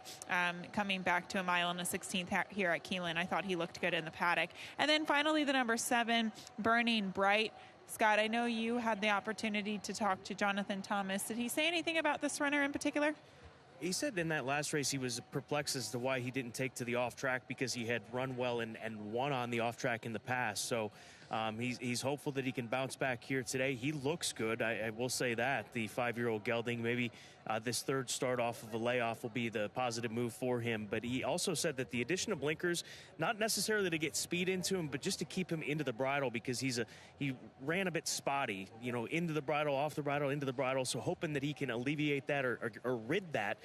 coming back to a mile and a 16th here at Keeneland. I thought he looked good in the paddock. And then finally, the number 7, Burning Bright. Scott, I know you had the opportunity to talk to Jonathan Thomas. Did he say anything about this runner in particular? He said in that last race he was perplexed as to why he didn't take to the off track, because he had run well and won on the off track in the past. So He's hopeful that he can bounce back here today. He looks good. I will say that. The 5-year-old gelding, maybe this third start off of a layoff will be the positive move for him. But he also said that the addition of blinkers, not necessarily to get speed into him, but just to keep him into the bridle, because he ran a bit spotty, into the bridle, off the bridle, into the bridle. So hoping that he can alleviate that or rid that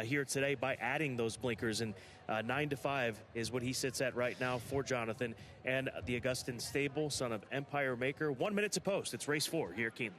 here today by adding those blinkers. And 9-5 is what he sits at right now for Jonathan and the Augustin stable, son of Empire Maker. 1 minute to post. It's race 4 here at Keeneland.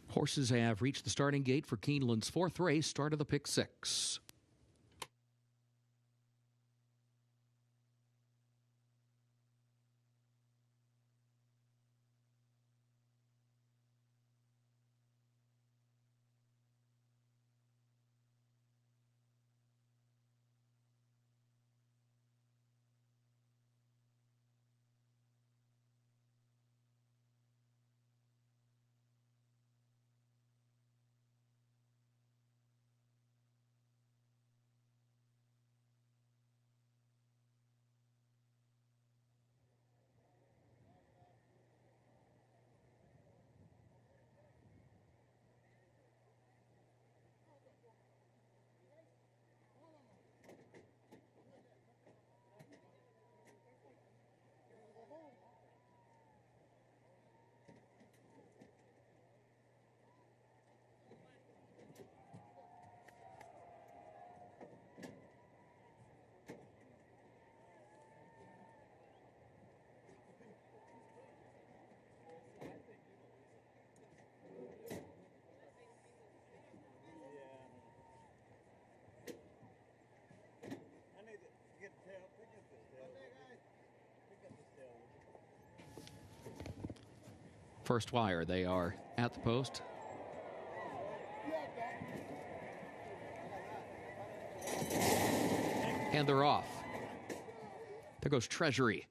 Horses have reached the starting gate for Keeneland's 4th race, start of the Pick 6. First wire, they are at the post. And they're off. There goes Treasury.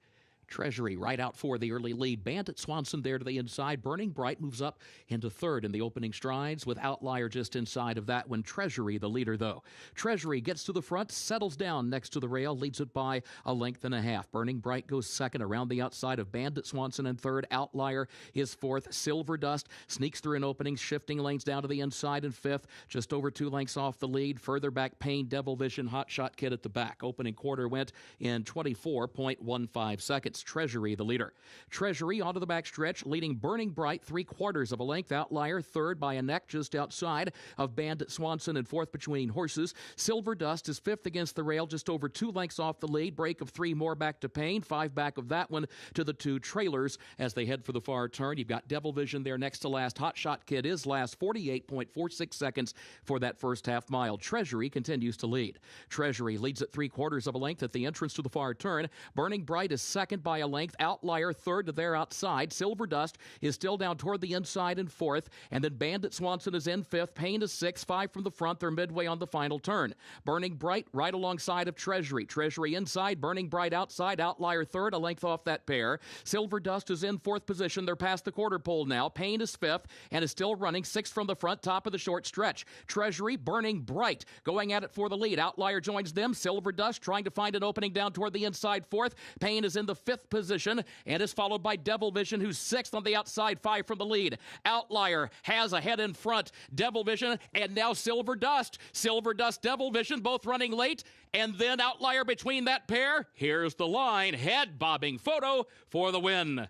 Treasury right out for the early lead. Bandit Swanson there to the inside. Burning Bright moves up into third in the opening strides with Outlier just inside of that one. Treasury the leader, though. Treasury gets to the front, settles down next to the rail, leads it by a length and a half. Burning Bright goes second around the outside of Bandit Swanson in third. Outlier is fourth. Silver Dust sneaks through an opening, shifting lanes down to the inside in fifth, just over 2 lengths off the lead. Further back, Payne, Devil Vision, Hot Shot Kid at the back. Opening quarter went in 24.15 seconds. Treasury the leader. Treasury onto the backstretch, leading Burning Bright 3/4 of a length. Outlier third by a neck just outside of Bandit Swanson and fourth between horses. Silver Dust is fifth against the rail, just over 2 lengths off the lead. Break of 3 more back to Payne, 5 back of that one to the 2 trailers as they head for the far turn. You've got Devil Vision there next to last. Hot Shot Kid is last, 48.46 seconds for that first half mile. Treasury continues to lead. Treasury leads at 3/4 of a length at the entrance to the far turn. Burning Bright is second by a length. Outlier third to their outside. Silver Dust is still down toward the inside in fourth. And then Bandit Swanson is in fifth. Payne is sixth. 5 from the front. They're midway on the final turn. Burning Bright right alongside of Treasury. Treasury inside. Burning Bright outside. Outlier third, a length off that pair. Silver Dust is in fourth position. They're past the quarter pole now. Payne is fifth and is still running. Sixth from the front, top of the short stretch. Treasury, Burning Bright going at it for the lead. Outlier joins them. Silver Dust trying to find an opening down toward the inside fourth. Payne is in the fifth position and is followed by Devil Vision, who's sixth on the outside, 5 from the lead. Outlier has a head in front. Devil Vision and now Silver Dust. Silver Dust, Devil Vision, both running late. And then Outlier between that pair. Here's the line. Head bobbing photo for the win.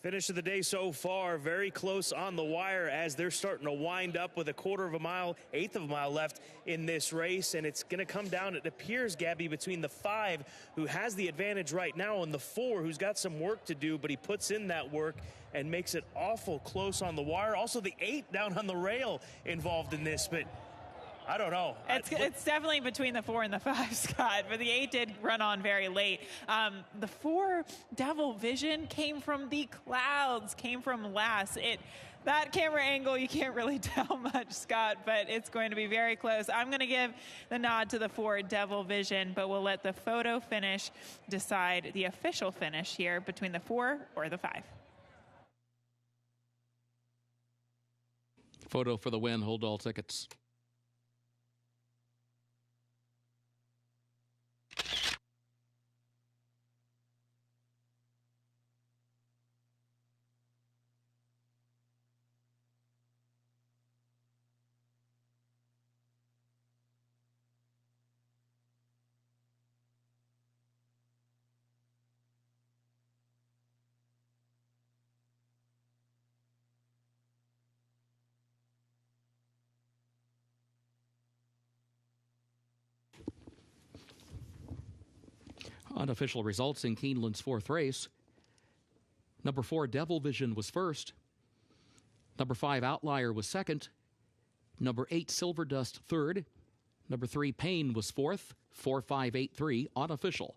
Finish of the day so far, very close on the wire as they're starting to wind up with a 1/4 mile, 1/8 of a mile left in this race. And it's going to come down, it appears, Gabby, between the 5, who has the advantage right now, and the 4, who's got some work to do, but he puts in that work and makes it awful close on the wire. Also, the 8 down on the rail involved in this, but I don't know. It's definitely between the 4 and the 5, Scott, but the 8 did run on very late. The 4, Devil Vision, came from the clouds, came from last. That camera angle, you can't really tell much, Scott, but it's going to be very close. I'm going to give the nod to the 4, Devil Vision, but we'll let the photo finish decide the official finish here between the 4 or the 5. Photo for the win. Hold all tickets. Unofficial results in Keeneland's 4th race. Number 4, Devil Vision, was first. Number 5, Outlier, was second. Number 8, Silver Dust, third. Number 3, Payne, was fourth. 4, 5, 8, 3, unofficial.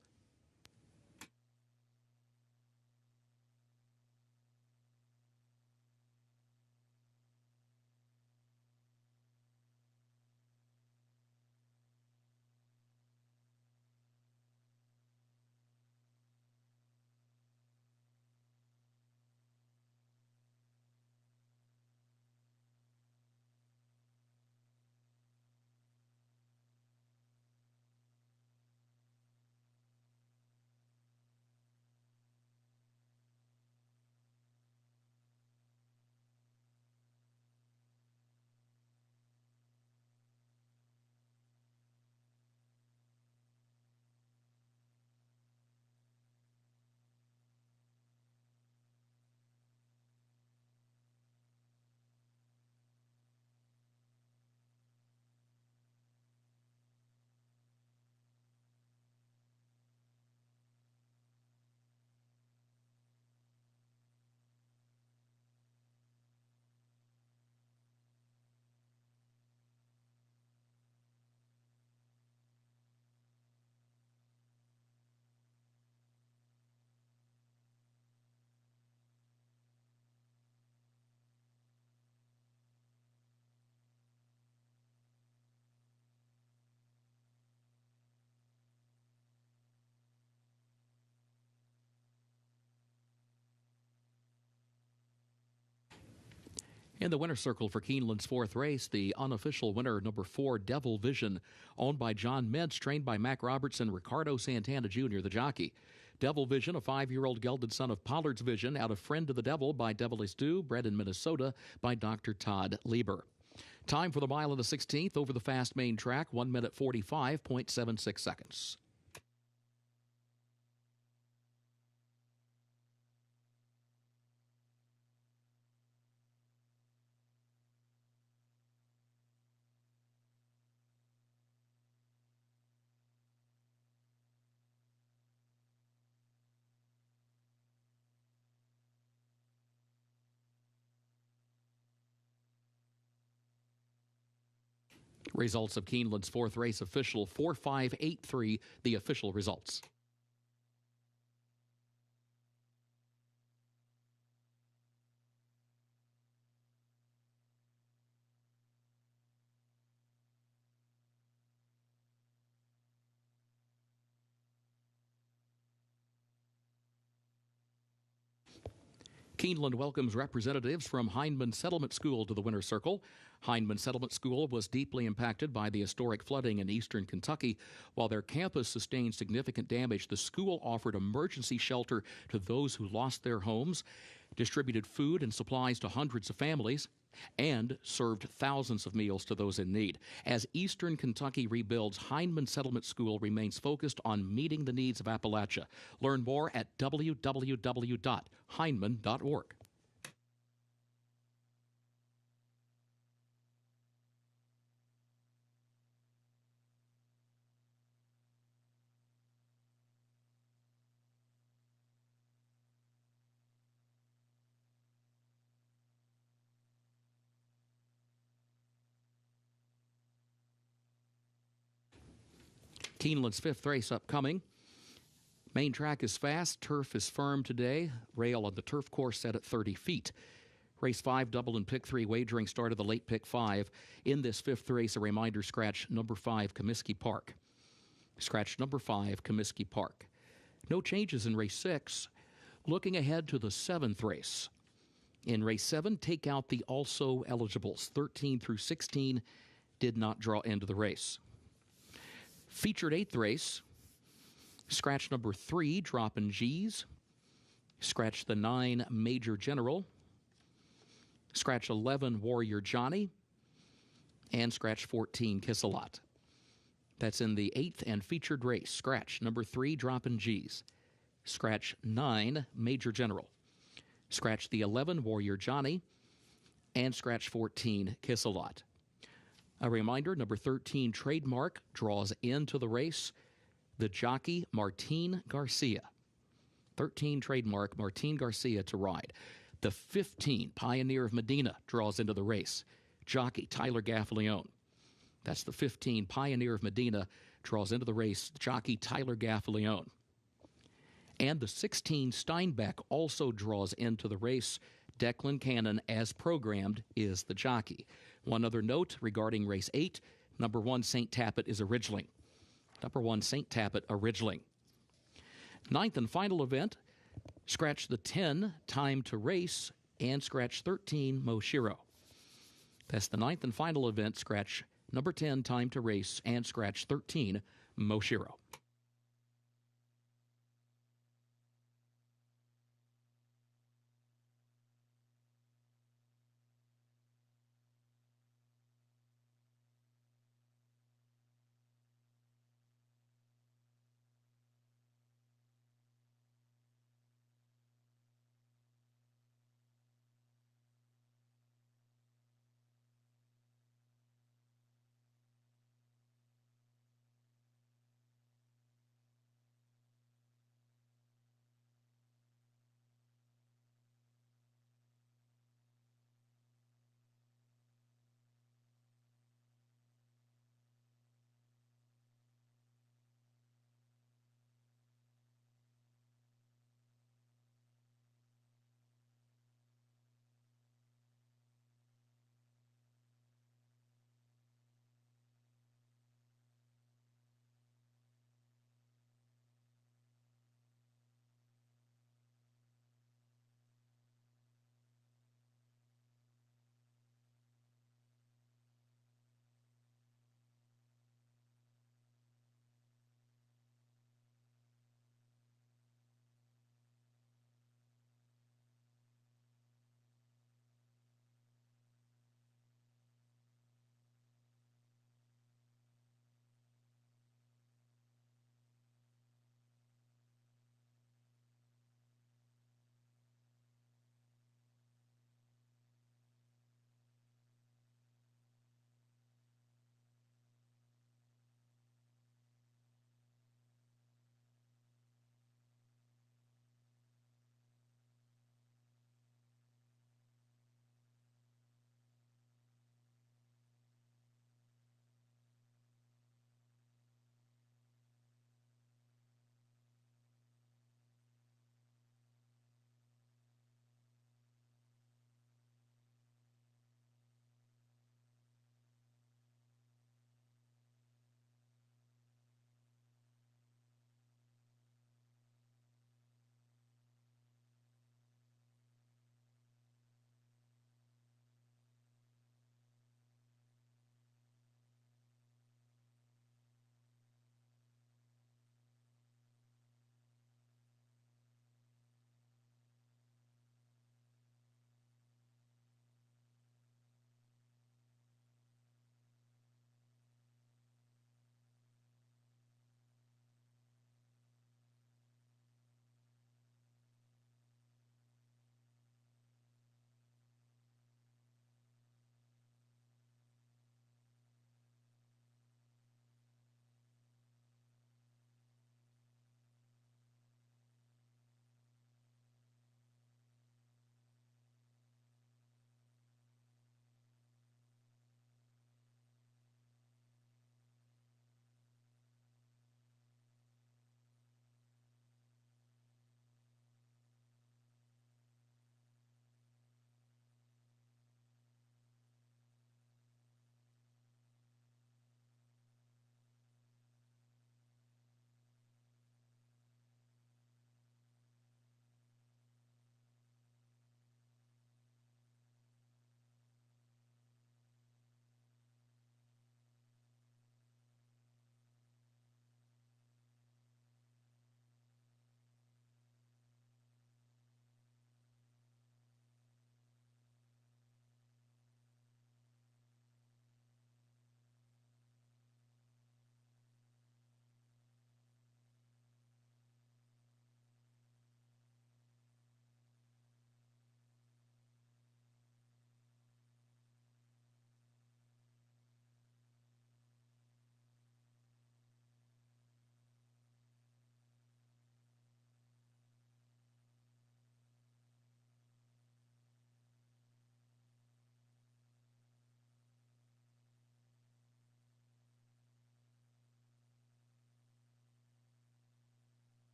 In the winner's circle for Keeneland's fourth race, the unofficial winner, number 4, Devil Vision, owned by John Mintz, trained by Mac Robertson, Ricardo Santana Jr., the jockey. Devil Vision, a 5-year-old gelded son of Pollard's Vision, out of Friend of the Devil by Devilish Dew, bred in Minnesota by Dr. Todd Lieber. Time for the mile of the 16th over the fast main track, 1 minute 45.76 seconds. Results of Keeneland's fourth race official, 4-5-8-3, the official results. Keeneland welcomes representatives from Hindman Settlement School to the winner's circle. Hindman Settlement School was deeply impacted by the historic flooding in eastern Kentucky. While their campus sustained significant damage, the school offered emergency shelter to those who lost their homes, distributed food and supplies to hundreds of families, and served thousands of meals to those in need. As eastern Kentucky rebuilds, Hindman Settlement School remains focused on meeting the needs of Appalachia. Learn more at www.hindman.org. Keeneland's fifth race upcoming. Main track is fast. Turf is firm today. Rail on the turf course set at 30 feet. Race 5, double and pick 3 wagering started the late pick 5. In this fifth race, a reminder, scratch number 5, Comiskey Park. Scratch number 5, Comiskey Park. No changes in race 6. Looking ahead to the seventh race. In race 7, take out the also eligibles. 13 through 16 did not draw into the race. Featured eighth race, scratch number 3, Droppin' G's. Scratch the 9, Major General. Scratch 11, Warrior Johnny. And scratch 14, Kiss-A-Lot. That's in the eighth and featured race. Scratch number 3, Droppin' G's. Scratch 9, Major General. Scratch the 11, Warrior Johnny. And scratch 14, Kiss-A-Lot. A reminder, number 13, Trademark, draws into the race. The jockey, Martin Garcia. 13, Trademark, Martin Garcia to ride. The 15, Pioneer of Medina, draws into the race. Jockey, Tyler Gaffalione. That's the 15, Pioneer of Medina, draws into the race. Jockey, Tyler Gaffalione. And the 16, Steinbeck, also draws into the race. Declan Cannon, as programmed, is the jockey. One other note regarding race 8, number 1, St. Tappet is a Ridgeling. Number 1, St. Tappet, a Ridgeling. Ninth and final event, scratch the 10, Time to Race, and scratch 13, Moshiro. That's the ninth and final event, scratch number 10, Time to Race, and scratch 13, Moshiro.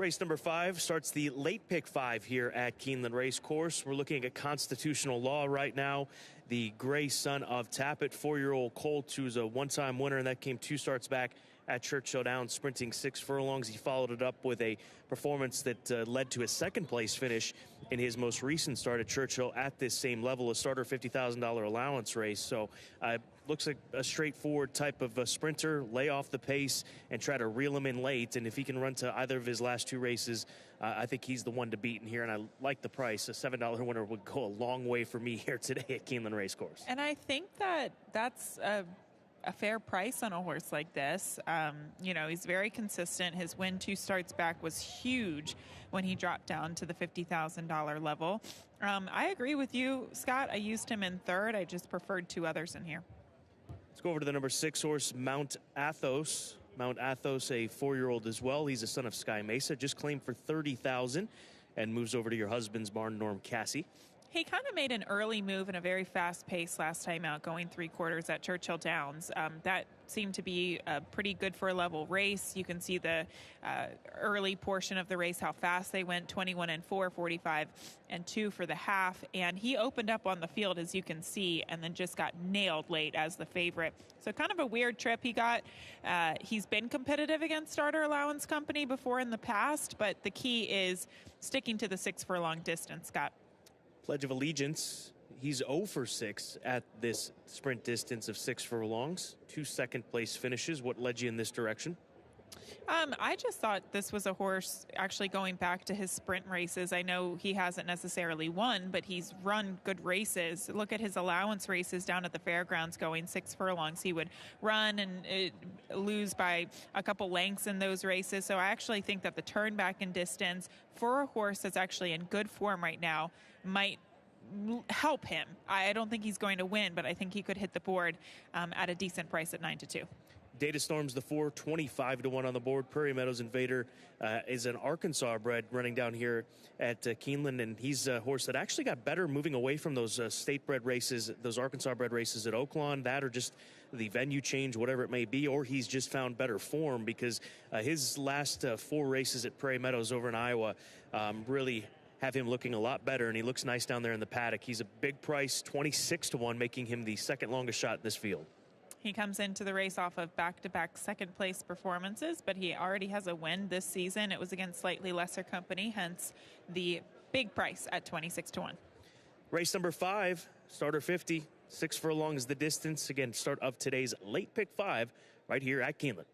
Race number 5 starts the late pick 5 here at Keeneland Race Course. We're looking at constitutional law right now. The gray son of Tappet, 4-year-old Colt, who's a one-time winner, and that came 2 starts back at Churchill Downs, sprinting 6 furlongs. He followed it up with a performance that led to a second-place finish in his most recent start at Churchill at this same level, a starter $50,000 allowance race. So looks like a straightforward type of a sprinter, lay off the pace and try to reel him in late. And if he can run to either of his last 2 races, I think he's the one to beat in here. And I like the price. A $7 winner would go a long way for me here today at Keeneland Race Course. And I think that's a fair price on a horse like this. You know, he's very consistent. His win 2 starts back was huge when he dropped down to the $50,000 level. I agree with you, Scott. I used him in 3rd. I just preferred 2 others in here. Let's go over to the number 6 horse, Mount Athos. Mount Athos, a 4-year-old as well. He's a son of Sky Mesa. Just claimed for $30,000 and moves over to your husband's barn, Norm Cassie. He kind of made an early move in a very fast pace last time out, going 3/4 at Churchill Downs. That seemed to be pretty good for a level race. You can see the early portion of the race, how fast they went, 21-4, 45-2 for the half. And he opened up on the field, as you can see, and then just got nailed late as the favorite. So kind of a weird trip he got. He's been competitive against Starter Allowance Company before in the past, but the key is sticking to the 6 furlong distance, Scott. Pledge of Allegiance, he's 0 for 6 at this sprint distance of 6 furlongs. 2 second-place finishes. What led you in this direction? I just thought this was a horse actually going back to his sprint races. I know he hasn't necessarily won, but he's run good races. Look at his allowance races down at the fairgrounds going 6 furlongs. He would run and lose by a couple lengths in those races. So I actually think that the turn back in distance for a horse that's actually in good form right now might help him. I don't think he's going to win, but I think he could hit the board at a decent price at 9-2. Data Storm's the 4, 25-1 on the board. Prairie Meadows Invader is an Arkansas bred running down here at Keeneland, and he's a horse that actually got better moving away from those state-bred races, those Arkansas-bred races at Oaklawn. That or just the venue change, whatever it may be, or he's just found better form because his last 4 races at Prairie Meadows over in Iowa really have him looking a lot better, and he looks nice down there in the paddock. He's a big price, 26-1, making him the second longest shot in this field. He comes into the race off of back-to-back second-place performances, but he already has a win this season. It was against slightly lesser company, hence the big price at 26-1. Race number 5, starter 50, 6 furlongs the distance. Again, start of today's late pick 5 right here at Keeneland.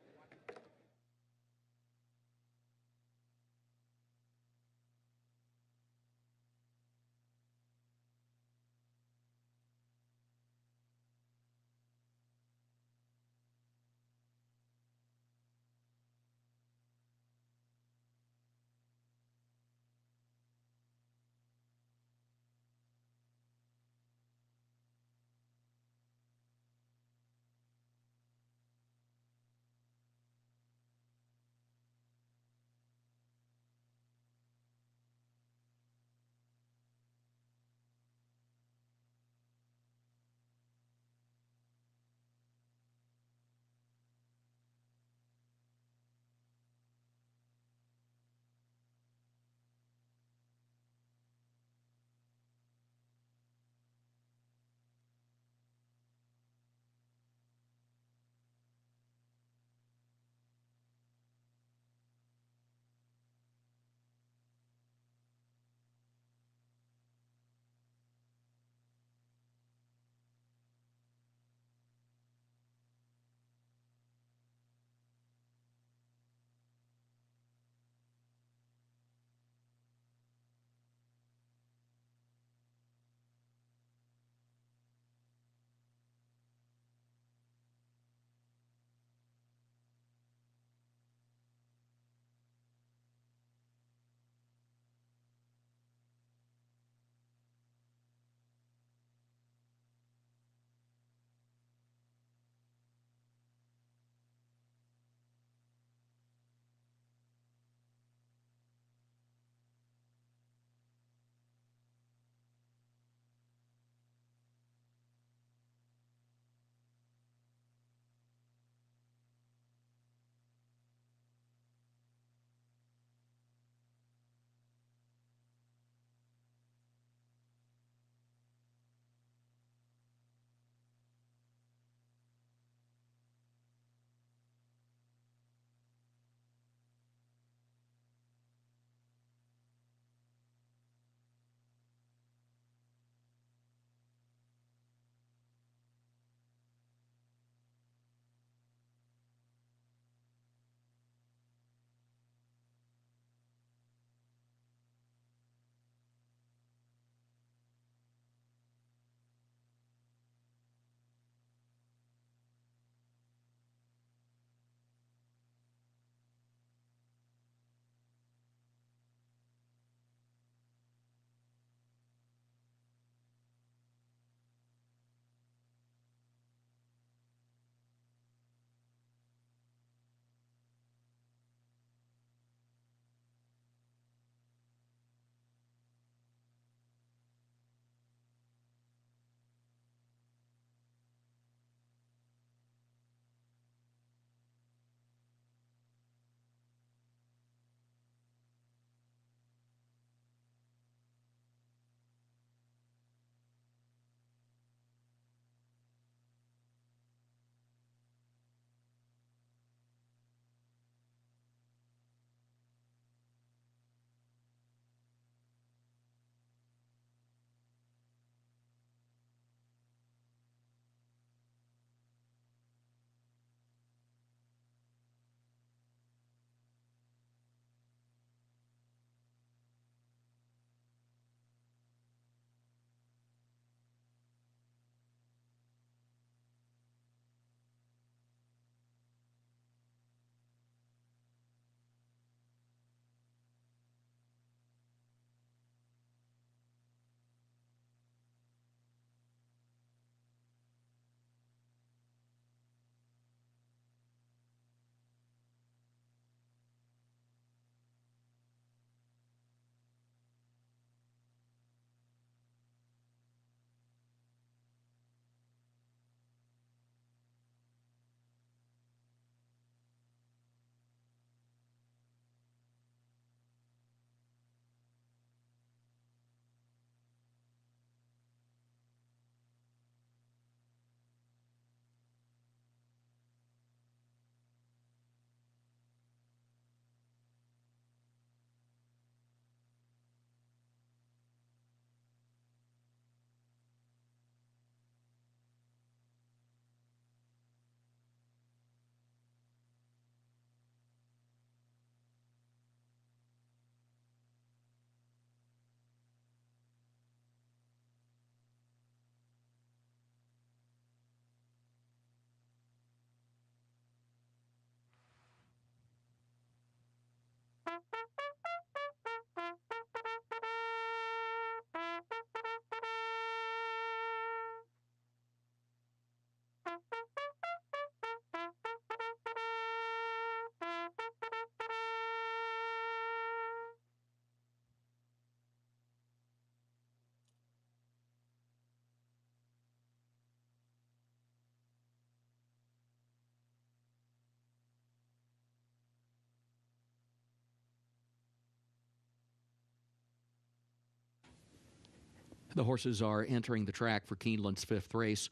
The horses are entering the track for Keeneland's 5th race.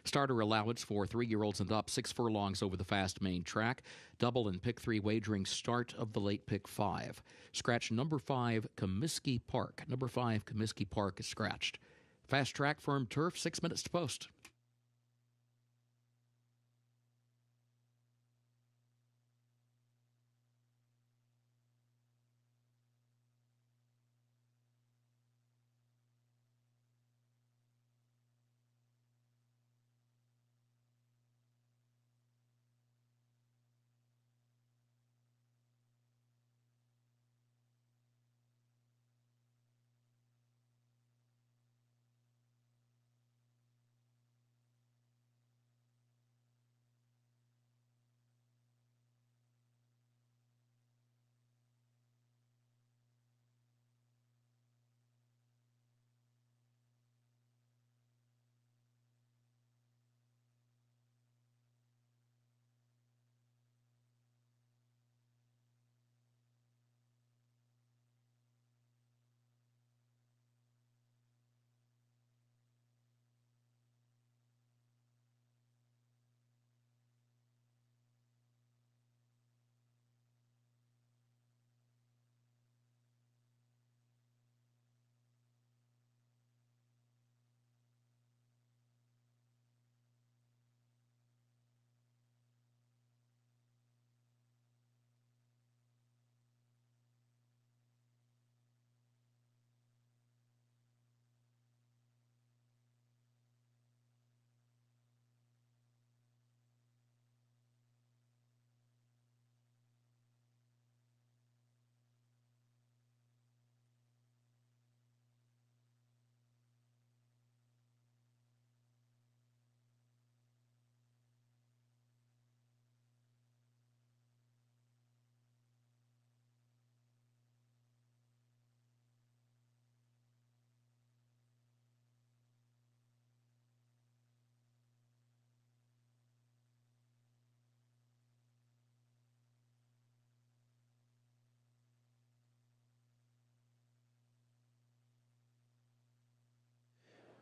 Starter allowance for 3-year-olds and up, 6 furlongs over the fast main track. Double and pick 3 wagering start of the late pick 5. Scratch number 5, Comiskey Park. Number 5, Comiskey Park is scratched. Fast track firm turf, 6 minutes to post.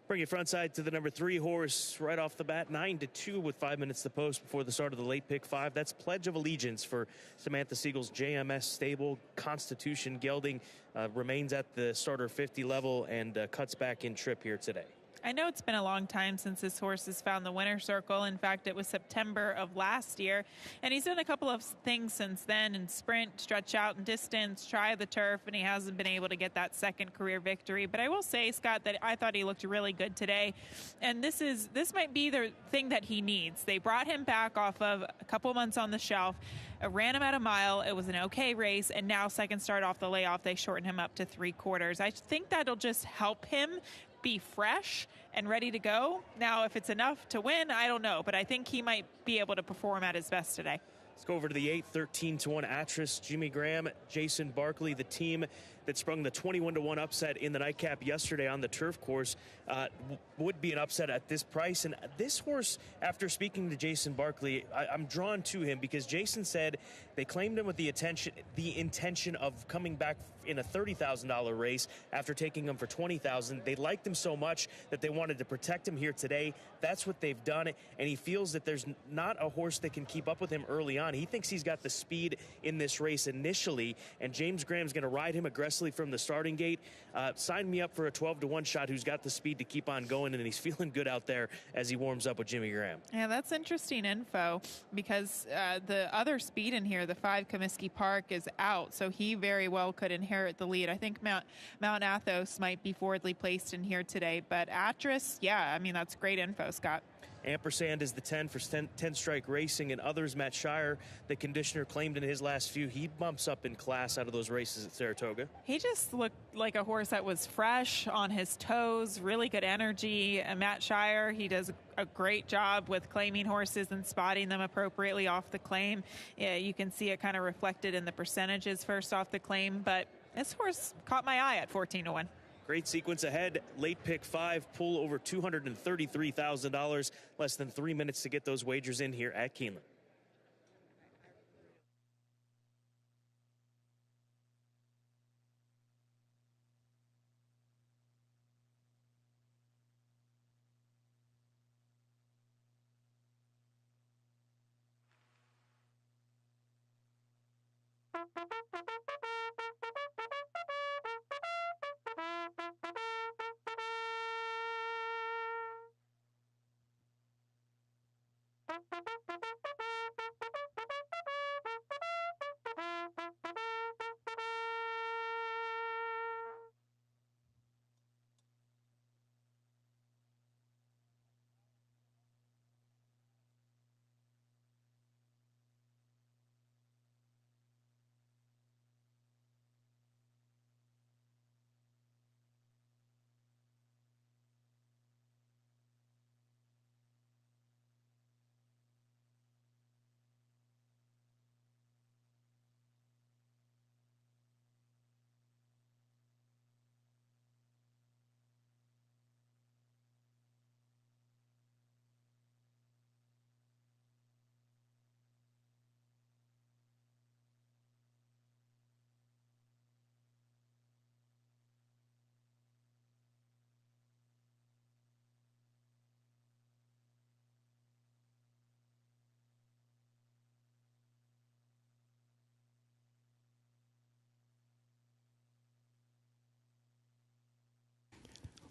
Bring your front side to the number 3 horse right off the bat, 9-2 with 5 minutes to post before the start of the late pick 5. That's Pledge of Allegiance for Samantha Siegel's JMS stable. Constitution gelding remains at the starter 50 level and cuts back in trip here today. I know it's been a long time since this horse has found the winner's circle. In fact, it was September of last year. And he's done a couple of things since then in sprint, stretch out and distance, try the turf, and he hasn't been able to get that second career victory. But I will say, Scott, that I thought he looked really good today. And this might be the thing that he needs. They brought him back off of a couple months on the shelf, ran him at a mile. It was an okay race. And now second start off the layoff, they shortened him up to 3/4. I think that'll just help him be fresh and ready to go. Now, if it's enough to win, I don't know, but I think he might be able to perform at his best today. Let's go over to the 8, 13-1 Atris. Jimmy Graham, Jason Barkley, the team that sprung the 21-1 upset in the nightcap yesterday on the turf course, would be an upset at this price. And this horse, after speaking to Jason Barkley, I'm drawn to him because Jason said they claimed him with the intention of coming back in a $30,000 race after taking him for $20,000. They liked him so much that they wanted to protect him here today. That's what they've done, and he feels that there's not a horse that can keep up with him early on. He thinks he's got the speed in this race initially, and James Graham's going to ride him aggressively from the starting gate. Sign me up for a 12-1 shot who's got the speed to keep on going, and he's feeling good out there as he warms up with Jimmy Graham. Yeah, that's interesting info because the other speed in here, the 5 Comiskey Park, is out, so he very well could inherit the lead. I think Mount Athos might be forwardly placed in here today, but Atris, yeah, I mean, that's great info, Scott. Ampersand is the 10 for 10 Strike Racing, and others. Matt Shire, the conditioner, claimed in his last few he bumps up in class out of those races at Saratoga. He just looked like a horse that was fresh, on his toes, really good energy. And Matt Shire, he does a great job with claiming horses and spotting them appropriately off the claim. Yeah, you can see it kind of reflected in the percentages first off the claim, but this horse caught my eye at 14-1. Great sequence ahead. Late pick 5, pull over $233,000. Less than 3 minutes to get those wagers in here at Keeneland.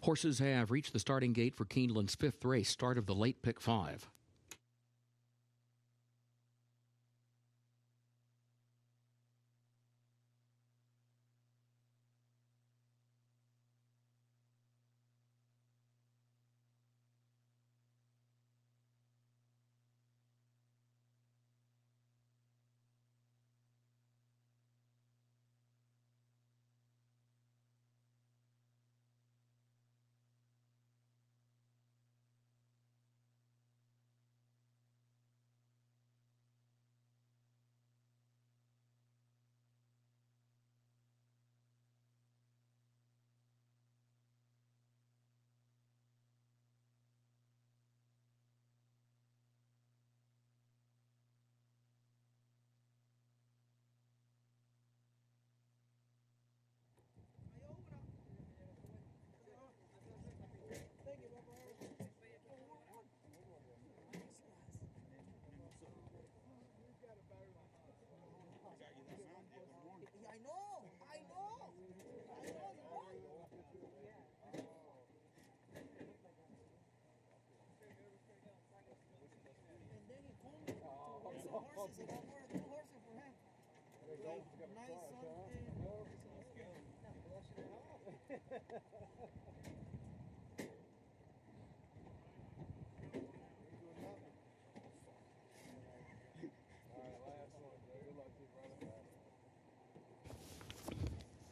Horses have reached the starting gate for Keeneland's 5th race, start of the late pick 5.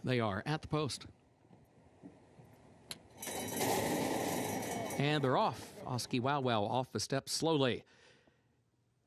They are at the post. And they're off. Oski Wow Wow off the steps slowly.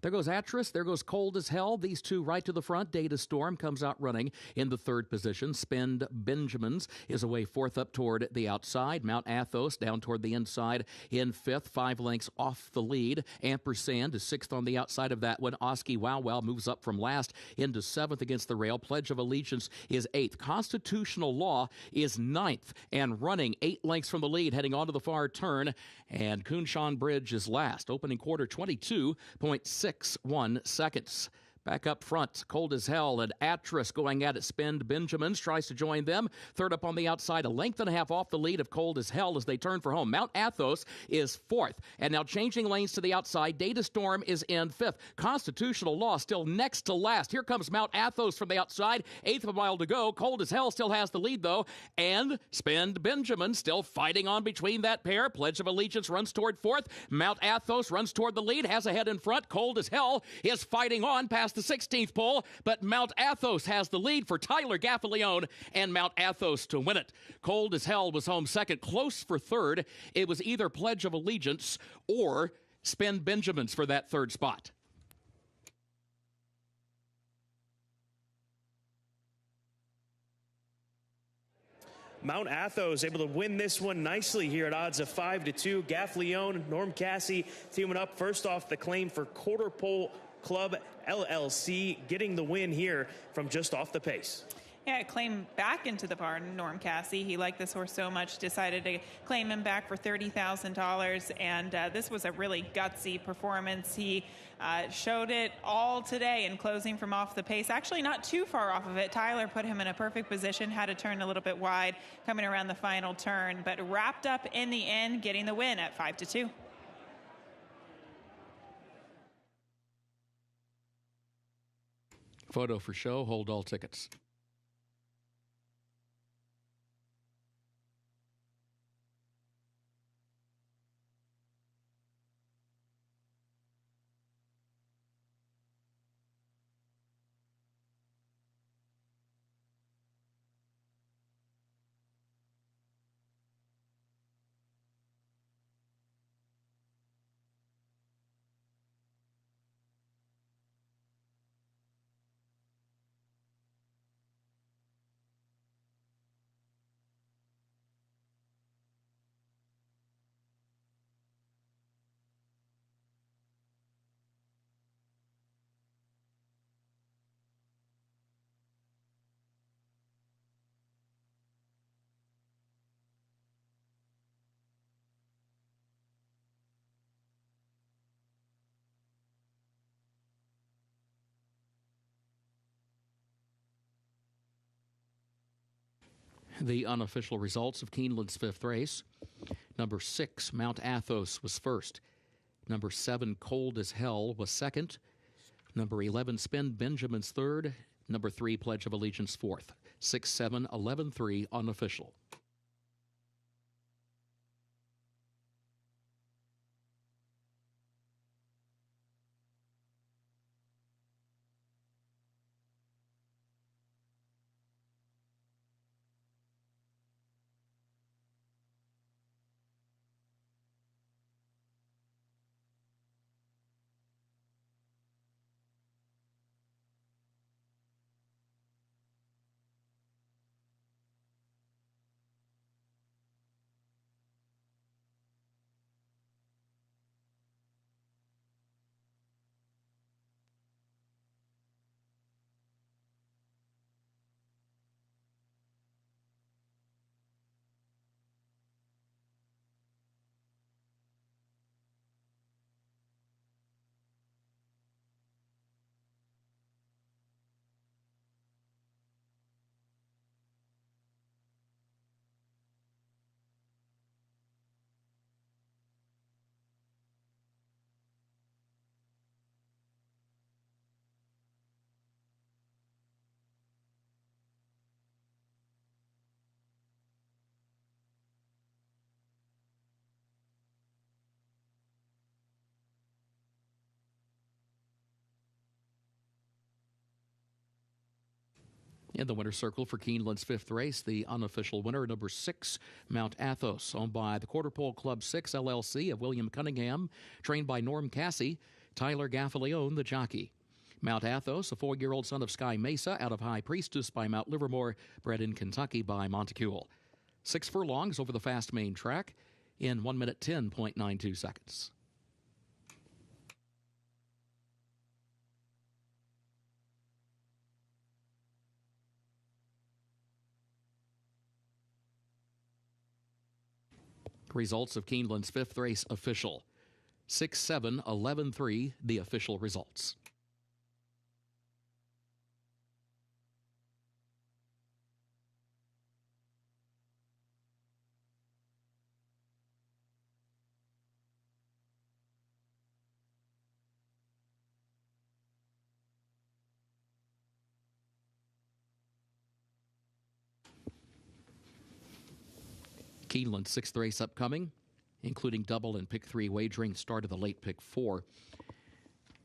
There goes Atris. There goes Cold as Hell. These two right to the front. Data Storm comes out running in the 3rd position. Spend Benjamins is away 4th up toward the outside. Mount Athos down toward the inside in 5th, 5 lengths off the lead. Ampersand is 6th on the outside of that one. Oski Wow Wow moves up from last into 7th against the rail. Pledge of Allegiance is 8th. Constitutional Law is 9th and running 8 lengths from the lead, heading onto the far turn. And Coonshawn Bridge is last. Opening quarter 22.61 seconds. Back up front, Cold as Hell and Atris going at it. Spend Benjamins tries to join them. Third up on the outside, a length and a half off the lead of Cold as Hell as they turn for home. Mount Athos is fourth. And now changing lanes to the outside, Data Storm is in fifth. Constitutional Law still next to last. Here comes Mount Athos from the outside. Eighth of a mile to go. Cold as Hell still has the lead, though. And Spend Benjamin still fighting on between that pair. Pledge of Allegiance runs toward fourth. Mount Athos runs toward the lead, has a head in front. Cold as Hell is fighting on past the 16th pole, but Mount Athos has the lead for Tyler Gaffalione and Mount Athos to win it. Cold as Hell was home second, close for third. It was either Pledge of Allegiance or Spend Benjamins for that third spot. Mount Athos able to win this one nicely here at odds of 5-2. Gaffalione, Norm Cassie teaming up first off the claim for Quarter Pole Club LLC, getting the win here from just off the pace. Yeah, claim back into the barn, Norm Cassie. He liked this horse so much, decided to claim him back for $30,000. And this was a really gutsy performance. He showed it all today in closing from off the pace. Actually, not too far off of it. Tyler put him in a perfect position, had to turn a little bit wide coming around the final turn, but wrapped up in the end, getting the win at 5-2. Photo for show. Hold all tickets. The unofficial results of Keeneland's fifth race. Number 6, Mount Athos, was first. Number 7, Cold as Hell, was second. Number 11, Spend Benjamin's third. Number 3, Pledge of Allegiance, fourth. 6, 7, 11, 3, unofficial. In the winner's circle for Keeneland's fifth race, the unofficial winner, number 6, Mount Athos, owned by the Quarter Pole Club 6 LLC of William Cunningham, trained by Norm Cassie, Tyler Gaffalione, the jockey. Mount Athos, a 4-year-old son of Sky Mesa, out of High Priestess by Mount Livermore, bred in Kentucky by Montecule. 6 furlongs over the fast main track in 1 minute 10.92 seconds. Results of Keeneland's fifth race official. 6, 7, 11, 3, the official results. Keeneland, 6th race upcoming, including double and pick 3 wagering, start of the late pick 4.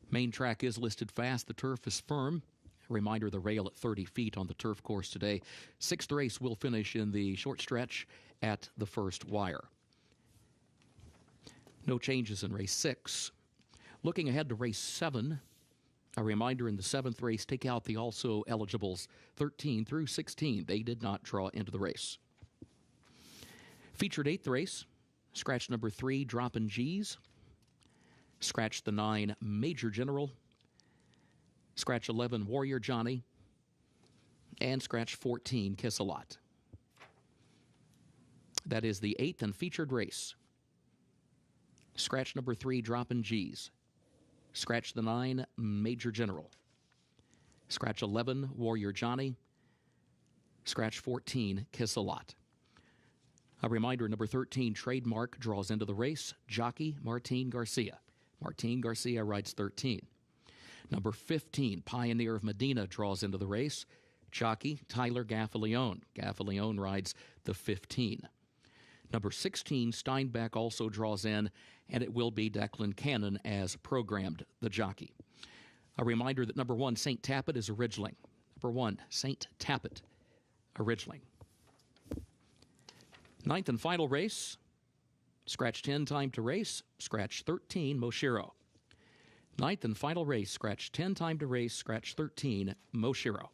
Main track is listed fast. The turf is firm. A reminder, the rail at 30 feet on the turf course today. 6th race will finish in the short stretch at the first wire. No changes in race 6. Looking ahead to race 7, a reminder, in the 7th race, take out the also eligibles 13 through 16. They did not draw into the race. Featured 8th race, scratch number 3, Droppin' G's. Scratch the 9, Major General. Scratch 11, Warrior Johnny. And scratch 14, Kiss a Lot. That is the 8th and featured race. Scratch number 3, Droppin' G's. Scratch the 9, Major General. Scratch 11, Warrior Johnny. Scratch 14, Kiss a Lot. A reminder, number 13, Trademark, draws into the race. Jockey, Martin Garcia. Martin Garcia rides 13. Number 15, Pioneer of Medina, draws into the race. Jockey, Tyler Gaffalione. Gaffalione rides the 15. Number 16, Steinbeck, also draws in, and it will be Declan Cannon as programmed, the jockey. A reminder that number 1, St. Tappet, is originally. Number 1, St. Tappet, originally. 9th and final race. Scratch 10, Time to Race. Scratch 13, Moshiro. 9th and final race. Scratch 10, Time to Race. Scratch 13, Moshiro.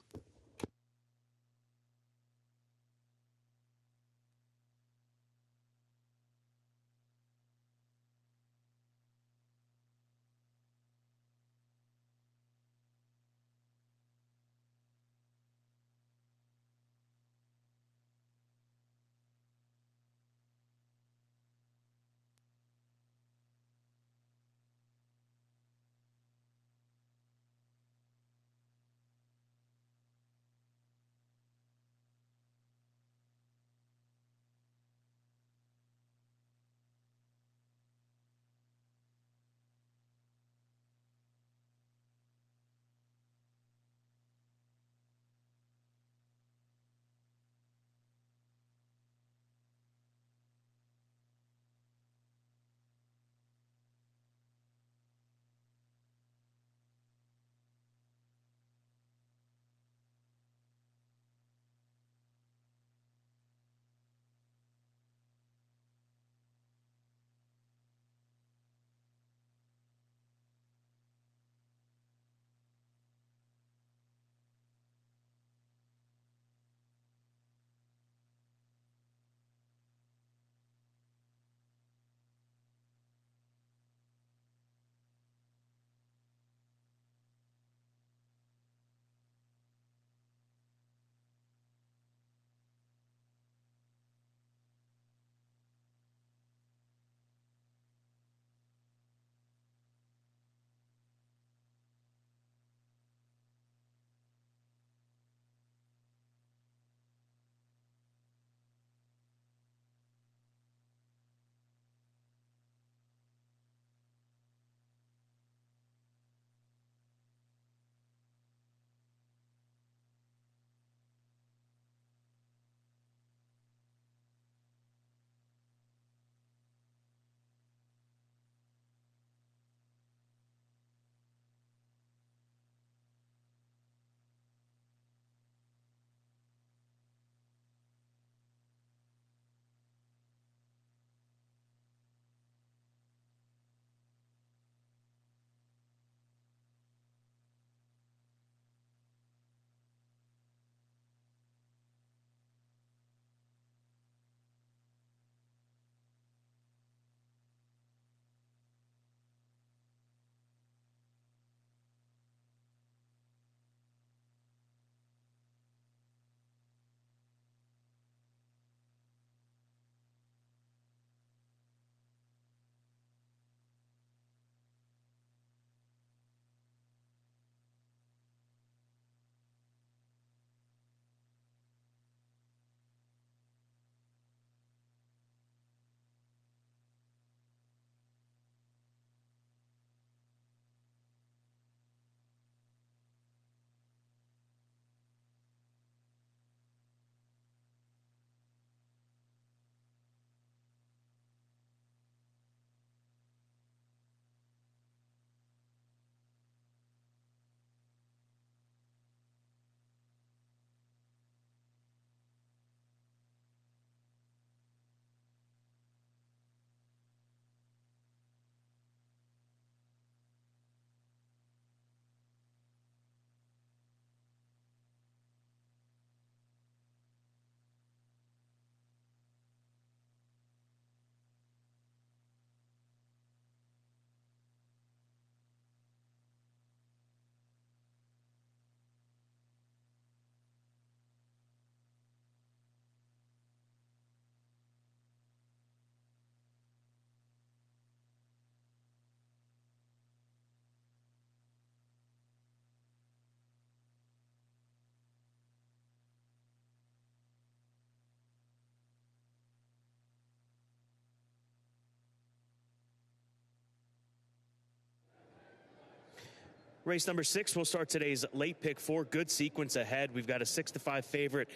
Race number 6 will start today's late pick 4. Good sequence ahead. We've got a 6-5 favorite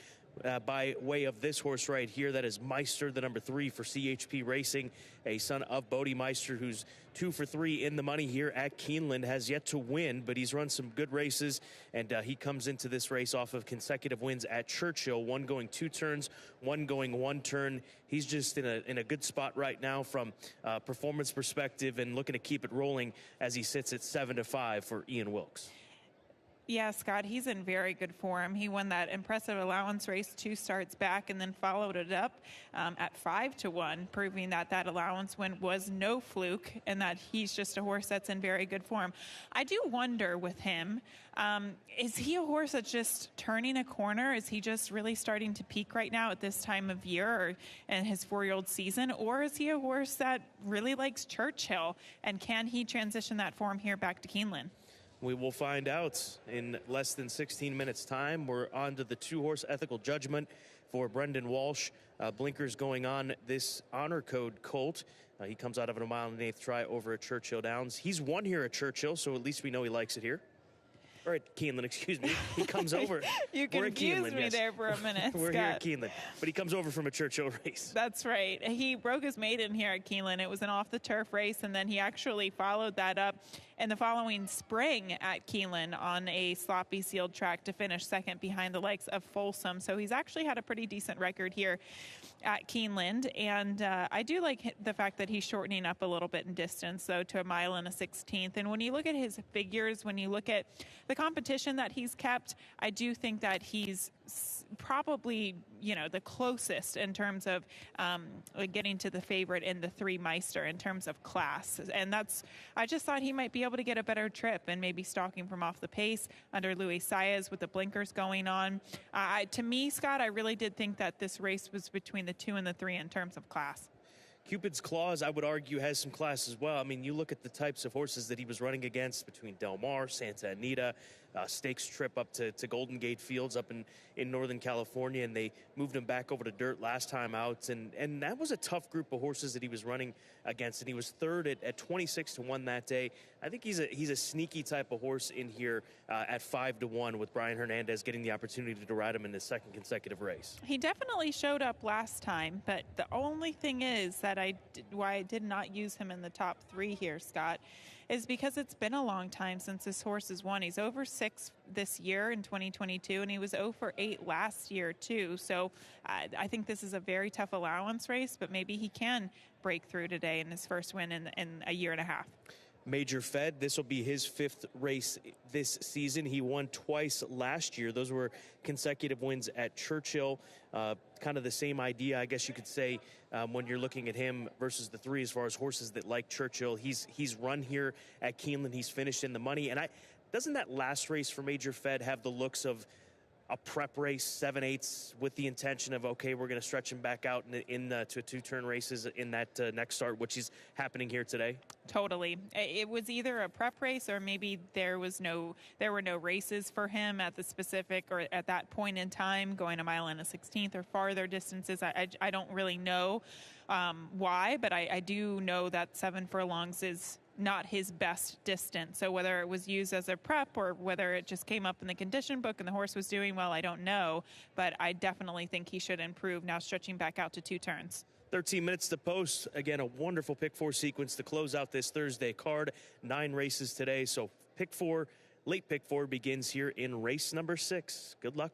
by way of this horse right here. That is Meister, the number 3 for CHP Racing, a son of Bodie Meister, who's 2 for 3 in the money here at Keeneland. Has yet to win, but he's run some good races, and he comes into this race off of consecutive wins at Churchill, one going 2 turns, one going 1 turn. He's just in a good spot right now from performance perspective, and looking to keep it rolling as he sits at 7-5 for Ian Wilkes. Yeah, Scott, he's in very good form. He won that impressive allowance race 2 starts back and then followed it up at 5-1, proving that that allowance win was no fluke and that he's just a horse that's in very good form. I do wonder with him, is he a horse that's just turning a corner? Is he just really starting to peak right now at this time of year or in his 4-year-old season? Or is he a horse that really likes Churchill? And can he transition that form here back to Keeneland? We will find out in less than 16 minutes' time. We're on to the 2-horse ethical judgment for Brendan Walsh. Blinkers going on this honor code colt. He comes out of a 1 1/8 try over at Churchill Downs. He's won here at Churchill, so at least we know he likes it here. Or at Keeneland, excuse me. He comes over. You confused me there for a minute, We're Scott. here at Keeneland, but he comes over from a Churchill race. That's right. He broke his maiden here at Keeneland. It was an off-the-turf race, and then he actually followed that up in the following spring at Keeneland on a sloppy sealed track to finish second behind the likes of Folsom. So he's actually had a pretty decent record here at Keeneland, and I do like the fact that he's shortening up a little bit in distance, though, to 1 1/16. And when you look at his figures, when you look at the competition that he's kept, I do think that he's probably, the closest in terms of getting to the favorite in the 3 Meister in terms of class. And I just thought he might be able to get a better trip and maybe stalking from off the pace under Luis Saez with the blinkers going on. To me, Scott, I really did think that this race was between the 2 and the 3 in terms of class. Cupid's Claws, I would argue, has some class as well. I mean, you look at the types of horses that he was running against between Del Mar, Santa Anita, stakes trip up to Golden Gate Fields up in Northern California, and they moved him back over to dirt last time out. And that was a tough group of horses that he was running against, and he was third at 26-1 that day. I think he's a sneaky type of horse in here at 5-1 with Brian Hernandez getting the opportunity to ride him in his second consecutive race. He definitely showed up last time, but the only thing is that why I did not use him in the top 3 here, Scott, is because it's been a long time since this horse has won. He's over 6 this year in 2022, and he was 0 for 8 last year, too. So I think this is a very tough allowance race, but maybe he can break through today in his first win in a year and a half. Major Fed, this will be his 5th race this season. He won twice last year. Those were consecutive wins at Churchill. Kind of the same idea, I guess you could say, when you're looking at him versus the 3 as far as horses that like Churchill. He's run here at Keeneland. He's finished in the money. And doesn't that last race for Major Fed have the looks of a prep race, 7/8, with the intention of, okay, we're going to stretch him back out to 2-turn races in that next start, which is happening here today? Totally. It was either a prep race or maybe there were no races for him at the specific or at that point in time, going 1 1/16 or farther distances. I don't really know why, but I do know that 7 furlongs is not his best distance. So whether it was used as a prep or whether it just came up in the condition book and the horse was doing well, I don't know. But I definitely think he should improve now, stretching back out to 2 turns. 13 minutes to post. Again, a wonderful pick 4 sequence to close out this Thursday card. 9 races today. So pick 4, late pick 4 begins here in race number 6. Good luck.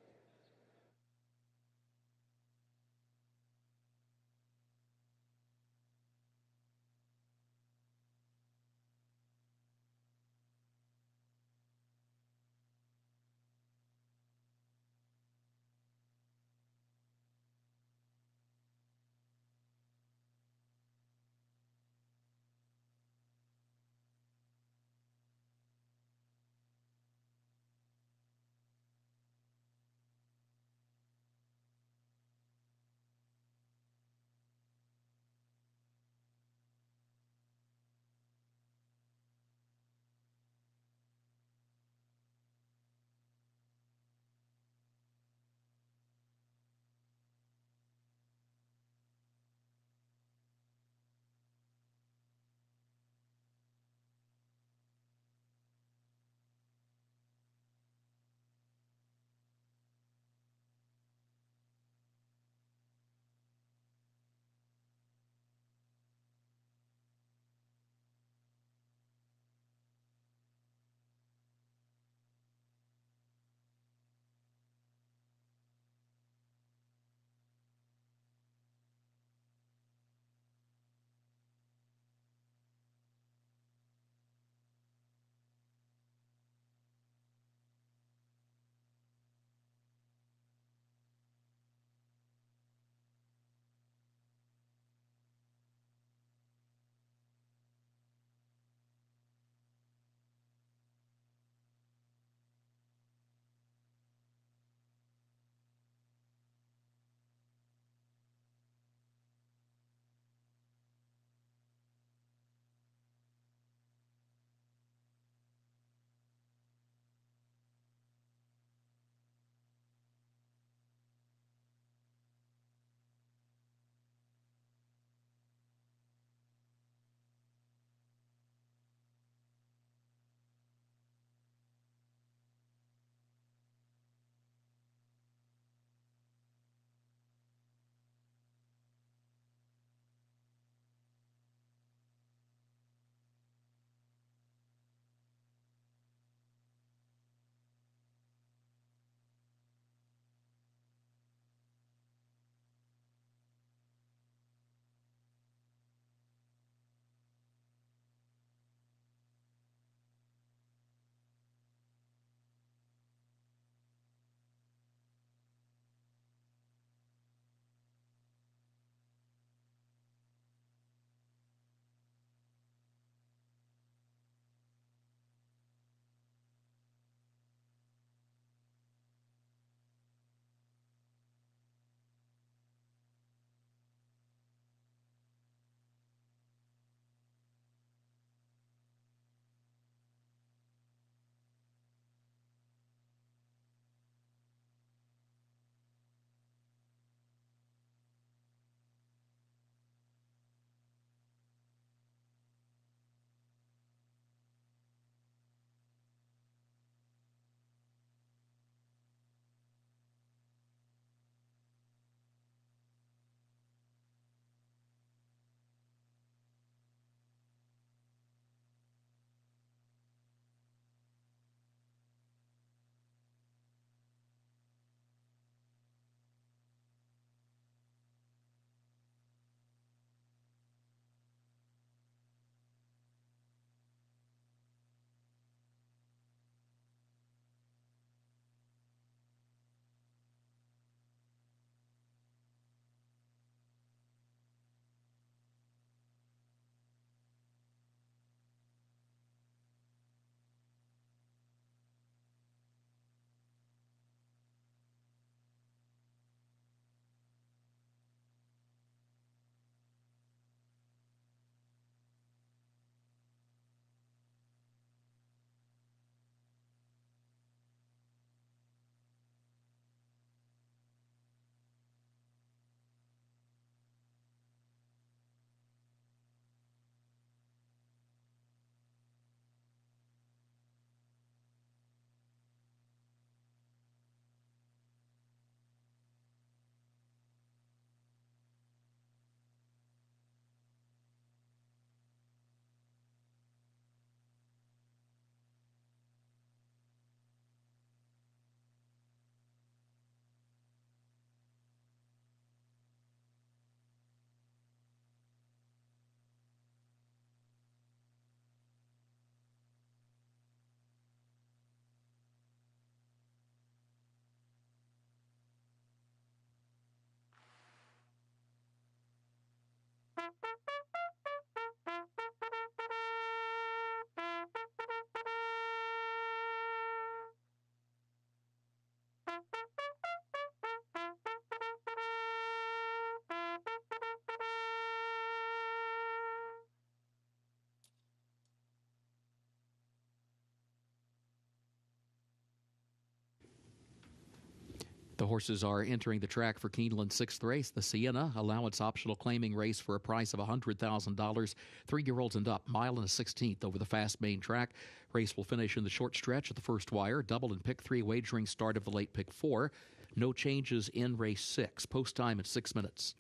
The horses are entering the track for Keeneland's sixth race, the Sienna allowance optional claiming race for a price of $100,000. 3-year-olds and up, mile and a 16th over the fast main track. Race will finish in the short stretch at the first wire. Double and pick 3 wagering start of the late pick 4. No changes in race 6. Post time at 6 minutes.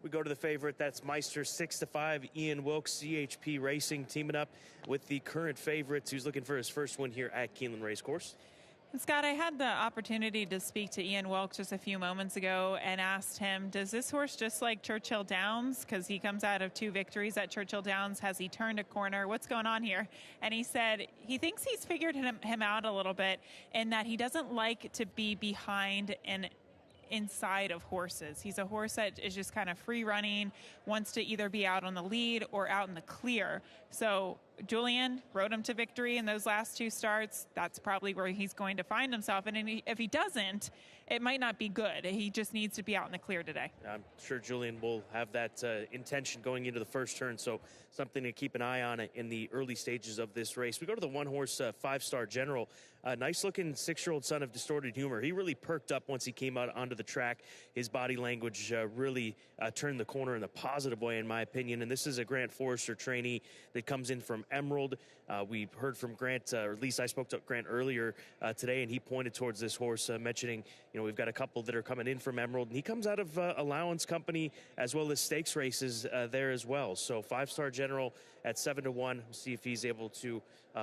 We go to the favorite. That's Meister 6-5. Ian Wilkes, CHP Racing, teaming up with the current favorites, who's looking for his first win here at Keeneland Racecourse. And Scott, I had the opportunity to speak to Ian Wilkes just a few moments ago and asked him, does this horse just like Churchill Downs? Because he comes out of 2 victories at Churchill Downs. Has he turned a corner? What's going on here? And he said he thinks he's figured him out a little bit in that he doesn't like to be behind and inside of horses. He's a horse that is just kind of free running, wants to either be out on the lead or out in the clear. So Julian rode him to victory in those last 2 starts. That's probably where he's going to find himself. And if he doesn't, it might not be good. He just needs to be out in the clear today. I'm sure Julian will have that intention going into the first turn, so something to keep an eye on in the early stages of this race. We go to the 1-horse 5-star General. Nice-looking 6-year-old son of Distorted Humor. He really perked up once he came out onto the track. His body language really turned the corner in a positive way, in my opinion. And this is a Grant Forrester trainee that comes in from Emerald. We heard from Grant, or at least I spoke to Grant earlier today, and he pointed towards this horse, mentioning, we've got a couple that are coming in from Emerald, and he comes out of Allowance Company as well as stakes races there as well. So 5-star General at 7-1. We'll see if he's able to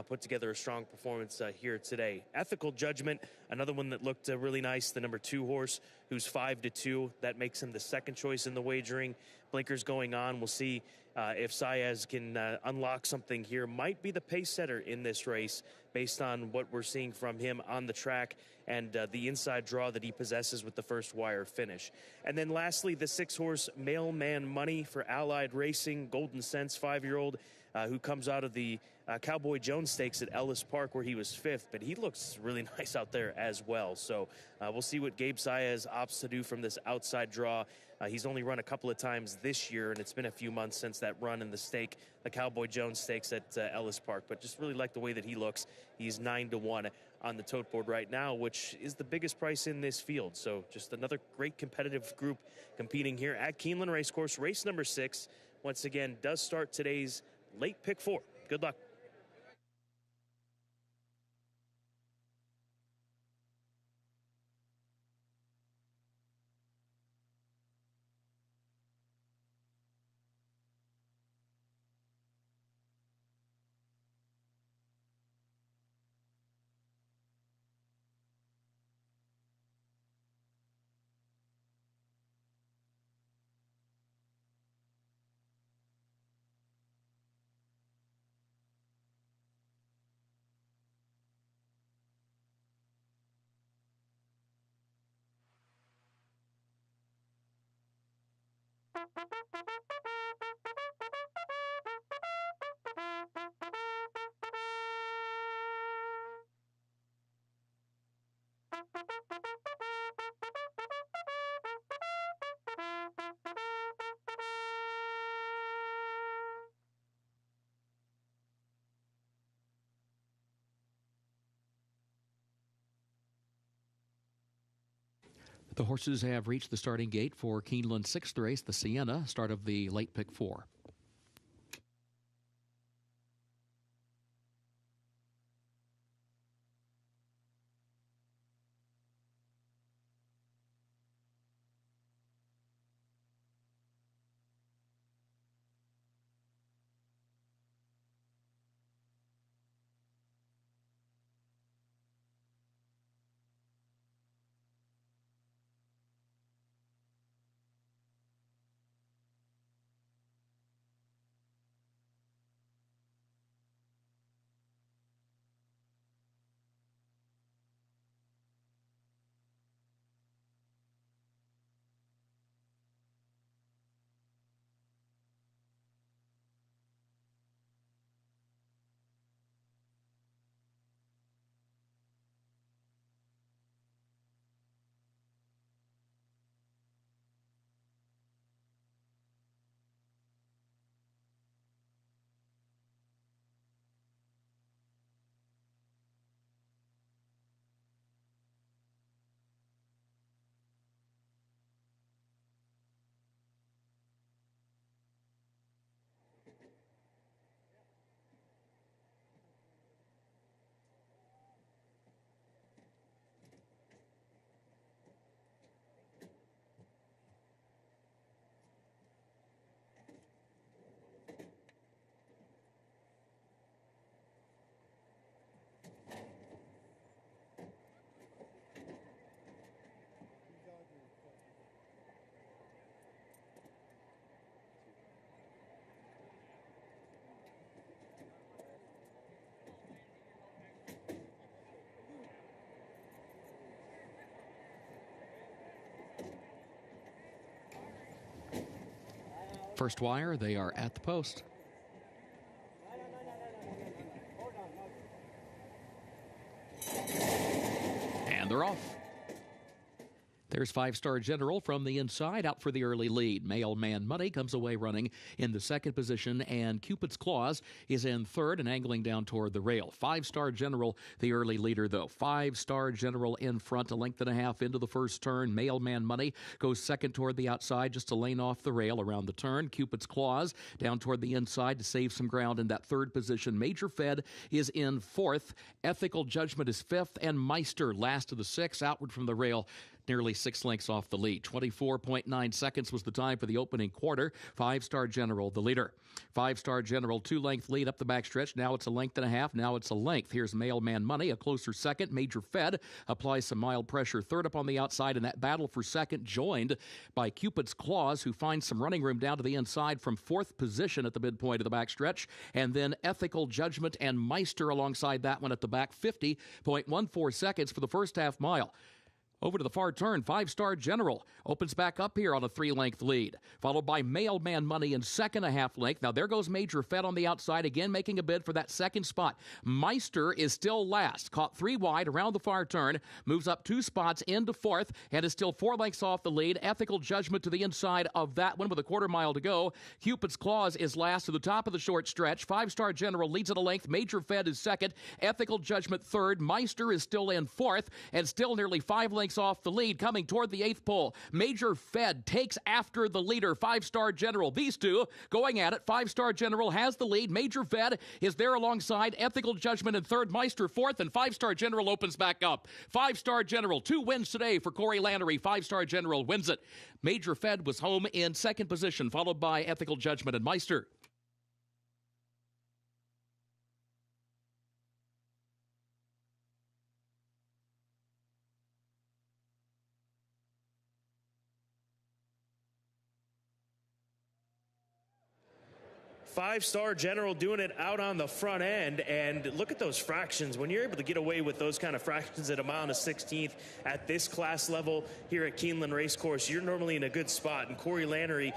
put together a strong performance here today. Ethical Judgment, another one that looked really nice, the number 2 horse, who's 5-2. That makes him the second choice in the wagering. Blinkers going on. We'll see if Saez can unlock something here. Might be the pace setter in this race based on what we're seeing from him on the track and the inside draw that he possesses with the first wire finish. And then lastly, the 6-horse Mailman Money for Allied Racing, Golden Sense 5-year-old, who comes out of the Cowboy Jones Stakes at Ellis Park where he was 5th, but he looks really nice out there as well. So we'll see what Gabe Saez opts to do from this outside draw. He's only run a couple of times this year, and it's been a few months since that run in the stake, the Cowboy Jones Stakes at Ellis Park, but just really like the way that he looks. He's 9-1 on the tote board right now, which is the biggest price in this field. So just another great competitive group competing here at Keeneland Racecourse. Race number 6, once again, does start today's late pick 4. Good luck. The horses have reached the starting gate for Keeneland's 6th race, the Sienna, start of the late pick 4. First wire, they are at the post. And they're off. There's 5-Star General from the inside, out for the early lead. Mailman Money comes away running in the 2nd position, and Cupid's Claws is in 3rd and angling down toward the rail. 5-Star General, the early leader, though. 5-Star General in front, a length and a half into the first turn. Mailman Money goes 2nd toward the outside, just a lane off the rail around the turn. Cupid's Claws down toward the inside to save some ground in that 3rd position. Major Fed is in 4th. Ethical Judgment is 5th, and Meister last of the 6, outward from the rail, nearly 6 lengths off the lead. 24.9 seconds was the time for the opening quarter. 5-Star General, the leader. 5-Star General, 2-length lead up the backstretch. Now it's a length and a half. Now it's a length. Here's Mailman Money, a closer 2nd. Major Fed applies some mild pressure. 3rd up on the outside, and that battle for 2nd joined by Cupid's Claws, who finds some running room down to the inside from 4th position at the midpoint of the backstretch. And then Ethical Judgment and Meister alongside that one at the back. 50.14 seconds for the first half mile. Over to the far turn, 5-Star General opens back up here on a 3-length lead, followed by Mailman Money in 2nd, a half length. Now there goes Major Fed on the outside, again making a bid for that 2nd spot. Meister is still last, caught 3 wide around the far turn, moves up 2 spots into 4th, and is still 4 lengths off the lead. Ethical Judgment to the inside of that one with a quarter mile to go. Cupid's Claws is last to the top of the short stretch. 5-Star General leads at a length. Major Fed is 2nd. Ethical Judgment 3rd. Meister is still in 4th, and still nearly 5 lengths off the lead, coming toward the 8th pole. Major Fed takes after the leader, 5-Star General. These two going at it. 5-Star General has the lead. Major Fed is there alongside Ethical Judgment in 3rd, Meister 4th, and 5-Star General opens back up. 5-Star General, 2 wins today for Corey Lannery. 5-Star General wins it. Major Fed was home in 2nd position, followed by Ethical Judgment and Meister. 5-star General doing it out on the front end, and look at those fractions. When you're able to get away with those kind of fractions at a mile and a 16th at this class level here at Keeneland Racecourse, you're normally in a good spot. And Corey Lannery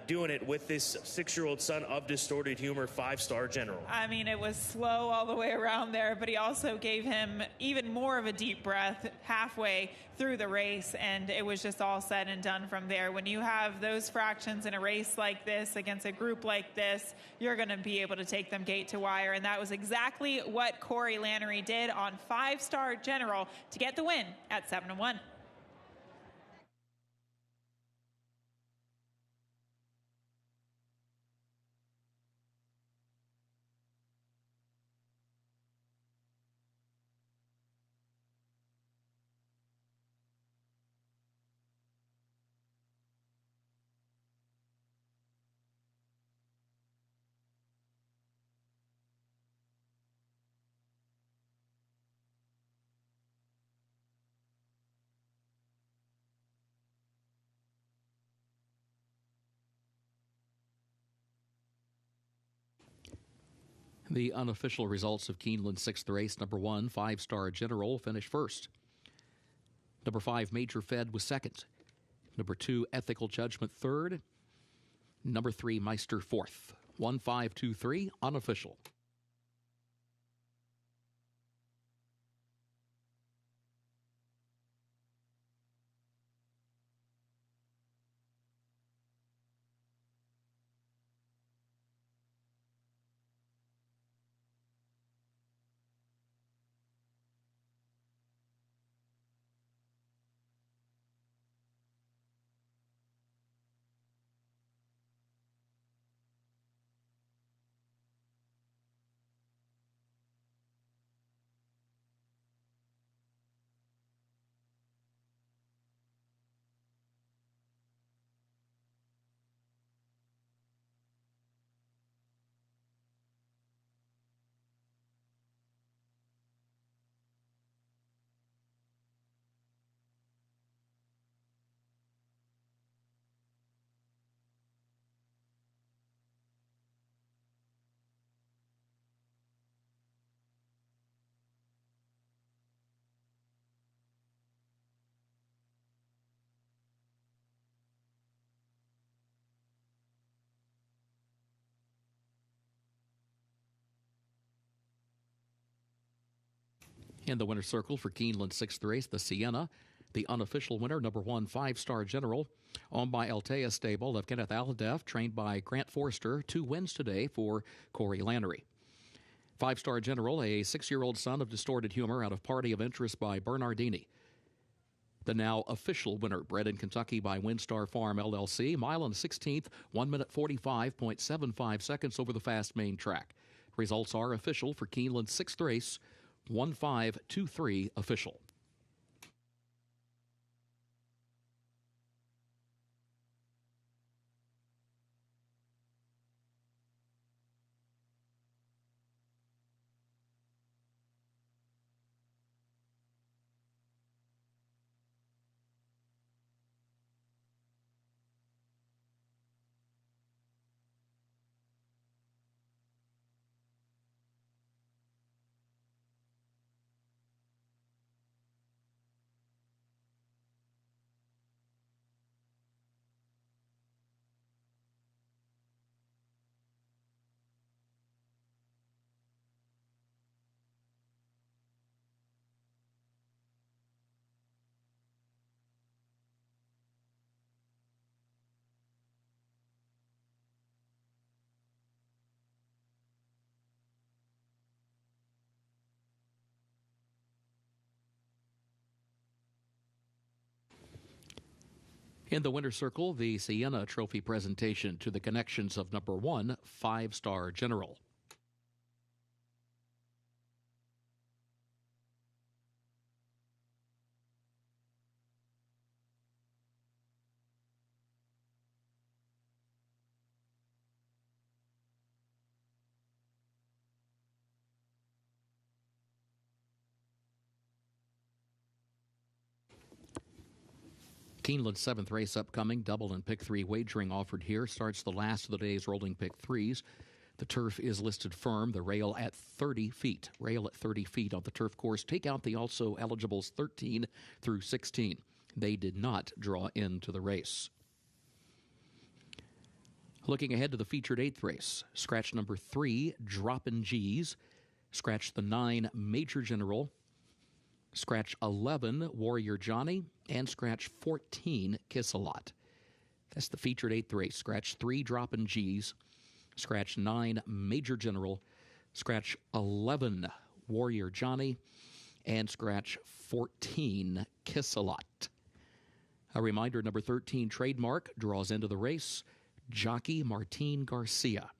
doing it with this 6-year-old son of Distorted Humor, 5-star General. I mean, it was slow all the way around there, but he also gave him even more of a deep breath halfway through the race, and it was just all said and done from there. When you have those fractions in a race like this against a group like this, you're going to be able to take them gate to wire, and that was exactly what Corey Lannery did on 5-star General to get the win at 7-1. The unofficial results of Keeneland's 6th race: number 1, 5-star General, finished first. Number 5, Major Fed, was second. Number 2, Ethical Judgment, third. Number 3, Meister, fourth. 1, 5, 2, 3, unofficial. In the winner's circle for Keeneland's 6th race, the Sienna, the unofficial winner, number 1, 5-star General, owned by Altea Stable of Kenneth Aladeff, trained by Grant Forster. 2 wins today for Corey Lannery. 5-star General, a 6-year-old son of Distorted Humor, out of Party of Interest by Bernardini. The now official winner, bred in Kentucky by Windstar Farm LLC, mile and 16th, 1 minute 45.75 seconds over the fast main track. Results are official for Keeneland's 6th race, 1523 official. In the winner's circle, the Sienna Trophy presentation to the connections of number 1, 5-star General. Keeneland's 7th race upcoming. Double and pick 3 wagering offered here. Starts the last of the day's rolling pick 3s. The turf is listed firm, the rail at 30 feet. Rail at 30 feet on the turf course. Take out the also eligibles 13 through 16. They did not draw into the race. Looking ahead to the featured 8th race, scratch number 3, Droppin' G's. Scratch the 9, Major General. Scratch 11, Warrior Johnny. And scratch 14, Kiss-A-Lot. That's the featured 8th race. Scratch 3, Droppin' G's. Scratch 9, Major General. Scratch 11, Warrior Johnny. And scratch 14, Kiss-A-Lot. A reminder, number 13, Trademark, draws into the race. Jockey Martin Garcia.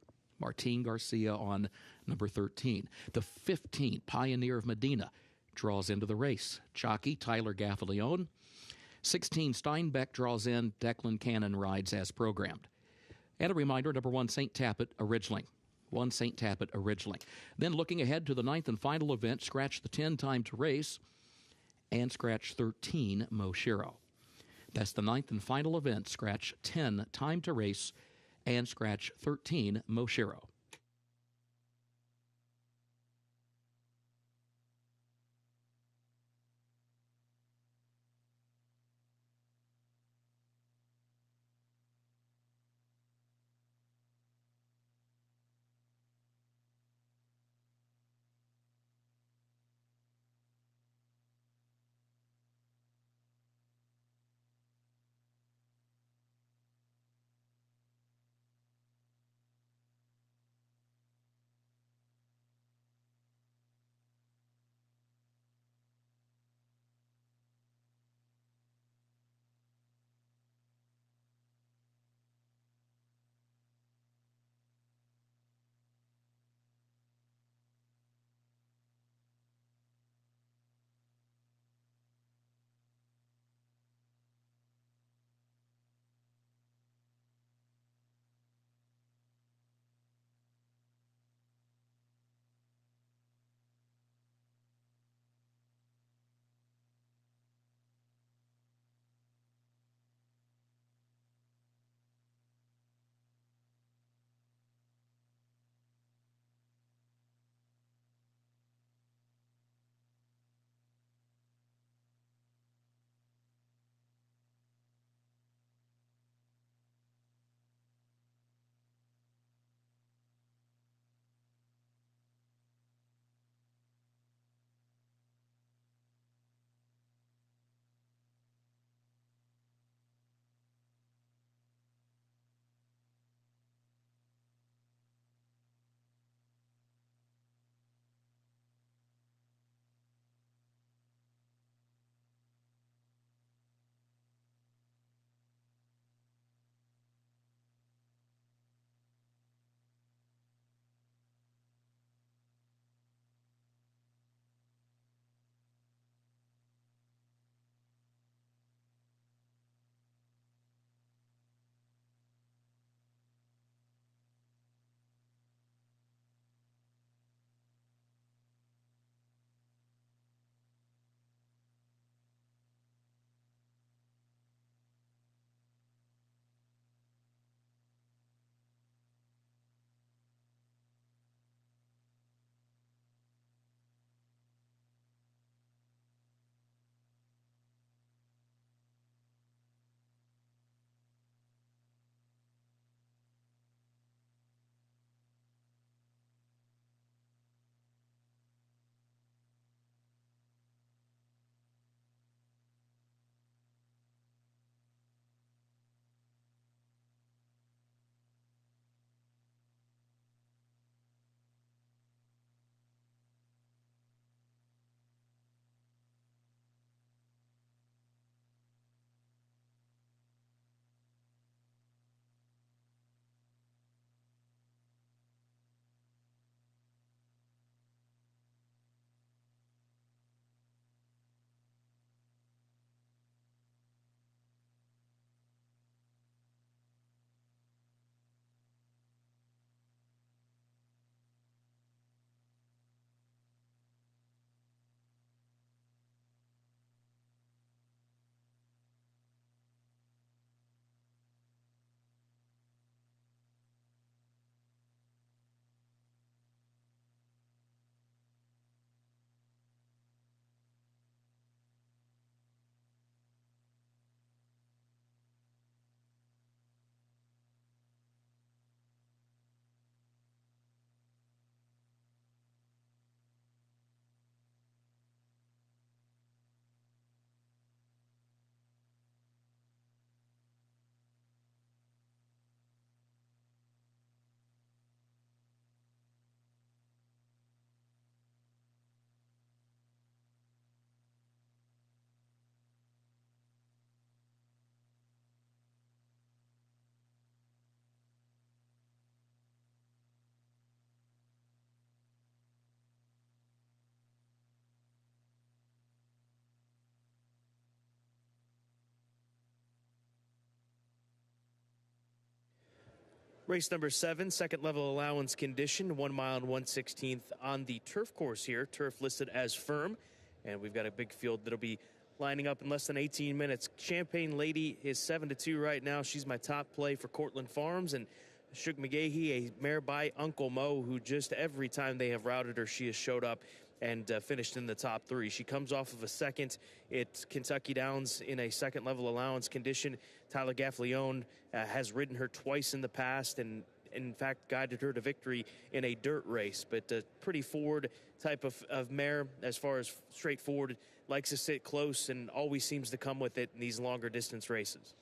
Martin Garcia on number 13. The 15, Pioneer of Medina, draws into the race. Jockey Tyler Gaffalione. 16, Steinbeck draws in. Declan Cannon rides as programmed. And a reminder, number 1, St. Tappet, Originally. 1 St. Tappet, Originally. Then looking ahead to the 9th and final event, scratch the 10, Time to Race, and scratch 13, Moshiro. That's the 9th and final event. Scratch 10, Time to Race, and scratch 13, Moshiro. Race number 7, second level allowance condition, 1 mile and 1/16 on the turf course here. Turf listed as firm, and we've got a big field that'll be lining up in less than 18 minutes. Champagne Lady is 7-2 right now. She's my top play for Cortland Farms, and Shug McGahee, a mare by Uncle Mo, who just every time they have routed her, she has showed up and finished in the top 3. She comes off of a second at Kentucky Downs in a second level allowance condition. Tyler Gaffleone has ridden her twice in the past and in fact guided her to victory in a dirt race, but a pretty forward type of mare as far as straightforward, likes to sit close and always seems to come with it in these longer distance races.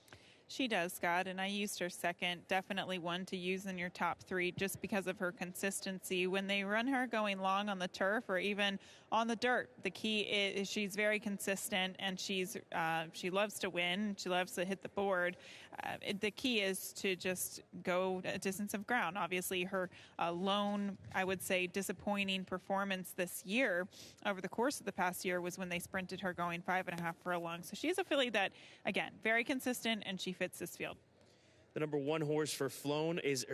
She does, Scott, and I used her second. Definitely one to use in your top 3 just because of her consistency. When they run her going long on the turf or even on the dirt, the key is she's very consistent, and she loves to win. She loves to hit the board. The key is to just go a distance of ground. Obviously, her lone, I would say, disappointing performance this year over the course of the past year was when they sprinted her going 5.5 furlongs. So she's a filly that, again, very consistent, and she fits this field. The number 1 horse for Flown is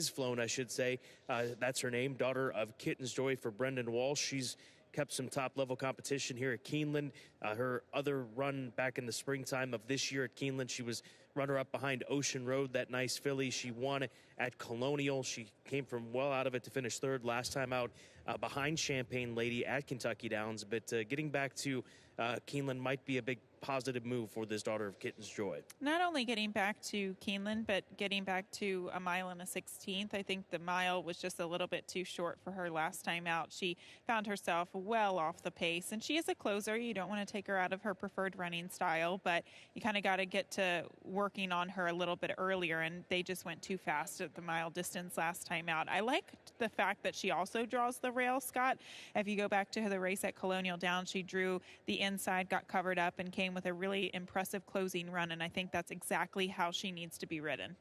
Flown, I should say. That's her name, daughter of Kitten's Joy for Brendan Walsh. She's kept some top-level competition here at Keeneland. Her other run back in the springtime of this year at Keeneland, she was runner-up behind Ocean Road, that nice filly. She won at Colonial. She came from well out of it to finish 3rd last time out behind Champagne Lady at Kentucky Downs. But getting back to Keeneland might be a big positive move for this daughter of Kitten's Joy. Not only getting back to Keeneland, but getting back to a mile and a 16th. I think the mile was just a little bit too short for her last time out. She found herself well off the pace, and she is a closer. You don't want to take her out of her preferred running style, but you kind of got to get to working on her a little bit earlier, and they just went too fast at the mile distance last time out. I like the fact that she also draws the rail, Scott. If you go back to the race at Colonial Downs, she drew the inside, got covered up, and came with a really impressive closing run, and I think that's exactly how she needs to be ridden.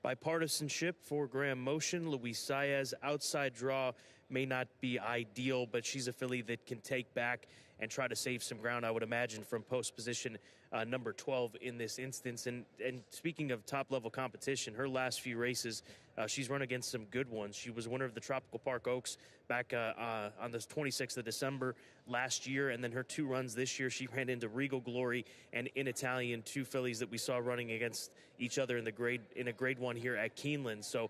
Bipartisanship for Graham Motion. Luis Saez, outside draw may not be ideal, but she's a filly that can take back and try to save some ground, I would imagine, from post position number 12 in this instance. And speaking of top-level competition, her last few races, she's run against some good ones. She was winner of the Tropical Park Oaks back on the 26th of December last year, and then her 2 runs this year, she ran into Regal Glory and In Italian, 2 fillies that we saw running against each other in a grade 1 here at Keeneland. So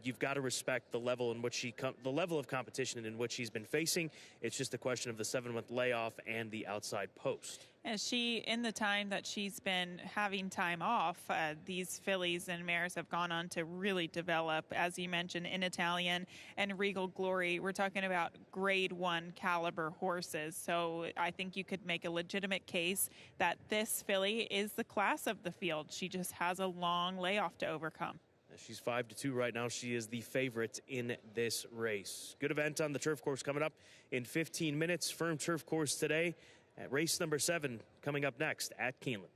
you've got to respect the level in which the level of competition in which she's been facing. It's just a question of the 7-month layoff and the outside post. And in the time that she's been having time off, these fillies and mares have gone on to really develop, as you mentioned, In Italian and Regal Glory. We're talking about grade 1 caliber horses. So I think you could make a legitimate case that this filly is the class of the field. She just has a long layoff to overcome. She's 5-2 right now. She is the favorite in this race. Good event on the turf course coming up in 15 minutes. Firm turf course today. At race number 7 coming up next at Keeneland.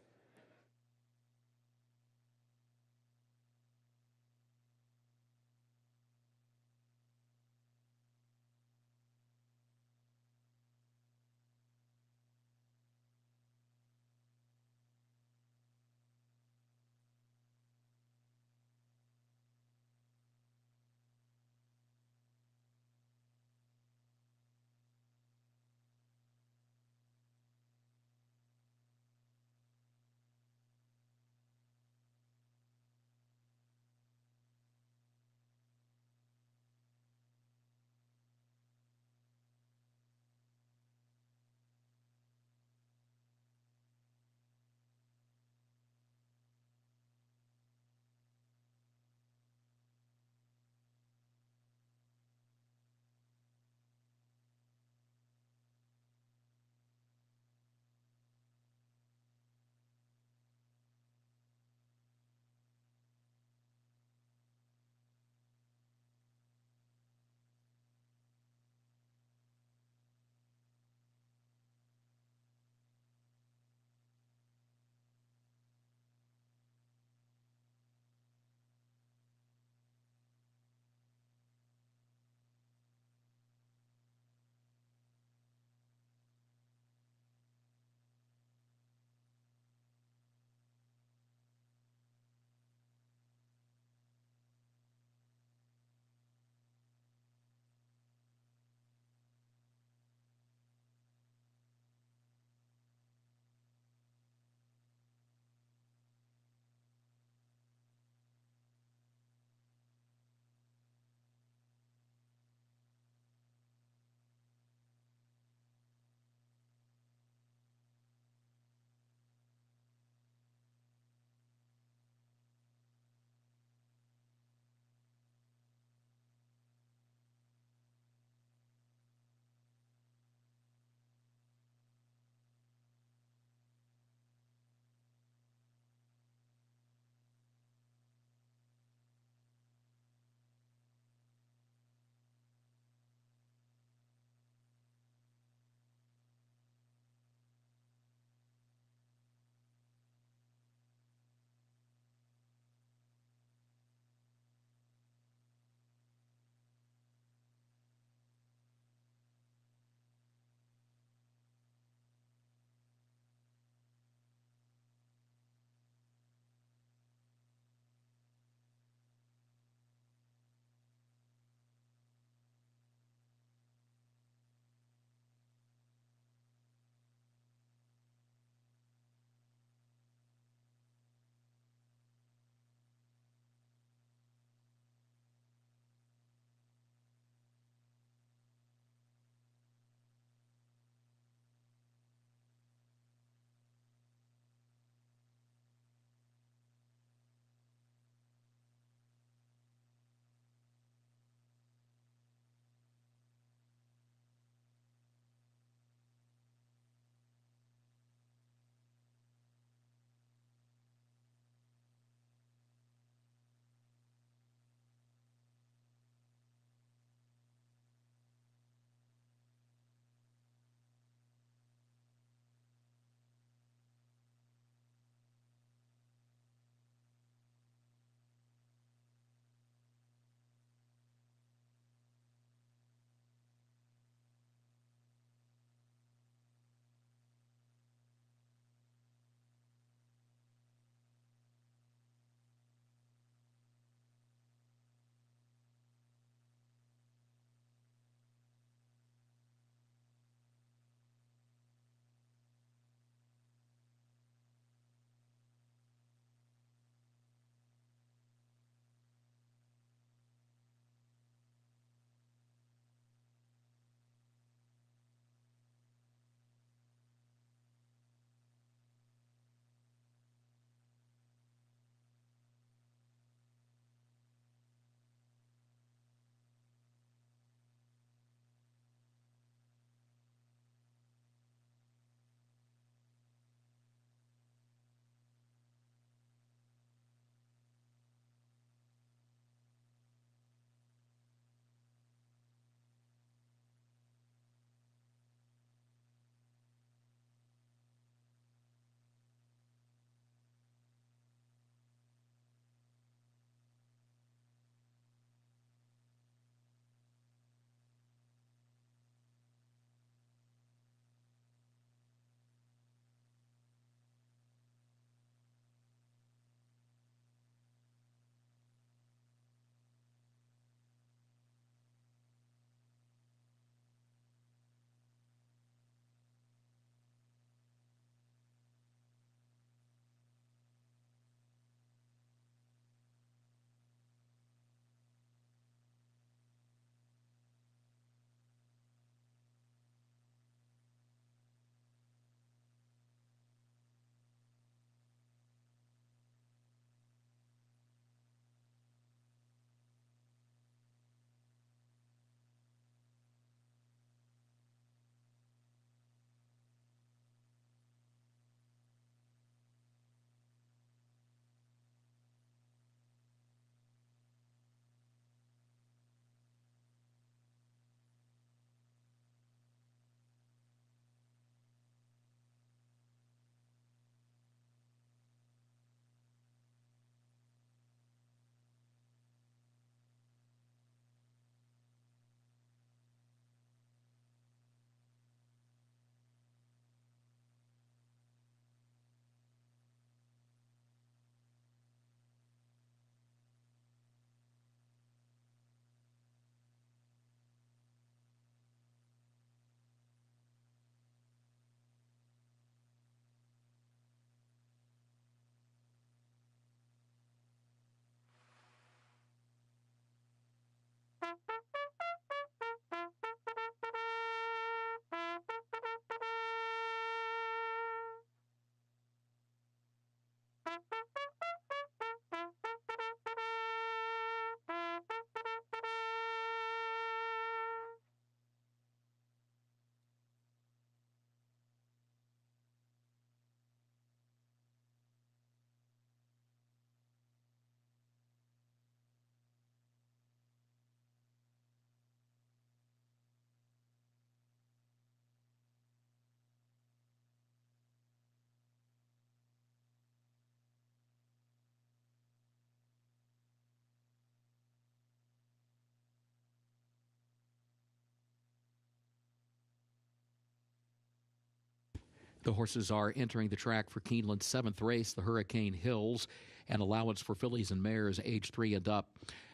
The horses are entering the track for Keeneland's 7th race, the Hurricane Hills, and allowance for fillies and mares age 3 and up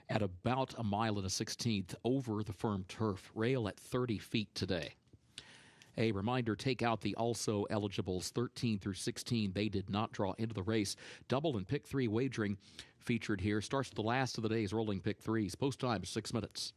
at about 1 mile and a 16th over the firm turf. Rail at 30 feet today. A reminder, take out the also eligibles 13 through 16. They did not draw into the race. Double and pick 3 wagering featured here. Starts the last of the day's rolling pick 3s. Post time 6 minutes.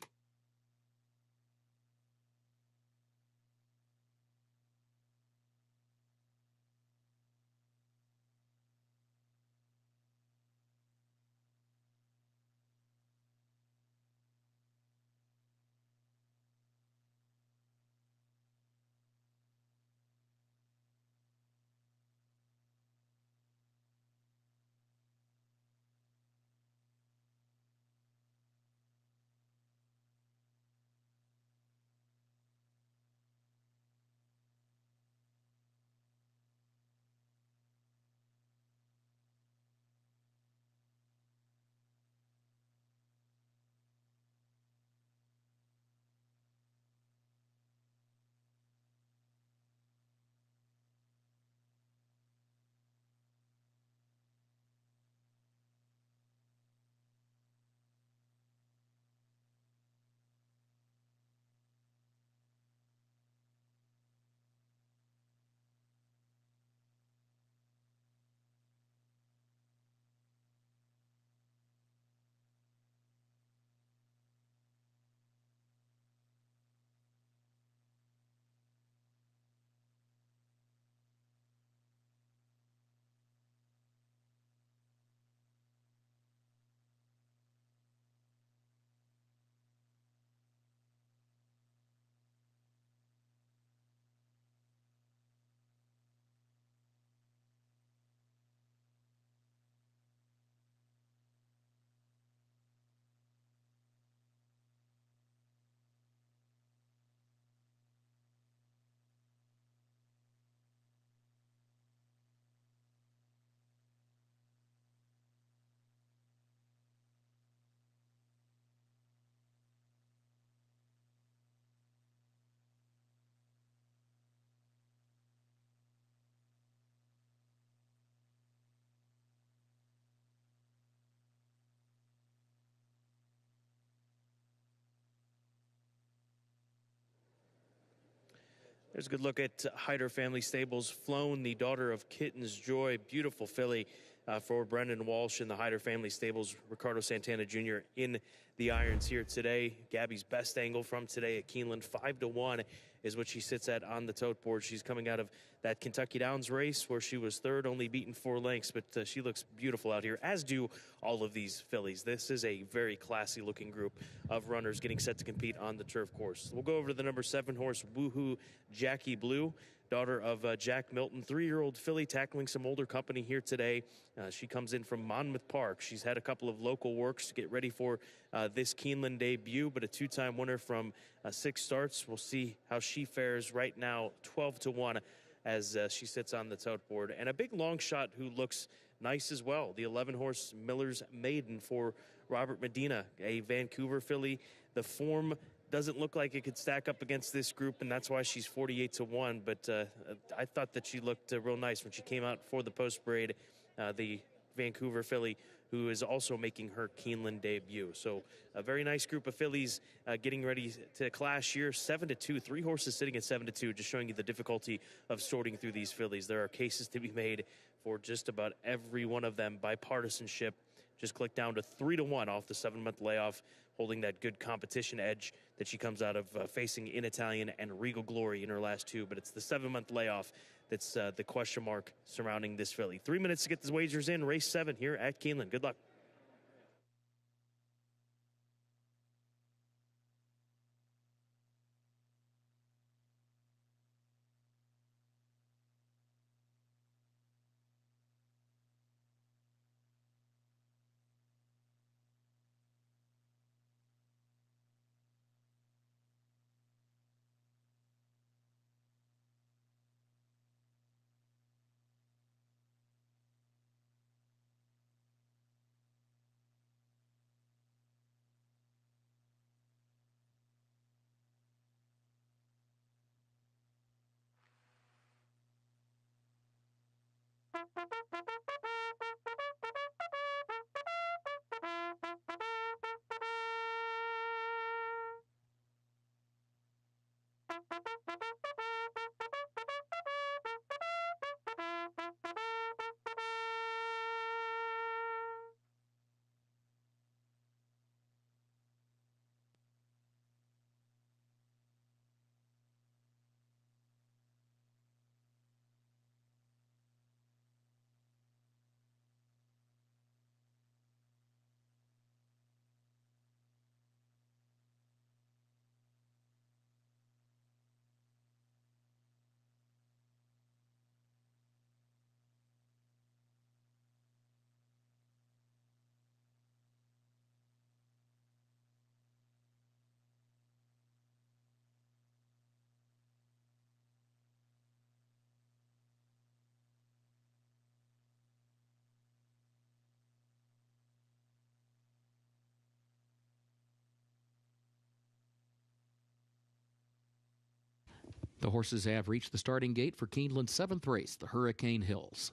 There's a good look at Hyder Family Stables. Flown, the daughter of Kitten's Joy. Beautiful filly for Brendan Walsh and the Hyder Family Stables. Ricardo Santana Jr. in the irons here today. Gabby's best angle from today at Keeneland. 5-1 is what she sits at on the tote board. She's coming out of that Kentucky Downs race where she was third, only beaten 4 lengths, but she looks beautiful out here, as do all of these fillies. This is a very classy looking group of runners getting set to compete on the turf course. We'll go over to the number 7 horse, Woohoo Jackie Blue, daughter of Jack Milton, 3-year-old filly tackling some older company here today. She comes in from Monmouth Park. She's had a couple of local works to get ready for this Keeneland debut, but a 2-time winner from 6 starts. We'll see how she fares right now, 12-1 as she sits on the tote board. And a big long shot who looks nice as well, the 11-horse Miller's Maiden for Robert Medina, a Vancouver filly. The form doesn't look like it could stack up against this group, and that's why she's 48-1. But I thought that she looked real nice when she came out for the post braid, the Vancouver filly, who is also making her Keeneland debut. So a very nice group of fillies getting ready to clash here. 7-2, 3 horses sitting at 7-2, just showing you the difficulty of sorting through these fillies. There are cases to be made for just about every one of them. Bipartisanship just clicked down to 3-1 off the 7-month layoff, holding that good competition edge that she comes out of facing in Italian and Regal Glory in her last 2. But it's the 7-month layoff that's the question mark surrounding this filly. 3 minutes to get the wagers in. Race 7 here at Keeneland. Good luck. The horses have reached the starting gate for Keeneland's 7th race, the Hurricane Hills.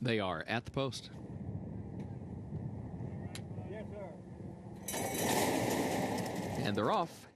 They are at the post. Yes, sir. And they're off.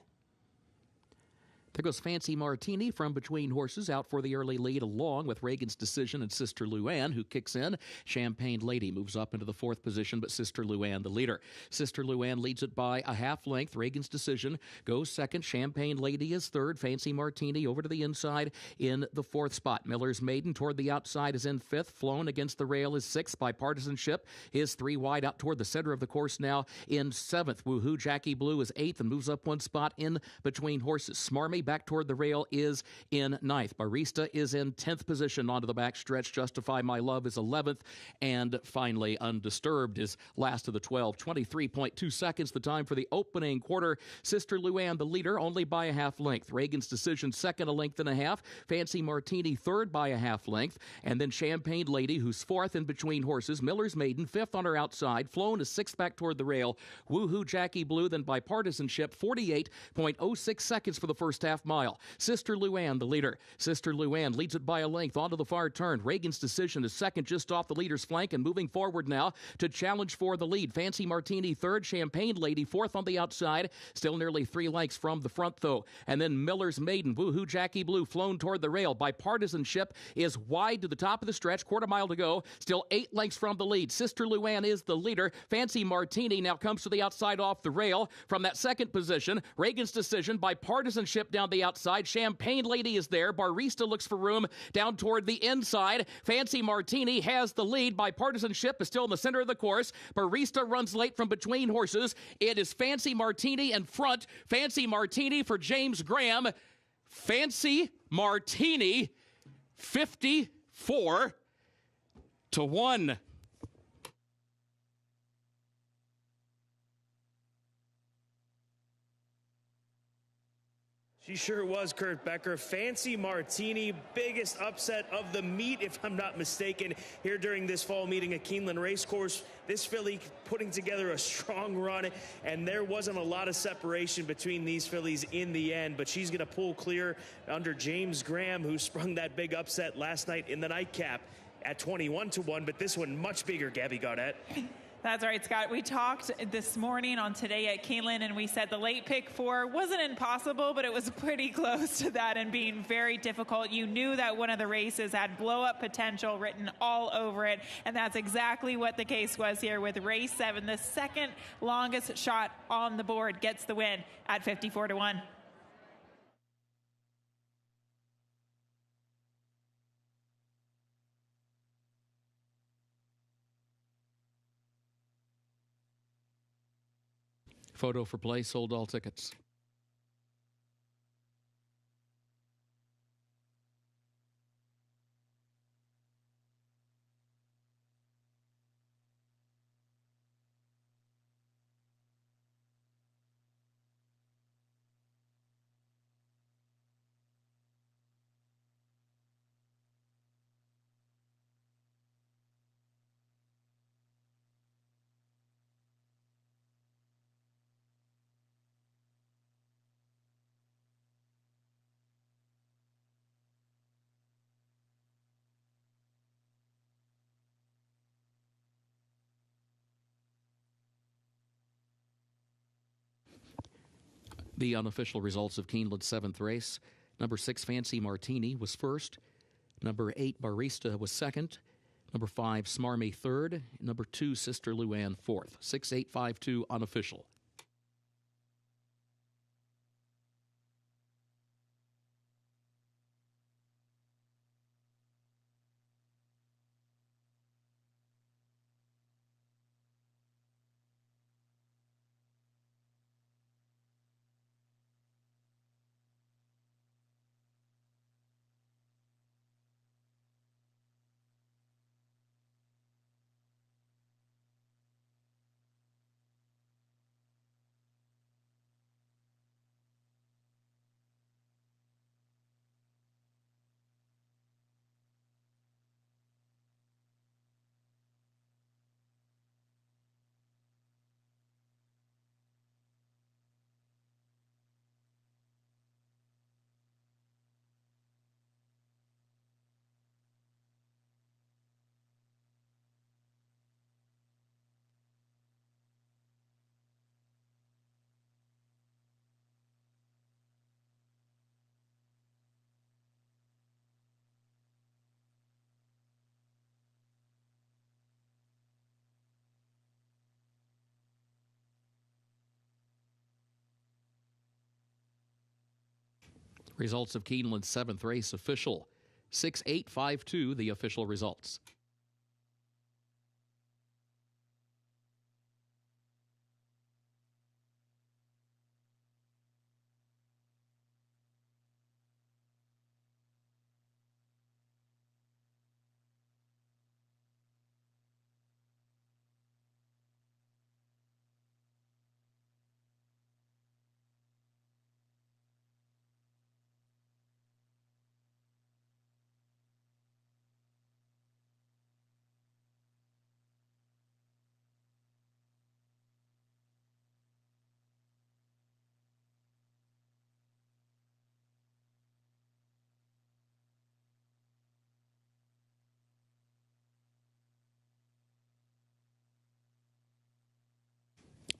There goes Fancy Martini from between horses, out for the early lead along with Reagan's Decision and Sister Luann, who kicks in. Champagne Lady moves up into the 4th position, but Sister Luann the leader. Sister Luann leads it by a half length. Reagan's Decision goes 2nd. Champagne Lady is 3rd. Fancy Martini over to the inside in the 4th spot. Miller's Maiden toward the outside is in 5th. Flown Against the Rail is 6th. By Partisanship is 3 wide out toward the center of the course now in 7th. Woohoo Jackie Blue is 8th and moves up 1 spot in between horses. Smarmy back toward the rail is in 9th. Barista is in 10th position onto the backstretch. Justify My Love is 11th. And finally, Undisturbed is last of the 12. 23.2 seconds, the time for the opening quarter. Sister Luann, the leader, only by a half length. Reagan's Decision, second, a length and a half. Fancy Martini, third by a half length. And then Champagne Lady, who's fourth in between horses. Miller's Maiden, fifth on her outside. Flown is sixth back toward the rail. Woohoo Jackie Blue, then by partisanship, 48.06 seconds for the first half mile. Sister Luann, the leader. Sister Luann leads it by a length onto the far turn. Reagan's Decision is second, just off the leader's flank, and moving forward now to challenge for the lead. Fancy Martini third, Champagne Lady fourth on the outside, still nearly 3 lengths from the front though. And then Miller's Maiden, Woohoo Jackie Blue, flown toward the rail. By partisanship is wide to the top of the stretch, quarter mile to go, still 8 lengths from the lead. Sister Luann is the leader. Fancy Martini now comes to the outside off the rail from that second position. Reagan's Decision by partisanship down the outside. Champagne Lady is there. Barista looks for room down toward the inside. Fancy Martini has the lead. By partisanship is still in the center of the course. Barista runs late from between horses. It is Fancy Martini in front. Fancy Martini for James Graham. Fancy Martini, 54 to 1. She sure was, Kurt Becker. Fancy Martini, biggest upset of the meet, if I'm not mistaken, here during this fall meeting at Keeneland Racecourse. This filly putting together a strong run, and there wasn't a lot of separation between these fillies in the end, but she's going to pull clear under James Graham, who sprung that big upset last night in the nightcap at 21 to 1, but this one much bigger, Gabby Gaudet. That's right, Scott. We talked this morning on Today at Keeneland, and we said the late pick 4 wasn't impossible, but it was pretty close to that and being very difficult. You knew that one of the races had blow-up potential written all over it, and that's exactly what the case was here with race 7. The second longest shot on the board gets the win at 54 to 1. Photo for play, sold all tickets. The unofficial results of Keeneland's 7th race. Number 6, Fancy Martini, was first. Number 8, Barista, was second. Number 5, Smarmy, third. Number 2, Sister Luann, fourth. 6-8-5-2 unofficial. Results of Keeneland's 7th race official. 6-8-5-2, the official results.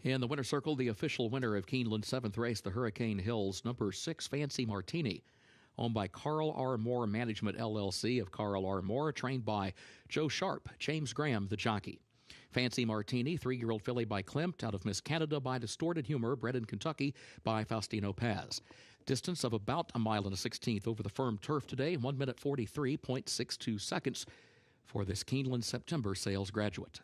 In the winner's circle, the official winner of Keeneland's 7th race, the Hurricane Hills, number 6, Fancy Martini, owned by Carl R. Moore Management, LLC of Carl R. Moore, trained by Joe Sharp, James Graham, the jockey. Fancy Martini, 3-year-old filly by Klimt, out of Miss Canada by Distorted Humor, bred in Kentucky by Faustino Paz. Distance of about 1 1/16 over the firm turf today, 1 minute 43.62 seconds for this Keeneland September sales graduate.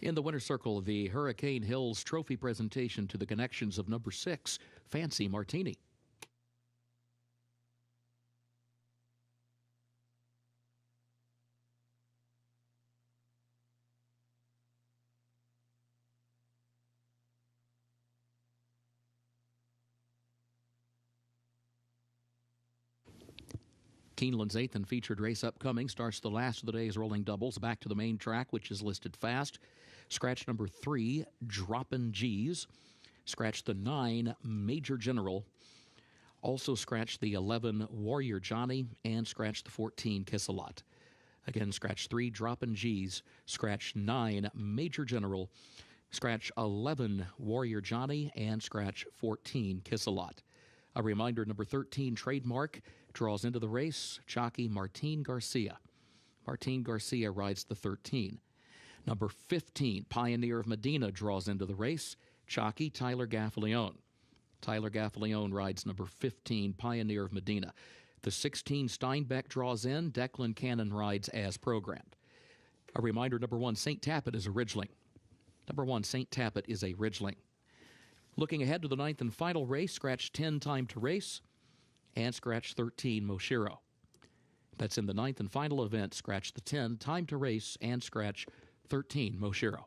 In the winner's circle, the Hurricane Hills Trophy presentation to the connections of number 6, Fancy Martini. Keeneland's 8th and featured race upcoming starts the last of the day's rolling doubles back to the main track, which is listed fast. Scratch number 3, Droppin' G's. Scratch the 9, Major General. Also scratch the 11, Warrior Johnny, and scratch the 14, Kiss-A-Lot. Again, scratch 3, Droppin' G's. Scratch 9, Major General. Scratch 11, Warrior Johnny, and scratch 14, Kiss-A-Lot. A reminder, number 13, Trademark, draws into the race, jockey Martin Garcia. Martin Garcia rides the 13. Number 15, Pioneer of Medina, draws into the race, jockey Tyler Gaffalione. Tyler Gaffalione rides number 15, Pioneer of Medina. The 16, Steinbeck, draws in, Declan Cannon rides as programmed. A reminder, number 1, St. Tappet is a Ridgeling. Number 1, St. Tappet is a Ridgeling. Looking ahead to the 9th and final race, scratch 10, Time to Race, and scratch 13, Moshiro. That's in the 9th and final event. Scratch the 10, Time to Race, and scratch 13, Moshiro.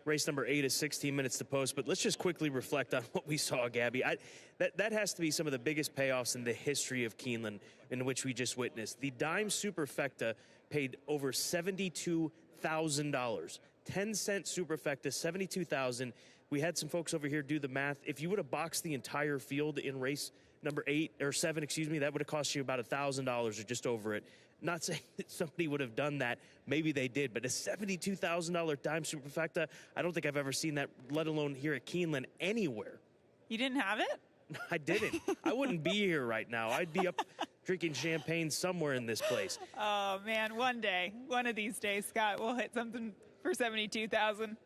Race number 8 is 16 minutes to post, but let's just quickly reflect on what we saw, Gabby. That has to be some of the biggest payoffs in the history of Keeneland, in which we just witnessed. The Dime Superfecta paid over $72,000. 10-cent Superfecta, $72,000. We had some folks over here do the math. If you would have boxed the entire field in race number 7, that would have cost you about $1,000 or just over it. Not saying that somebody would have done that. Maybe they did, but a $72,000 Dime Superfecta, I don't think I've ever seen that, let alone here at Keeneland anywhere. You didn't have it? I didn't. I wouldn't be here right now. I'd be up drinking champagne somewhere in this place. Oh, man, one of these days, Scott, we'll hit something for $72,000.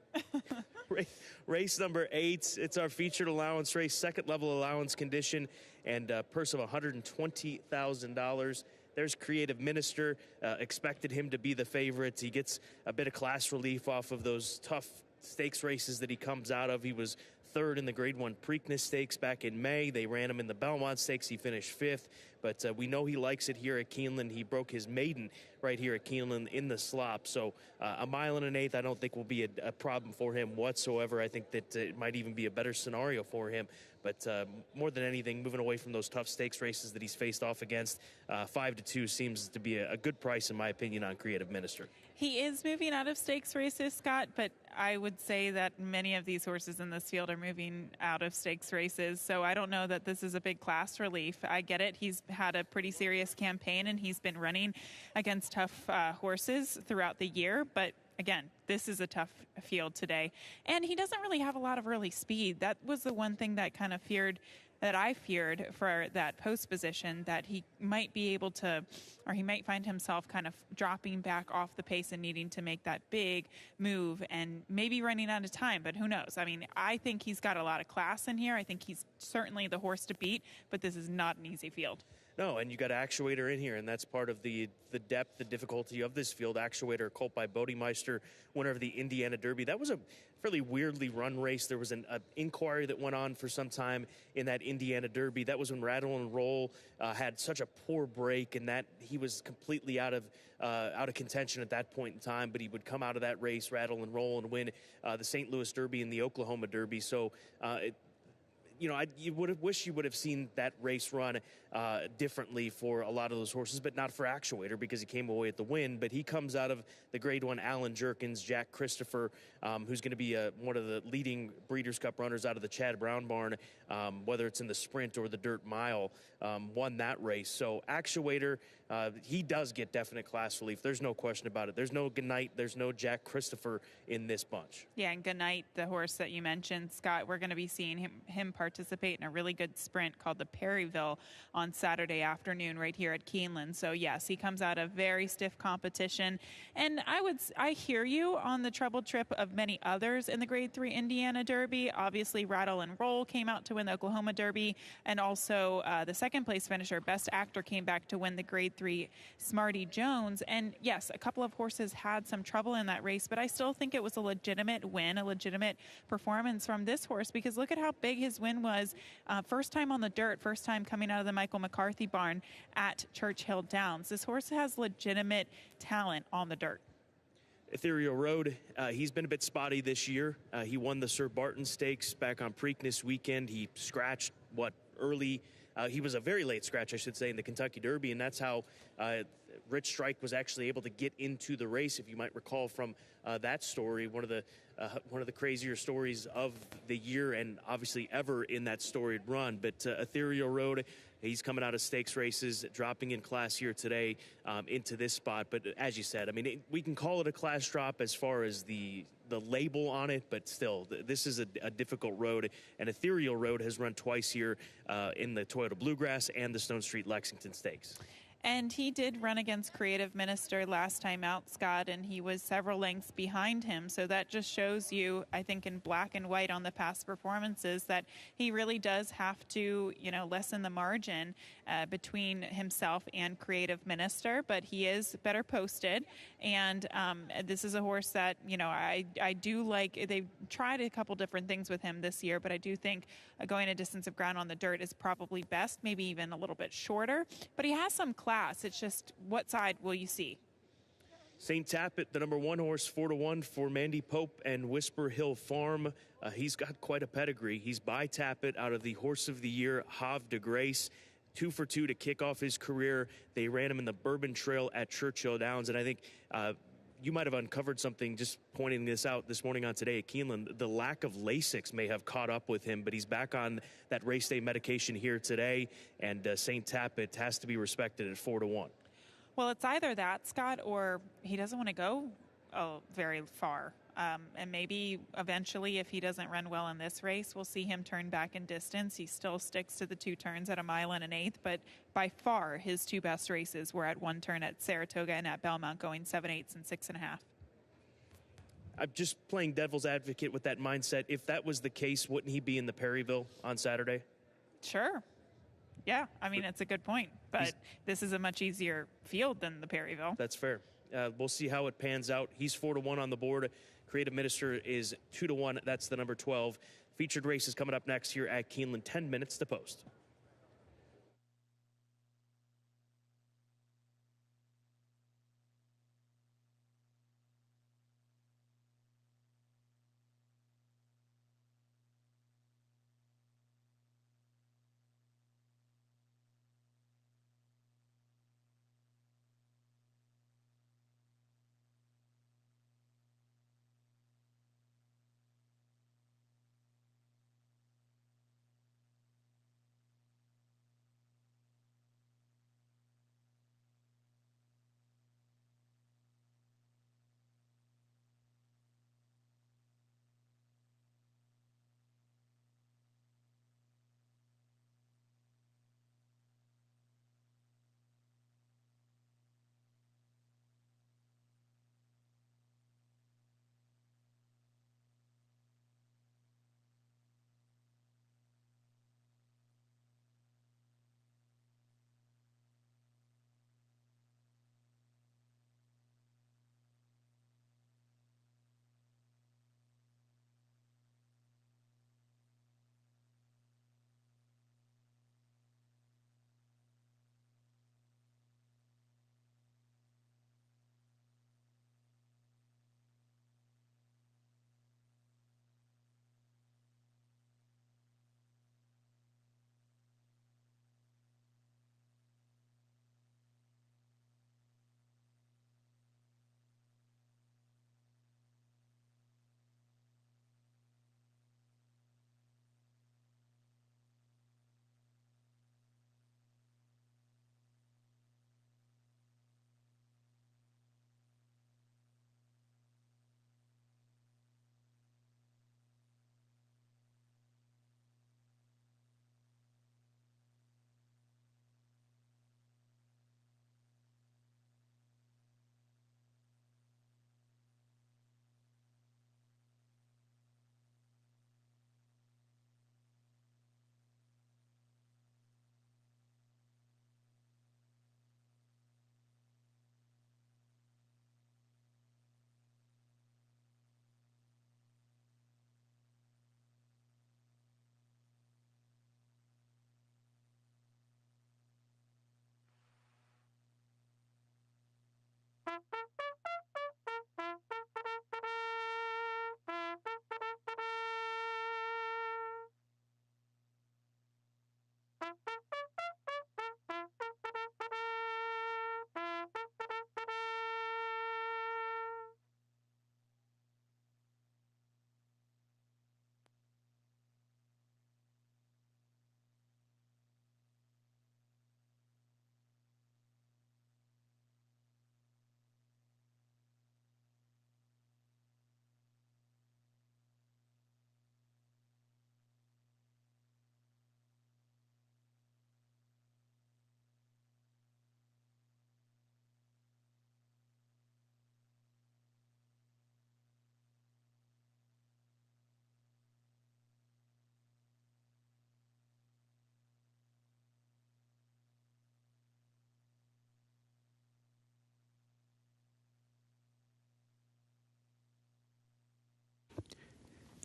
Race number 8, it's our featured allowance race, second level allowance condition, and a purse of $120,000. There's Creative Minister, expected him to be the favorite. He gets a bit of class relief off of those tough stakes races that he comes out of. He was third in the Grade 1 Preakness Stakes back in May. They ran him in the Belmont Stakes. He finished 5th, but we know he likes it here at Keeneland. He broke his maiden right here at Keeneland in the slop, so a mile and an eighth I don't think will be a problem for him whatsoever. I think that it might even be a better scenario for him. But more than anything, moving away from those tough stakes races that he's faced off against, 5-2 seems to be a good price, in my opinion, on Creative Minister. He is moving out of stakes races, Scott, but I would say that many of these horses in this field are moving out of stakes races, so I don't know that this is a big class relief. I get it. He's had a pretty serious campaign, and he's been running against tough horses throughout the year, but again, this is a tough field today. And he doesn't really have a lot of early speed. That was the one thing that I feared for that post position, that he might be able to, or he might find himself kind of dropping back off the pace and needing to make that big move and maybe running out of time, but who knows? I mean, I think he's got a lot of class in here. I think he's certainly the horse to beat, but this is not an easy field. No, and you got Actuator in here, and that's part of the depth, the difficulty of this field. Actuator, colt by Bodemeister, winner of the Indiana Derby. That was a fairly weirdly run race. There was an inquiry that went on for some time in that Indiana Derby. That was when Rattle and Roll had such a poor break, and that he was completely out of contention at that point in time. But he would come out of that race, Rattle and Roll, and win the St. Louis Derby and the Oklahoma Derby. So you would have wished you would have seen that race run differently for a lot of those horses, but not for Actuator because he came away at the win. But he comes out of the Grade 1 Alan Jerkins, Jack Christopher, who's going to be one of the leading Breeders' Cup runners out of the Chad Brown barn, whether it's in the sprint or the dirt mile, won that race. So Actuator, he does get definite class relief. There's no question about it. There's no Goodnight. There's no Jack Christopher in this bunch. Yeah, and Goodnight, the horse that you mentioned, Scott, we're going to be seeing him participate in a really good sprint called the Perryville on Saturday afternoon right here at Keeneland. So yes, he comes out of very stiff competition. And I hear you on the trouble trip of many others in the Grade 3 Indiana Derby. Obviously, Rattle and Roll came out to win the Oklahoma Derby, and also the second place finisher, Best Actor, came back to win the Grade 3 Smarty Jones. And yes, a couple of horses had some trouble in that race, but I still think it was a legitimate win, a legitimate performance from this horse, because look at how big his win was. First time on the dirt, first time coming out of the Michael McCarthy barn at Churchill Downs. This horse has legitimate talent on the dirt. Ethereal Road, he's been a bit spotty this year. He won the Sir Barton Stakes back on Preakness weekend. He scratched early. He was a very late scratch, I should say, in the Kentucky Derby, and that's how Rich Strike was actually able to get into the race. If you might recall from that story, one of the crazier stories of the year, and obviously ever in that storied run. But Ethereal Road, he's coming out of stakes races, dropping in class here today into this spot. But as you said, I mean, we can call it a class drop as far as the label on it, but still, this is a difficult road. And Ethereal Road has run twice here in the Toyota Bluegrass and the Stone Street Lexington Stakes. And he did run against Creative Minister last time out, Scott, and he was several lengths behind him. So that just shows you, I think, in black and white on the past performances, that he really does have to, lessen the margin between himself and Creative Minister. But he is better posted, and this is a horse that, I do like. They've tried a couple different things with him this year, but I do think going a distance of ground on the dirt is probably best, maybe even a little bit shorter. But he has some class. It's just, what side will you see? St. Tappet, the number 1 horse, 4-1 for Mandy Pope and Whisper Hill Farm. He's got quite a pedigree. He's by Tappet out of the Horse of the Year, Havre de Grace. 2 for 2 to kick off his career. They ran him in the Bourbon Trail at Churchill Downs, and I think you might have uncovered something just pointing this out this morning on Today at Keeneland. The lack of Lasix may have caught up with him, but he's back on that race day medication here today, and St. Tappet has to be respected at 4-1. Well, it's either that, Scott, or he doesn't want to go very far. And maybe eventually, if he doesn't run well in this race, we'll see him turn back in distance. He still sticks to the 2 turns at 1 1/8 miles, but by far his 2 best races were at 1 turn at Saratoga and at Belmont, going 7/8 and 6.5. I'm just playing devil's advocate with that mindset. If that was the case, wouldn't he be in the Perryville on Saturday? Sure. Yeah, I mean, it's a good point, but this is a much easier field than the Perryville. That's fair. We'll see how it pans out. He's 4-1 on the board. Creative Minister is 2-1. That's the number 12. Featured race is coming up next here at Keeneland. 10 minutes to post.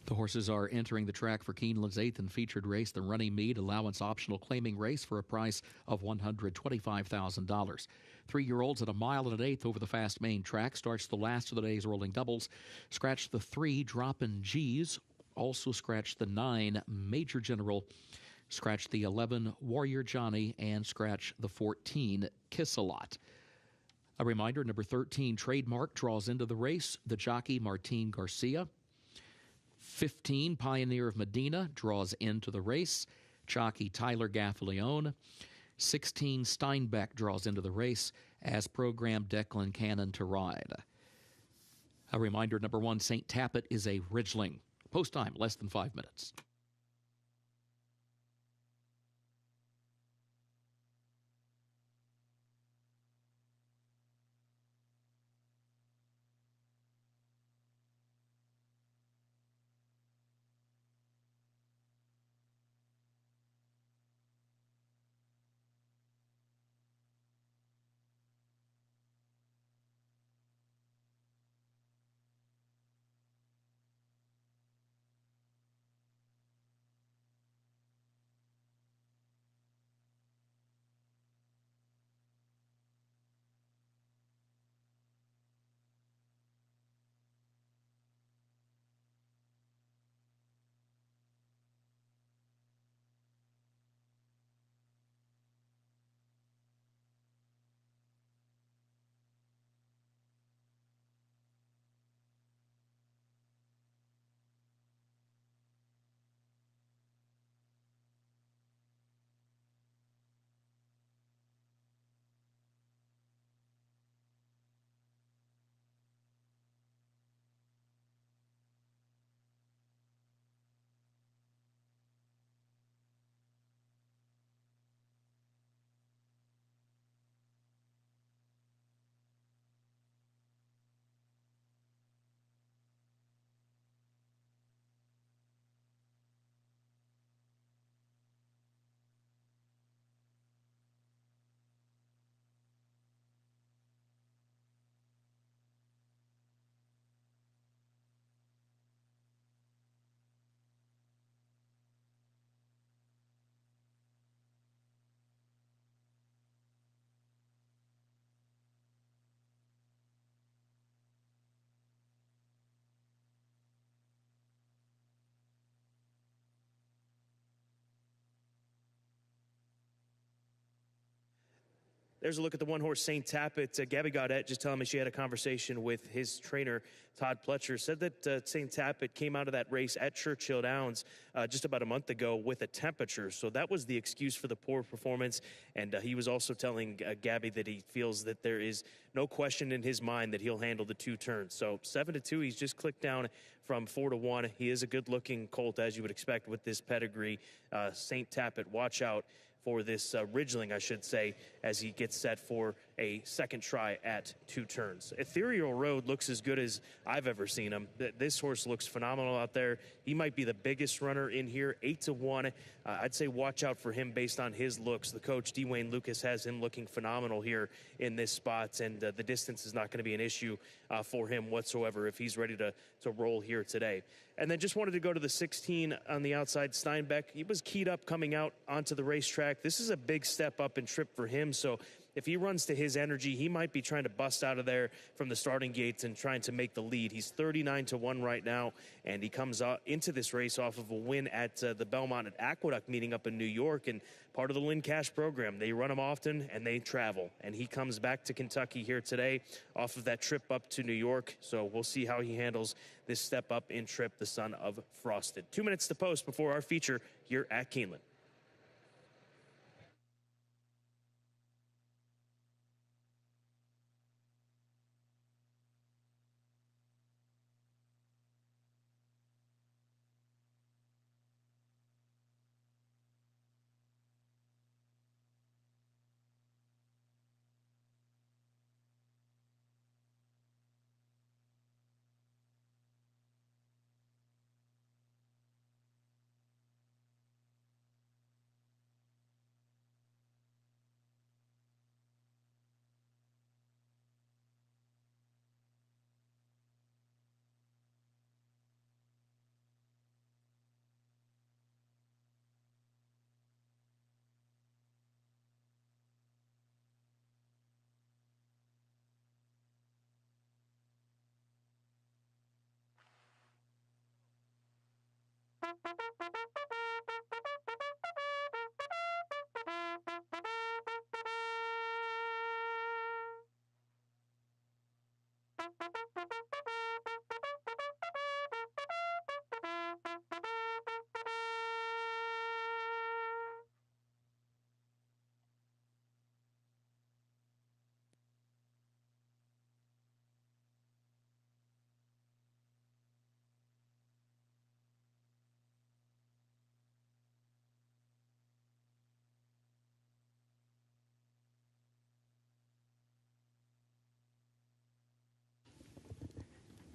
The horses are entering the track for Keeneland's 8th and featured race, the Running Mead Allowance Optional Claiming Race, for a price of $125,000. 3-year-olds at 1 1/8 over the fast main track. Starts the last of the day's rolling doubles. Scratch the 3 Droppin' G's. Also scratch the 9 Major General. Scratch the 11 Warrior Johnny. And scratch the 14 Kiss-A-Lot. A reminder, number 13 Trademark draws into the race. The jockey Martin Garcia. 15 Pioneer of Medina draws into the race. Jockey Tyler Gaffalione. 16 Steinbeck draws into the race, as programmed Declan Cannon to ride. A reminder, number 1 St. Tappet is a Ridgeling. Post time, less than 5 minutes. There's a look at the one-horse St. Tappet. Gabby Gaudette just telling me she had a conversation with his trainer, Todd Pletcher. Said that St. Tappet came out of that race at Churchill Downs just about a month ago with a temperature. So that was the excuse for the poor performance. And he was also telling Gabby that he feels that there is no question in his mind that he'll handle the 2 turns. So 7-2, he's just clicked down from 4-1. He is a good-looking colt, as you would expect with this pedigree. St. Tappet, watch out for this Ridgeling, I should say, as he gets set for a second try at 2 turns. Ethereal Road looks as good as I've ever seen him. This horse looks phenomenal out there. He might be the biggest runner in here, 8-1. I'd say watch out for him based on his looks. The coach, Dwayne Lucas, has him looking phenomenal here in this spot, and the distance is not going to be an issue for him whatsoever if he's ready to roll here today. And then just wanted to go to the 16 on the outside, Steinbeck. He was keyed up coming out onto the racetrack. This is a big step up and trip for him, so if he runs to his energy, he might be trying to bust out of there from the starting gates and trying to make the lead. He's 39-1 right now, and he comes into this race off of a win at the Belmont at Aqueduct meeting up in New York, and part of the Lynn Cash program. They run him often, and they travel. And he comes back to Kentucky here today off of that trip up to New York, so we'll see how he handles this step up in Trip, the son of Frosted. 2 minutes to post before our feature here at Keeneland.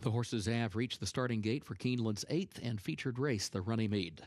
The horses have reached the starting gate for Keeneland's 8th and featured race, the Runnymede.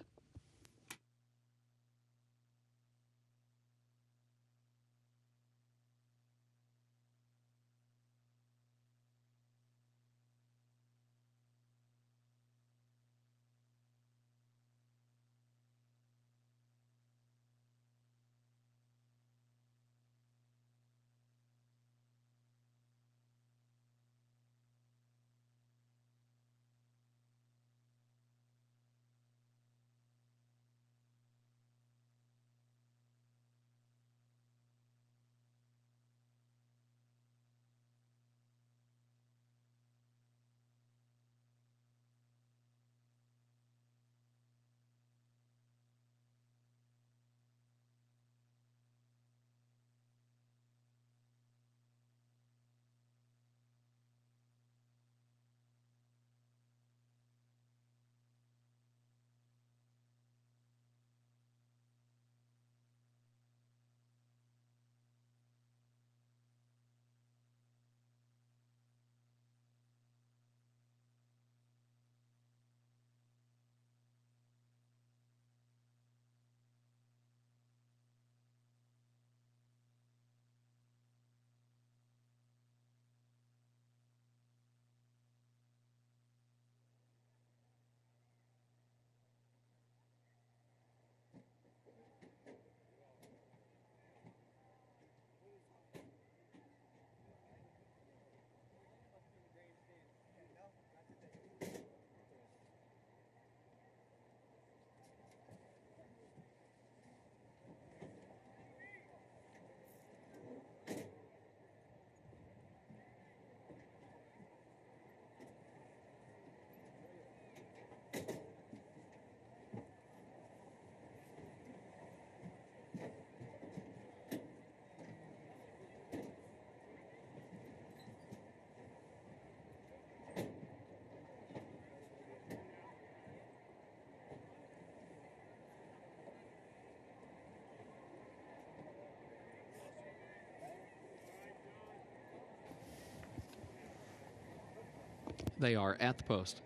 They are at the post.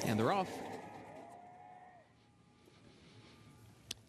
And they're off.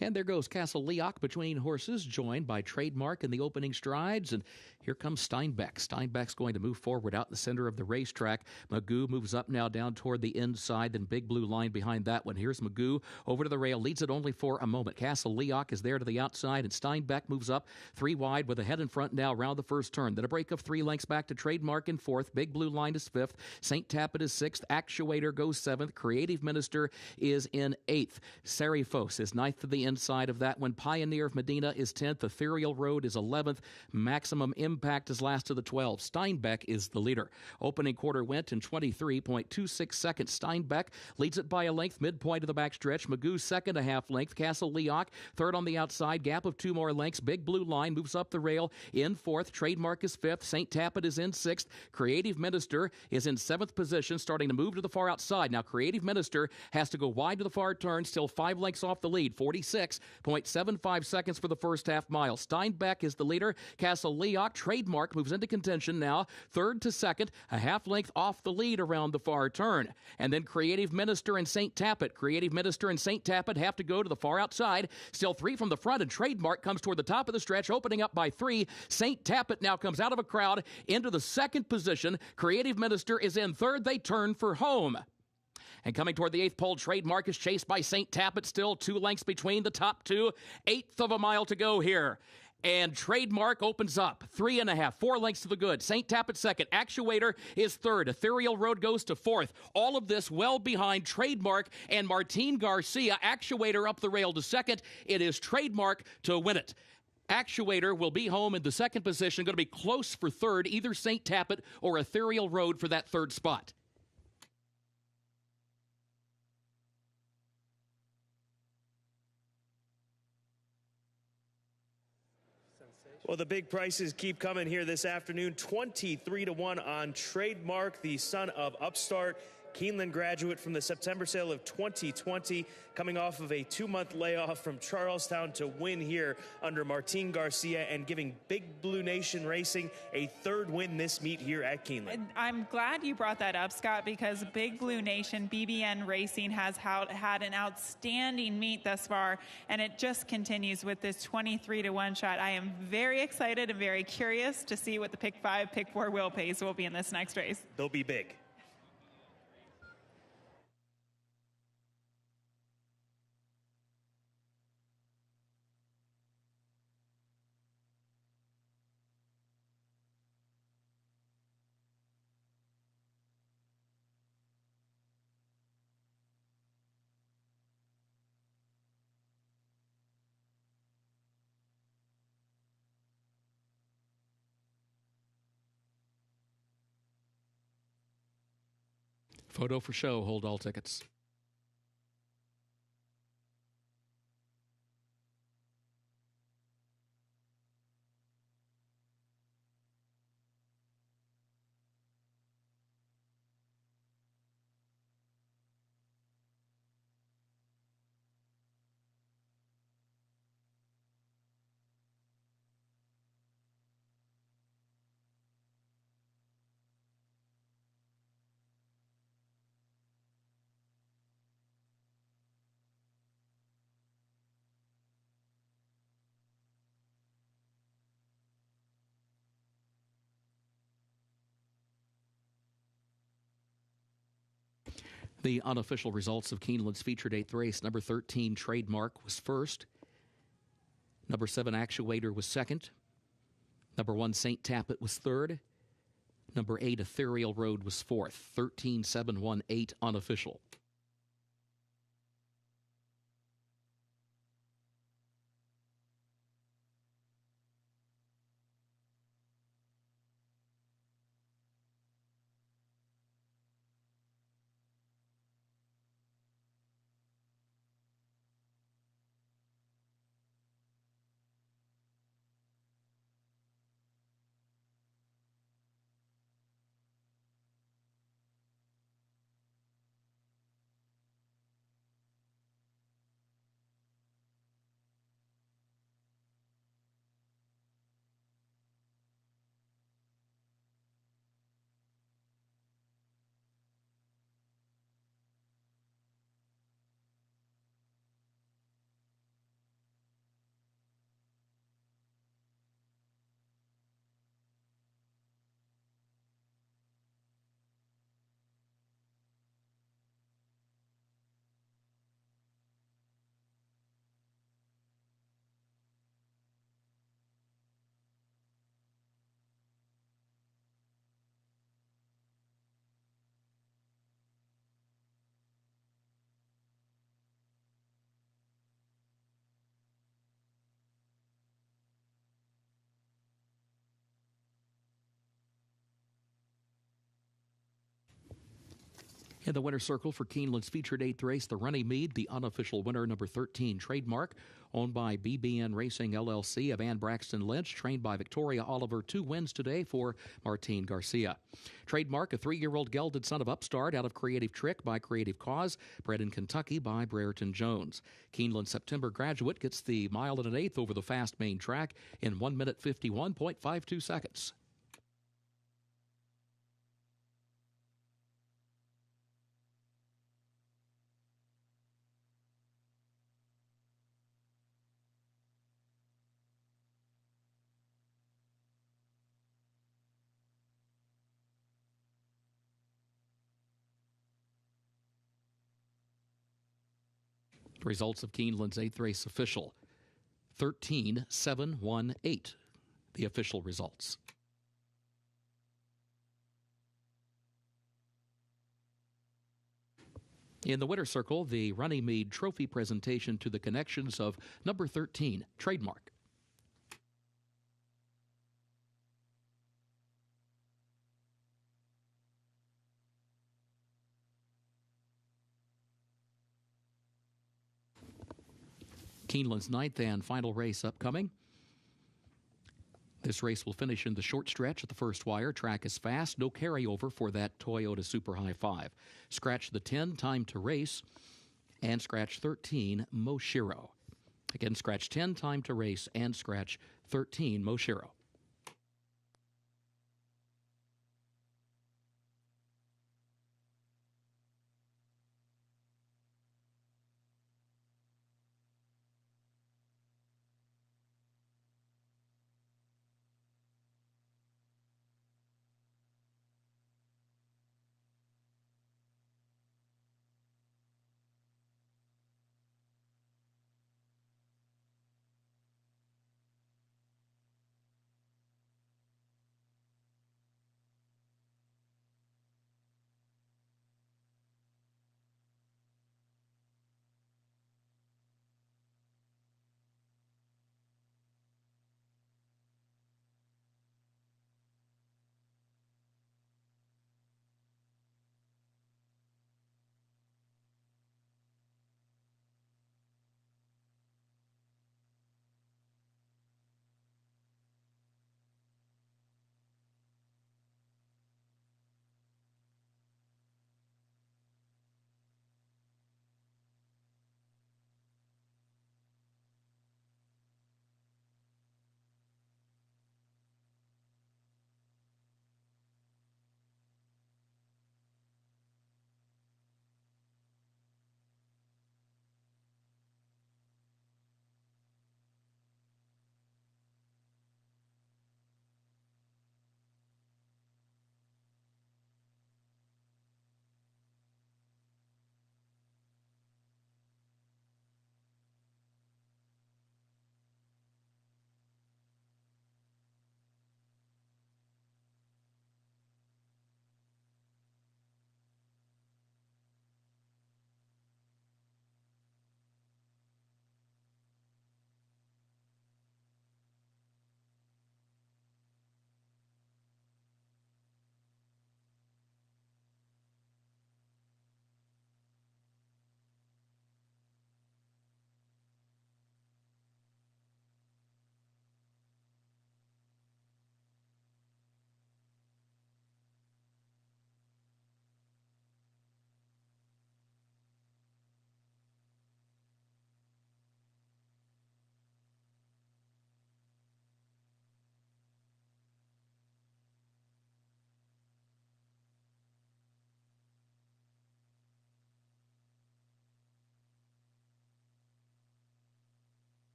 And there goes Castle Leoc between horses, joined by Trademark in the opening strides. And here comes Steinbeck. Steinbeck's going to move forward out in the center of the racetrack. Magoo moves up now down toward the inside, then Big Blue Line behind that one. Here's Magoo over to the rail, leads it only for a moment. Castle Leoc is there to the outside, and Steinbeck moves up 3 wide with a head in front now around the first turn. Then a break of 3 lengths back to Trademark in 4th. Big Blue Line is 5th. St. Tappet is 6th. Actuator goes 7th. Creative Minister is in 8th. Serifos is 9th to the inside of that one. Pioneer of Medina is 10th. Ethereal Road is 11th. Maximum Impact is last of the 12. Steinbeck is the leader. Opening quarter went in 23.26 seconds. Steinbeck leads it by a length, midpoint of the backstretch. Magoo second a half length. Castle Leoc third on the outside. Gap of 2 more lengths. Big Blue Line moves up the rail in 4th. Trademark is 5th. St. Tappet is in 6th. Creative Minister is in 7th position, starting to move to the far outside. Now Creative Minister has to go wide to the far turn, still 5 lengths off the lead. 46.75 seconds for the first half mile. Steinbeck is the leader. Castle Leoc, Trademark moves into contention now, 3rd to 2nd, a half length off the lead around the far turn. And then Creative Minister and St. Tappet. Creative Minister and St. Tappet have to go to the far outside. Still 3 from the front, and Trademark comes toward the top of the stretch, opening up by 3. St. Tappet now comes out of a crowd into the 2nd position. Creative Minister is in 3rd. They turn for home. And coming toward the 8th pole, Trademark is chased by St. Tappet, still 2 lengths between the top 2. 1/8 of a mile to go here. And Trademark opens up 3.5, 4 lengths to the good. St. Tappet 2nd. Actuator is 3rd. Ethereal Road goes to 4th. All of this well behind Trademark and Martin Garcia. Actuator up the rail to 2nd. It is Trademark to win it. Actuator will be home in the 2nd position. Going to be close for 3rd, either St. Tappet or Ethereal Road for that 3rd spot. Well, the big prices keep coming here this afternoon. 23-1 on Trademark, the son of Upstart. Keeneland graduate from the September sale of 2020, coming off of a 2-month layoff from Charlestown to win here under Martin Garcia and giving Big Blue Nation Racing a 3rd win this meet here at Keeneland. I'm glad you brought that up, Scott, because Big Blue Nation, BBN Racing, has had an outstanding meet thus far, and it just continues with this 23-to-1 shot. I am very excited and very curious to see what the pick 5, pick 4 wheel pace will be in this next race. They'll be big. Photo for show. Hold all tickets. The unofficial results of Keeneland's featured 8th race. Number 13, Trademark, was first. Number 7, Actuator, was second. Number 1, St. Tappet, was third. Number 8, Ethereal Road, was fourth. 13, 7, 1, 8, unofficial. In the winner's circle for Keeneland's featured 8th race, the Runnymede, the unofficial winner, number 13, Trademark, owned by BBN Racing LLC of Ann Braxton Lynch, trained by Victoria Oliver. 2 wins today for Martin Garcia. Trademark, a 3-year-old gelded son of Upstart out of Creative Trick by Creative Cause, bred in Kentucky by Brereton Jones. Keeneland September graduate gets the 1 1/8 over the fast main track in 1 minute 51.52 seconds. Results of Keeneland's 8th race official. 13, 7, 1, 8. The official results. In the winner's circle, the Runnymede Trophy presentation to the connections of number 13, Trademark. Keeneland's 9th and final race upcoming. This race will finish in the short stretch at the first wire. Track is fast, no carryover for that Toyota Super High 5. Scratch the 10, Time to Race, and scratch 13, Moshiro. Again, scratch 10, Time to Race, and scratch 13, Moshiro.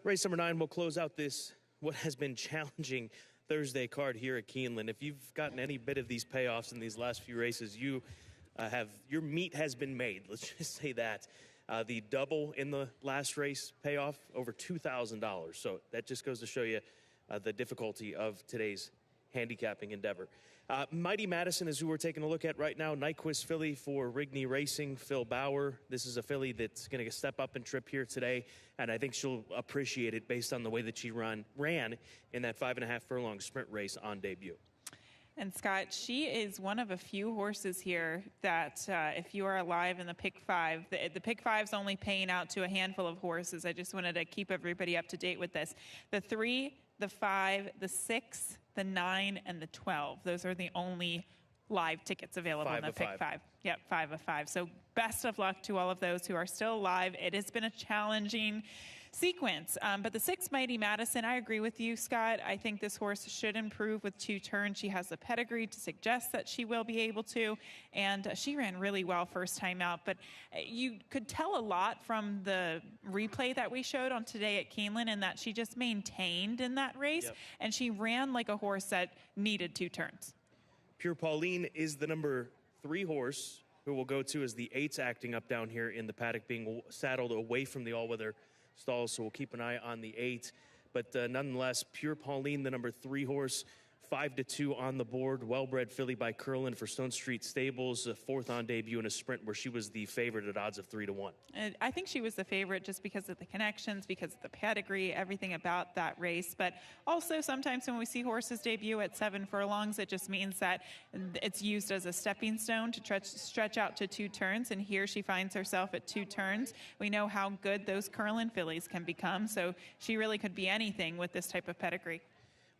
Race number 9 will close out this, what has been challenging Thursday card here at Keeneland. If you've gotten any bit of these payoffs in these last few races, you your meat has been made. Let's just say that. The double in the last race payoff, over $2,000. So that just goes to show you the difficulty of today's handicapping endeavor. Mighty Madison is who we're taking a look at right now. Nyquist filly for Rigney Racing, Phil Bauer. This is a filly that's going to step up and trip here today, and I think she'll appreciate it based on the way that she ran in that 5.5 furlong sprint race on debut. And Scott, she is one of a few horses here that if you are alive in the pick 5, the pick 5's only paying out to a handful of horses. I just wanted to keep everybody up to date with this. The 3, the 5, the 6, the 9, and the 12. Those are the only live tickets available in the pick 5. Yep, 5 of 5. So best of luck to all of those who are still alive. It has been a challenging sequence. But the 6 Mighty Madison, I agree with you, Scott. I think this horse should improve with 2 turns. She has the pedigree to suggest that she will be able to. And she ran really well first time out. But you could tell a lot from the replay that we showed on today at Keeneland in that she just maintained in that race. Yep. And she ran like a horse that needed 2 turns. Pure Pauline is the number 3 horse who will go to as the 8's acting up down here in the paddock, being saddled away from the all-weather stalls, so we'll keep an eye on the 8. But nonetheless, Pure Pauline, the number 3 horse, 5-2 on the board. Well-bred filly by Curlin for Stone Street Stables, a 4th on debut in a sprint where she was the favorite at odds of 3-1. And I think she was the favorite just because of the connections, because of the pedigree, everything about that race. But also sometimes when we see horses debut at 7 furlongs, it just means that it's used as a stepping stone to stretch out to 2 turns. And here she finds herself at 2 turns. We know how good those Curlin fillies can become. So she really could be anything with this type of pedigree.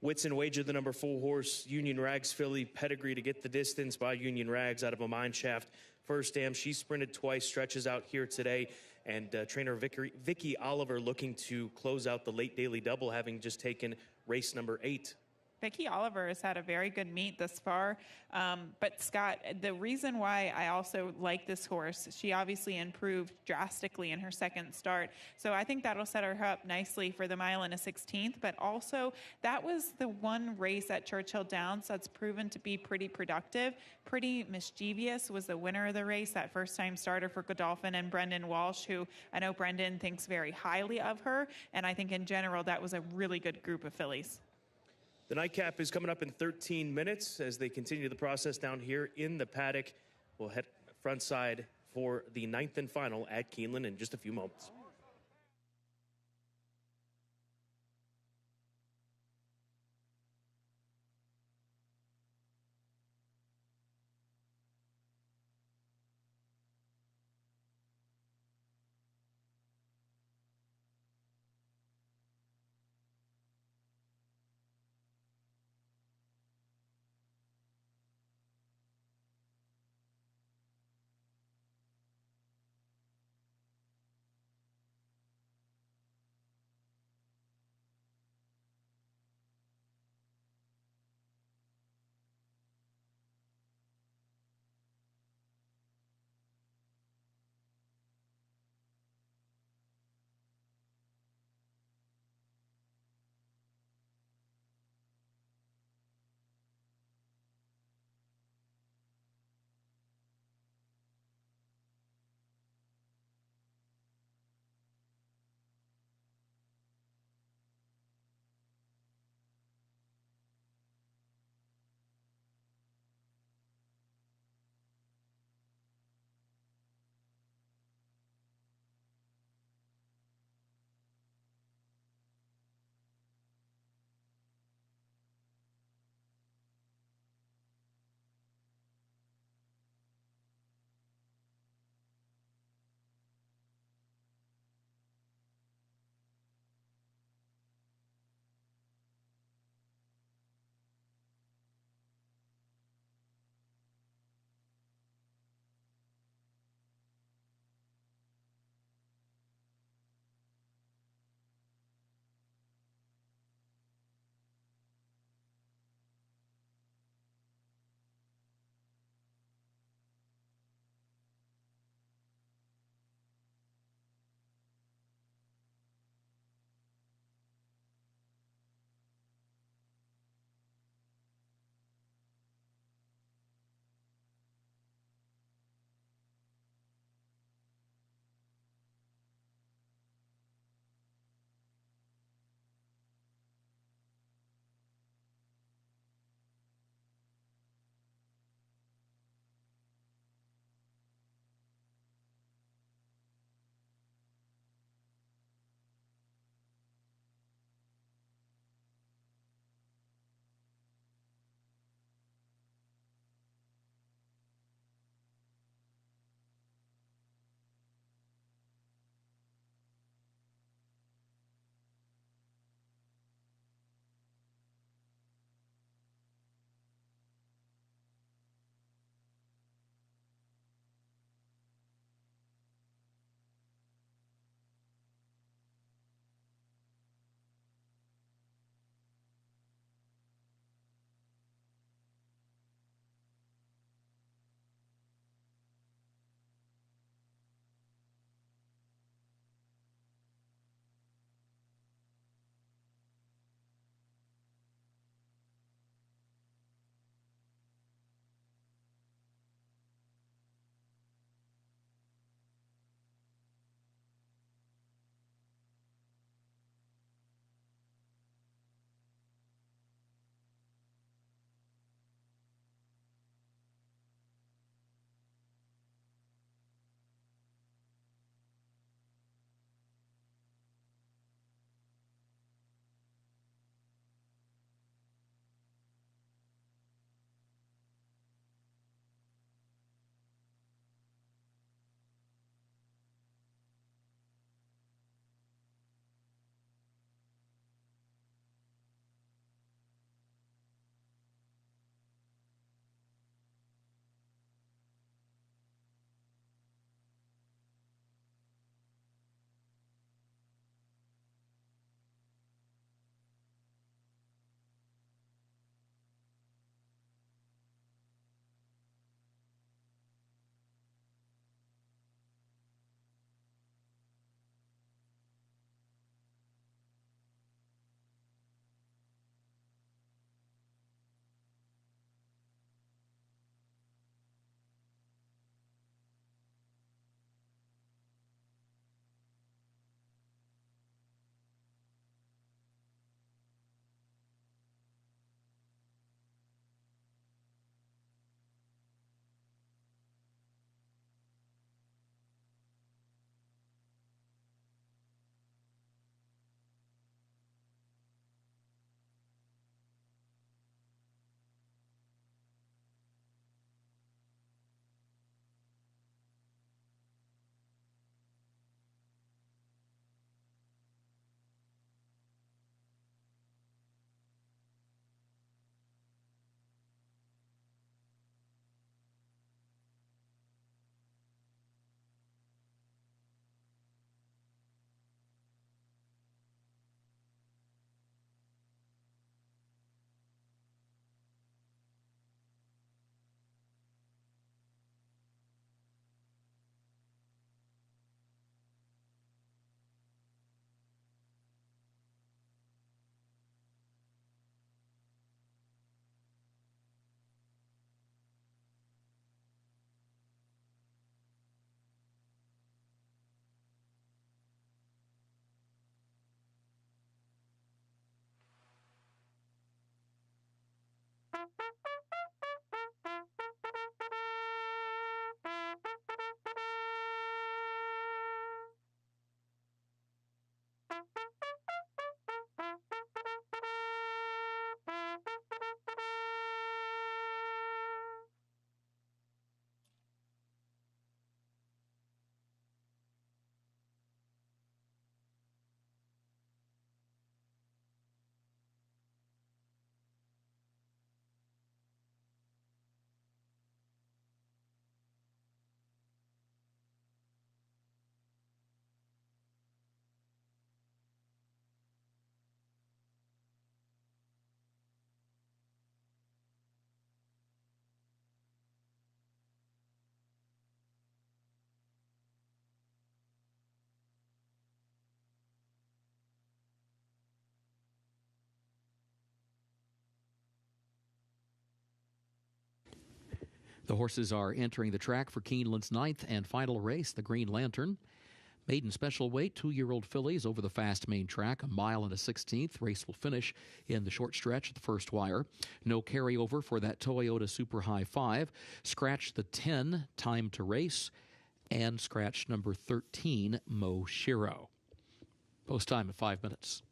Whitson Wager, the number 4 horse, Union Rags filly, pedigree to get the distance by Union Rags out of a mine shaft. First dam, she sprinted twice, stretches out here today. And trainer Vicky Oliver looking to close out the late daily double, having just taken race number 8. Vicky Oliver has had a very good meet thus far. But Scott, the reason why I also like this horse, she obviously improved drastically in her second start. So I think that'll set her up nicely for the mile and a 16th. But also, that was the one race at Churchill Downs that's proven to be pretty productive. Pretty Mischievous was the winner of the race, that first-time starter for Godolphin and Brendan Walsh, who I know Brendan thinks very highly of her. And I think in general, that was a really good group of fillies. The nightcap is coming up in 13 minutes as they continue the process down here in the paddock. We'll head front side for the 9th and final at Keeneland in just a few moments. The horses are entering the track for Keeneland's 9th and final race, the Green Lantern. Maiden special weight, 2-year-old fillies over the fast main track, 1 mile and a 16th. Race will finish in the short stretch at the first wire. No carryover for that Toyota Super High 5. Scratch the 10, Time to Race, and scratch number 13, Mo Shiro. Post time at 5 minutes.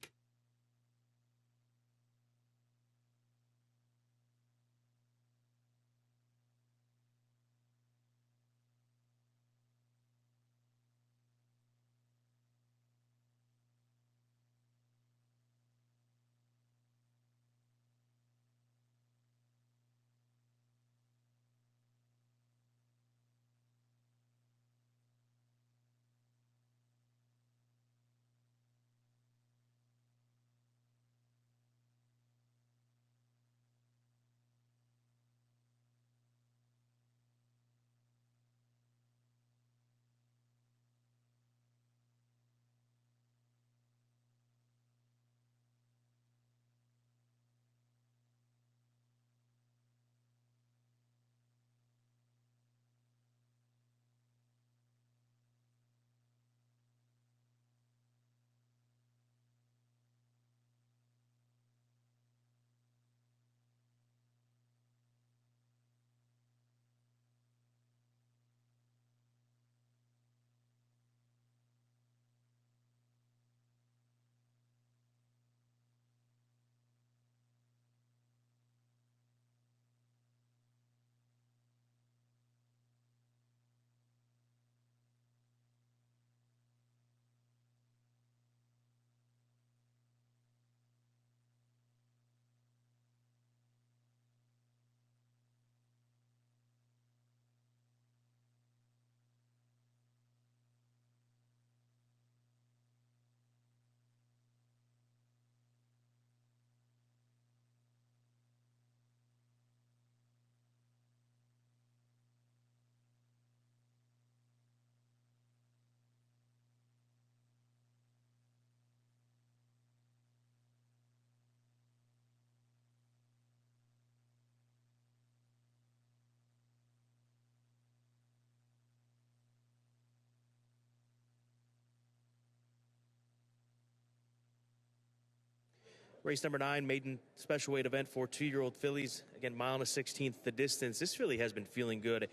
Race number 9, maiden special weight event for 2-year-old fillies. Again, 1 mile and a 16th the distance. This filly has been feeling good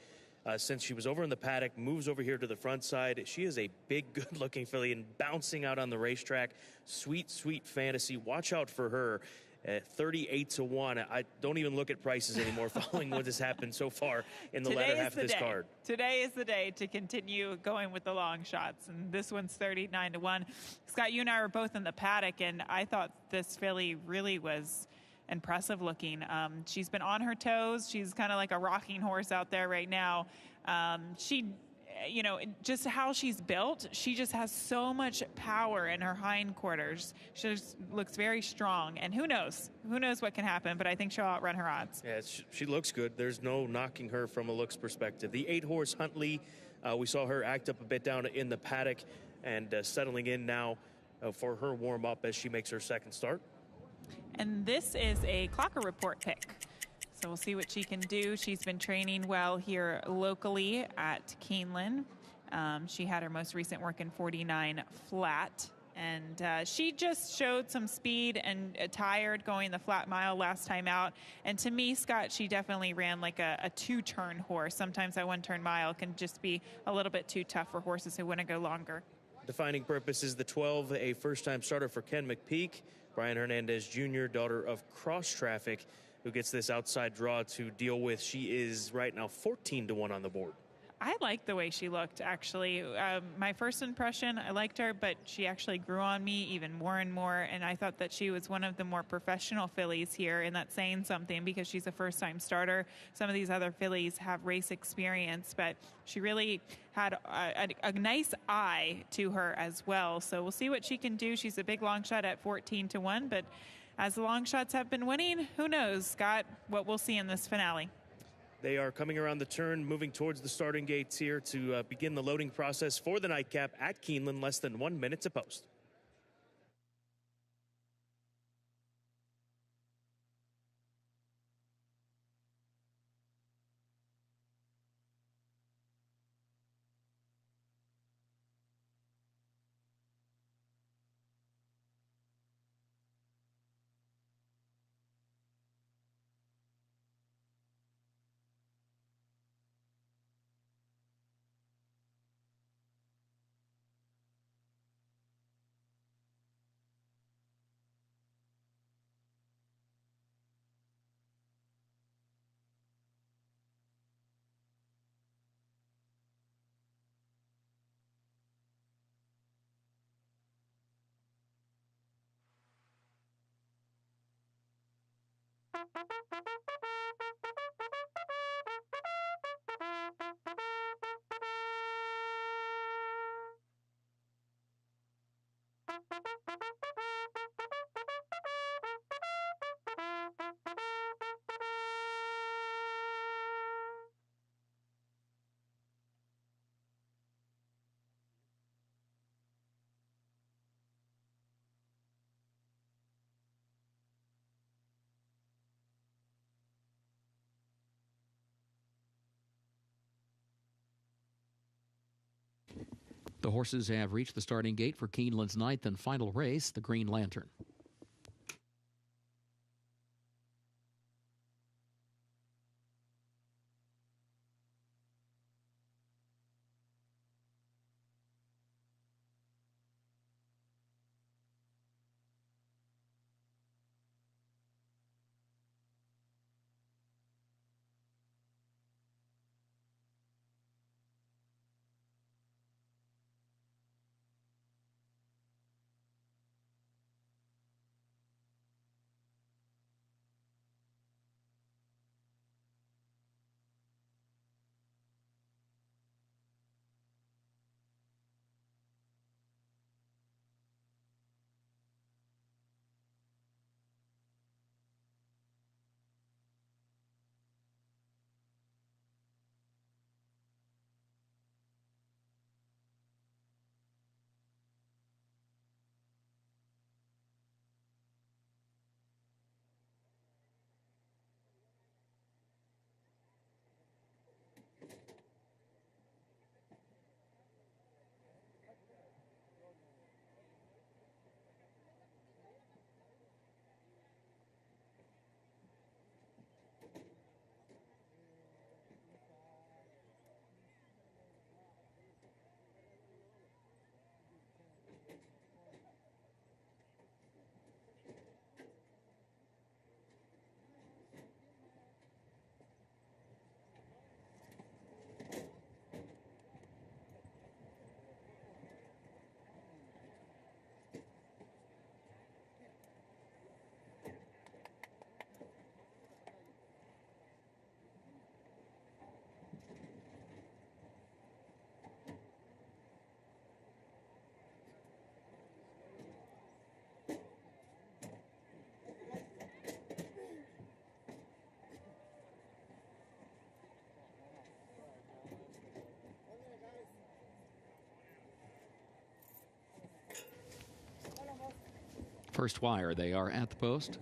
since she was over in the paddock, moves over here to the front side. She is a big, good-looking filly and bouncing out on the racetrack. Sweet, sweet fantasy. Watch out for her. 38 to 1. I don't even look at prices anymore following what has happened so far in the latter half of this card. Today is the day to continue going with the long shots, and this one's 39 to 1. Scott, you and I were both in the paddock, and I thought this filly really was impressive looking. She's been on her toes. She's kind of like a rocking horse out there right now. You know, just how she's built, she just has so much power in her hindquarters. She just looks very strong, and who knows what can happen, but I think she'll outrun her odds. Yeah, she looks good. There's no knocking her from a looks perspective. The 8-horse Huntley, we saw her act up a bit down in the paddock and settling in now for her warm-up as she makes her second start. And this is a Clocker Report pick. So we'll see what she can do. She's been training well here locally at Keeneland. She had her most recent work in 49 flat. And she just showed some speed and tired going the flat mile last time out. And to me, Scott, she definitely ran like a 2-turn horse. Sometimes that 1-turn mile can just be a little bit too tough for horses who want to go longer. Defining purpose is the 12, a first-time starter for Ken McPeak. Brian Hernandez Jr., daughter of Cross Traffic, who gets this outside draw to deal with. She is right now 14 to 1 on the board. I liked the way she looked, actually. My first impression, I liked her, but she actually grew on me even more and more, and I thought that she was one of the more professional fillies here, and that's saying something because she's a first-time starter. Some of these other fillies have race experience, but she really had a nice eye to her as well, so we'll see what she can do. She's a big long shot at 14 to 1, but as the long shots have been winning, who knows, Scott, what we'll see in this finale. They are coming around the turn, moving towards the starting gates here to begin the loading process for the nightcap at Keeneland, less than 1 minute to post. The horses have reached the starting gate for Keeneland's ninth and final race, the Green Lantern. First wire, they are at the post.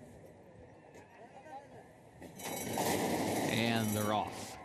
And they're off.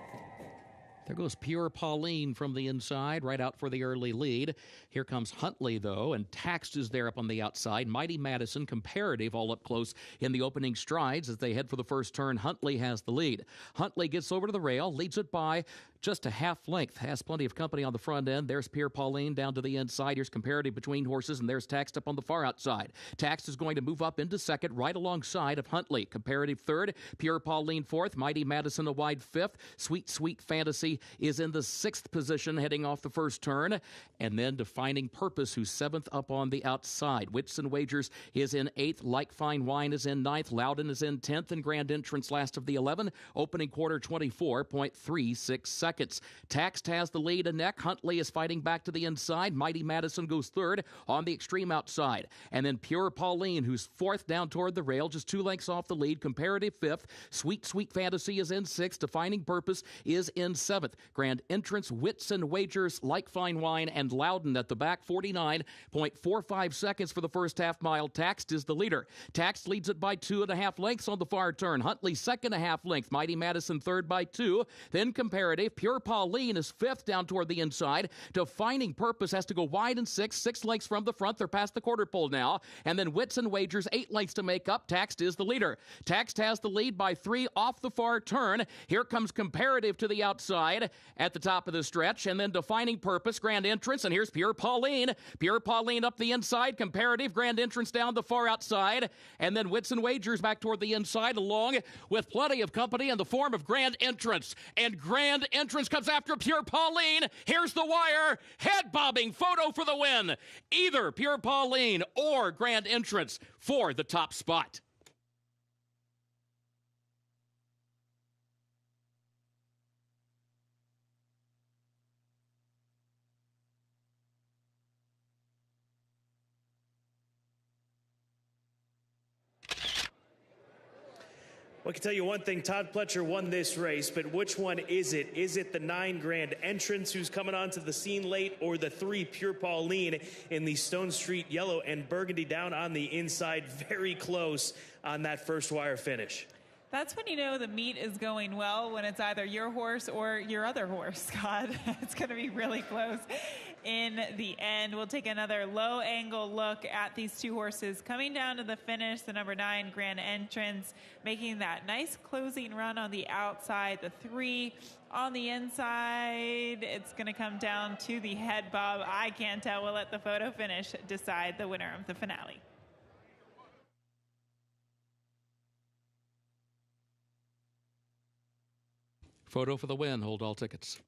There goes Pure Pauline from the inside, right out for the early lead. Here comes Huntley, though, and Taxed is there up on the outside. Mighty Madison, Comparative, all up close in the opening strides as they head for the first turn. Huntley has the lead. Huntley gets over to the rail, leads it by just a half length, has plenty of company on the front end. There's Pure Pauline down to the inside. Here's Comparative between horses, and there's Taxed up on the far outside. Taxed is going to move up into second, right alongside of Huntley. Comparative third, Pure Pauline fourth, Mighty Madison a wide fifth. Sweet Sweet Fantasy is in the sixth position, heading off the first turn. And then Defining Purpose, who's seventh up on the outside. Wits and Wagers is in eighth. Like Fine Wine is in ninth. Loudon is in 10th, and Grand Entrance last of the 11. Opening quarter 24.36 seconds. Taxed has the lead a neck. Huntley is fighting back to the inside. Mighty Madison goes third on the extreme outside. And then Pure Pauline, who's fourth down toward the rail, just 2 lengths off the lead. Comparative fifth. Sweet Sweet Fantasy is in sixth. Defining Purpose is in seventh. Grand Entrance, Wits and Wagers, Like Fine Wine, and Loudon at the back. 49.45 seconds for the first half mile. Taxed is the leader. Taxed leads it by 2.5 lengths on the far turn. Huntley second 1/2 length. Mighty Madison third by 2. Then Comparative. Pure Pauline is fifth down toward the inside. Defining Purpose has to go wide in sixth. 6 lengths from the front. They're past the quarter pole now. And then Wits and Wagers, 8 lengths to make up. Taxed is the leader. Taxed has the lead by 3 off the far turn. Here comes Comparative to the outside at the top of the stretch. And then Defining Purpose, Grand Entrance. And here's Pure Pauline. Pure Pauline up the inside. Comparative, Grand Entrance down the far outside. And then Wits and Wagers back toward the inside, along with plenty of company in the form of Grand Entrance. And Grand Entrance comes after Pure Pauline. Here's the wire. Head bobbing photo for the win. Either Pure Pauline or Grand Entrance for the top spot. Well, I can tell you one thing, Todd Pletcher won this race, but which one is it? Is it the 9 Grand Entrance who's coming onto the scene late, or the 3 Pure Pauline in the Stone Street yellow and burgundy down on the inside? Very close on that first wire finish. That's when you know the meet is going well, when it's either your horse or your other horse, Scott. It's going to be really close in the end. We'll take another low-angle look at these 2 horses coming down to the finish. The number 9 Grand Entrance making that nice closing run on the outside. The 3 on the inside. It's going to come down to the head bob. I can't tell. We'll let the photo finish decide the winner of the finale. Photo for the win. Hold all tickets.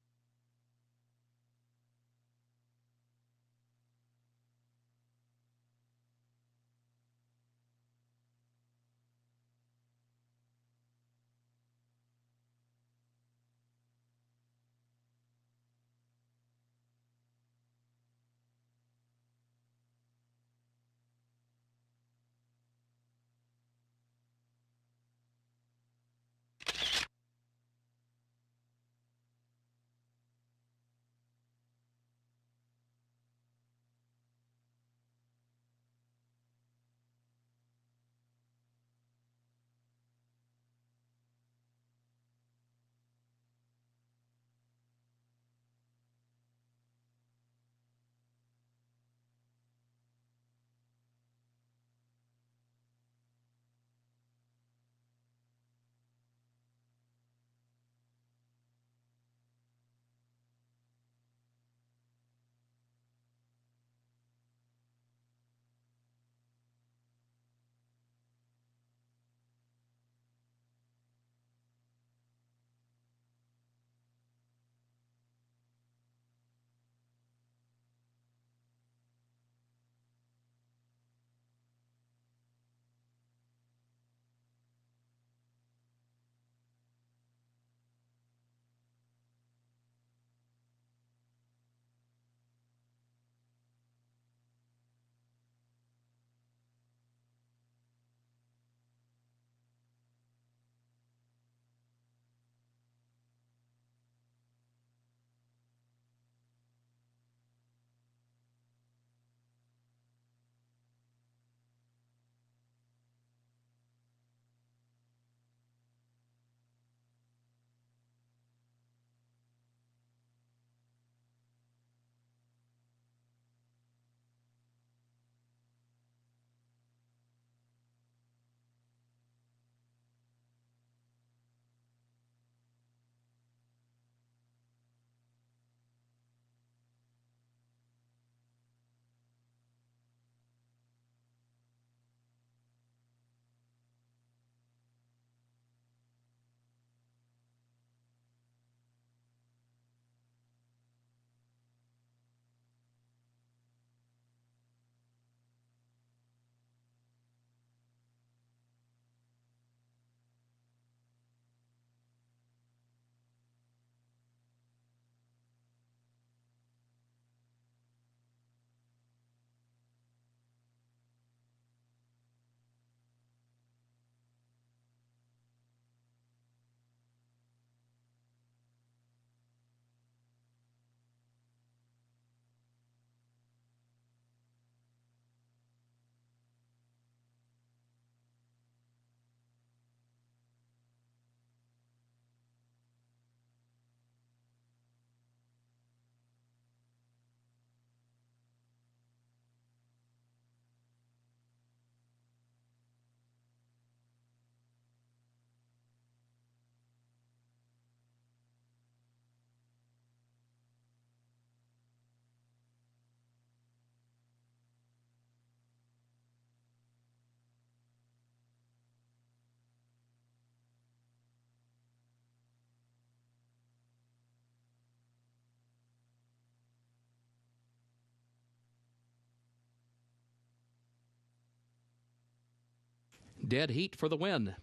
Dead Heat for the win.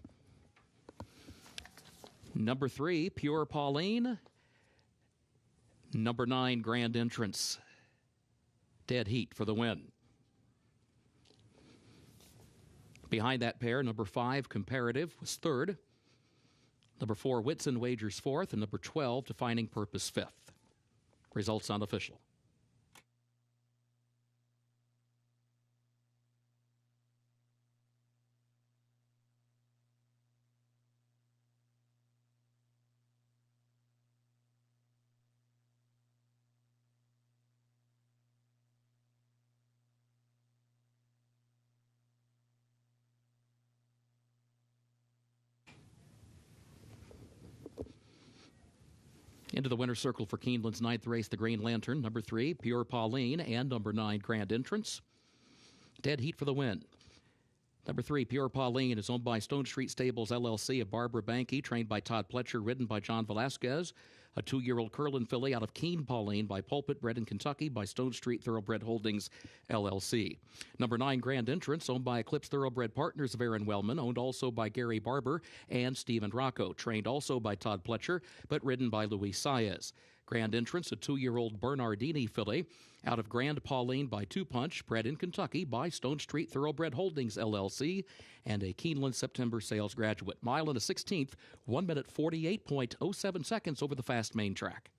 Number 3, Pure Pauline. Number 9, Grand Entrance. Dead Heat for the win. Behind that pair, number 5, Comparative, was third. Number 4, Whitson Wagers 4th, and number 12, Defining Purpose 5th. Results unofficial. Into the winner's circle for Keeneland's 9th race, the Green Lantern, number 3, Pure Pauline, and number 9, Grand Entrance. Dead heat for the win. Number 3, Pure Pauline, is owned by Stone Street Stables, LLC, of Barbara Banke, trained by Todd Pletcher, ridden by John Velasquez. A 2-year-old Curlin filly out of Keene Pauline by Pulpit, bred in Kentucky by Stone Street Thoroughbred Holdings, LLC. Number 9, Grand Entrance, owned by Eclipse Thoroughbred Partners of Aaron Wellman, owned also by Gary Barber and Stephen Rocco, trained also by Todd Pletcher, but ridden by Luis Saez. Grand Entrance, a 2-year-old Bernardini filly out of Grand Pauline by Two Punch, bred in Kentucky by Stone Street Thoroughbred Holdings, LLC, and a Keeneland September sales graduate. Mile and a 16th, 1 minute 48.07 seconds over the fast main track.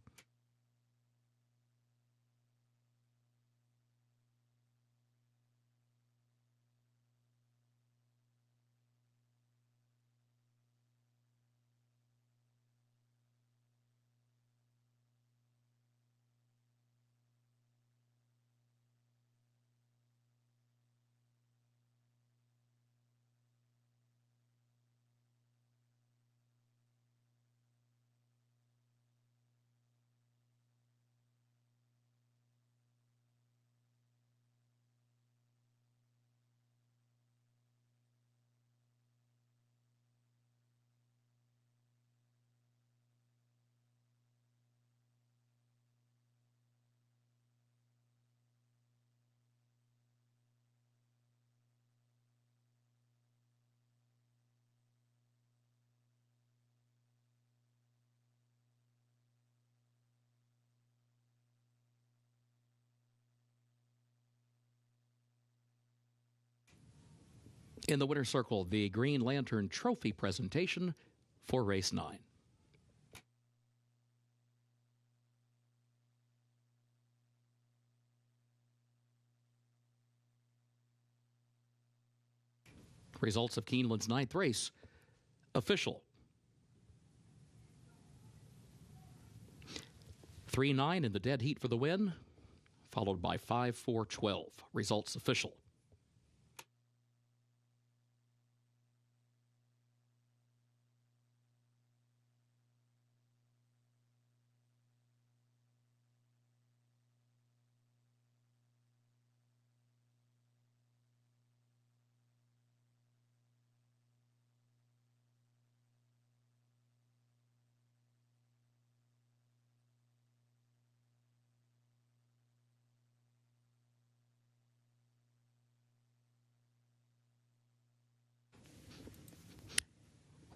In the winner's circle, the Green Lantern Trophy presentation for Race 9. Results of Keeneland's 9th race official. 3-9 in the dead heat for the win, followed by 5-4-12. Results official.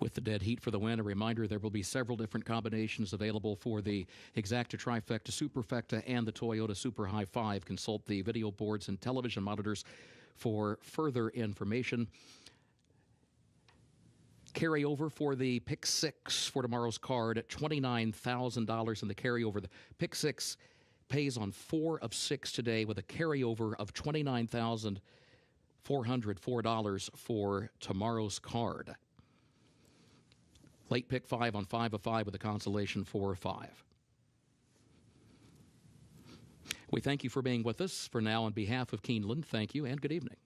With the dead heat for the win, a reminder there will be several different combinations available for the Exacta Trifecta, Superfecta, and the Toyota Super High 5. Consult the video boards and television monitors for further information. Carryover for the Pick 6 for tomorrow's card at $29,000 in the carryover. The Pick 6 pays on 4 of 6 today with a carryover of $29,404 for tomorrow's card. Late pick 5 on 5 of 5 with a consolation 4 of 5. We thank you for being with us. For now, on behalf of Keeneland, thank you and good evening.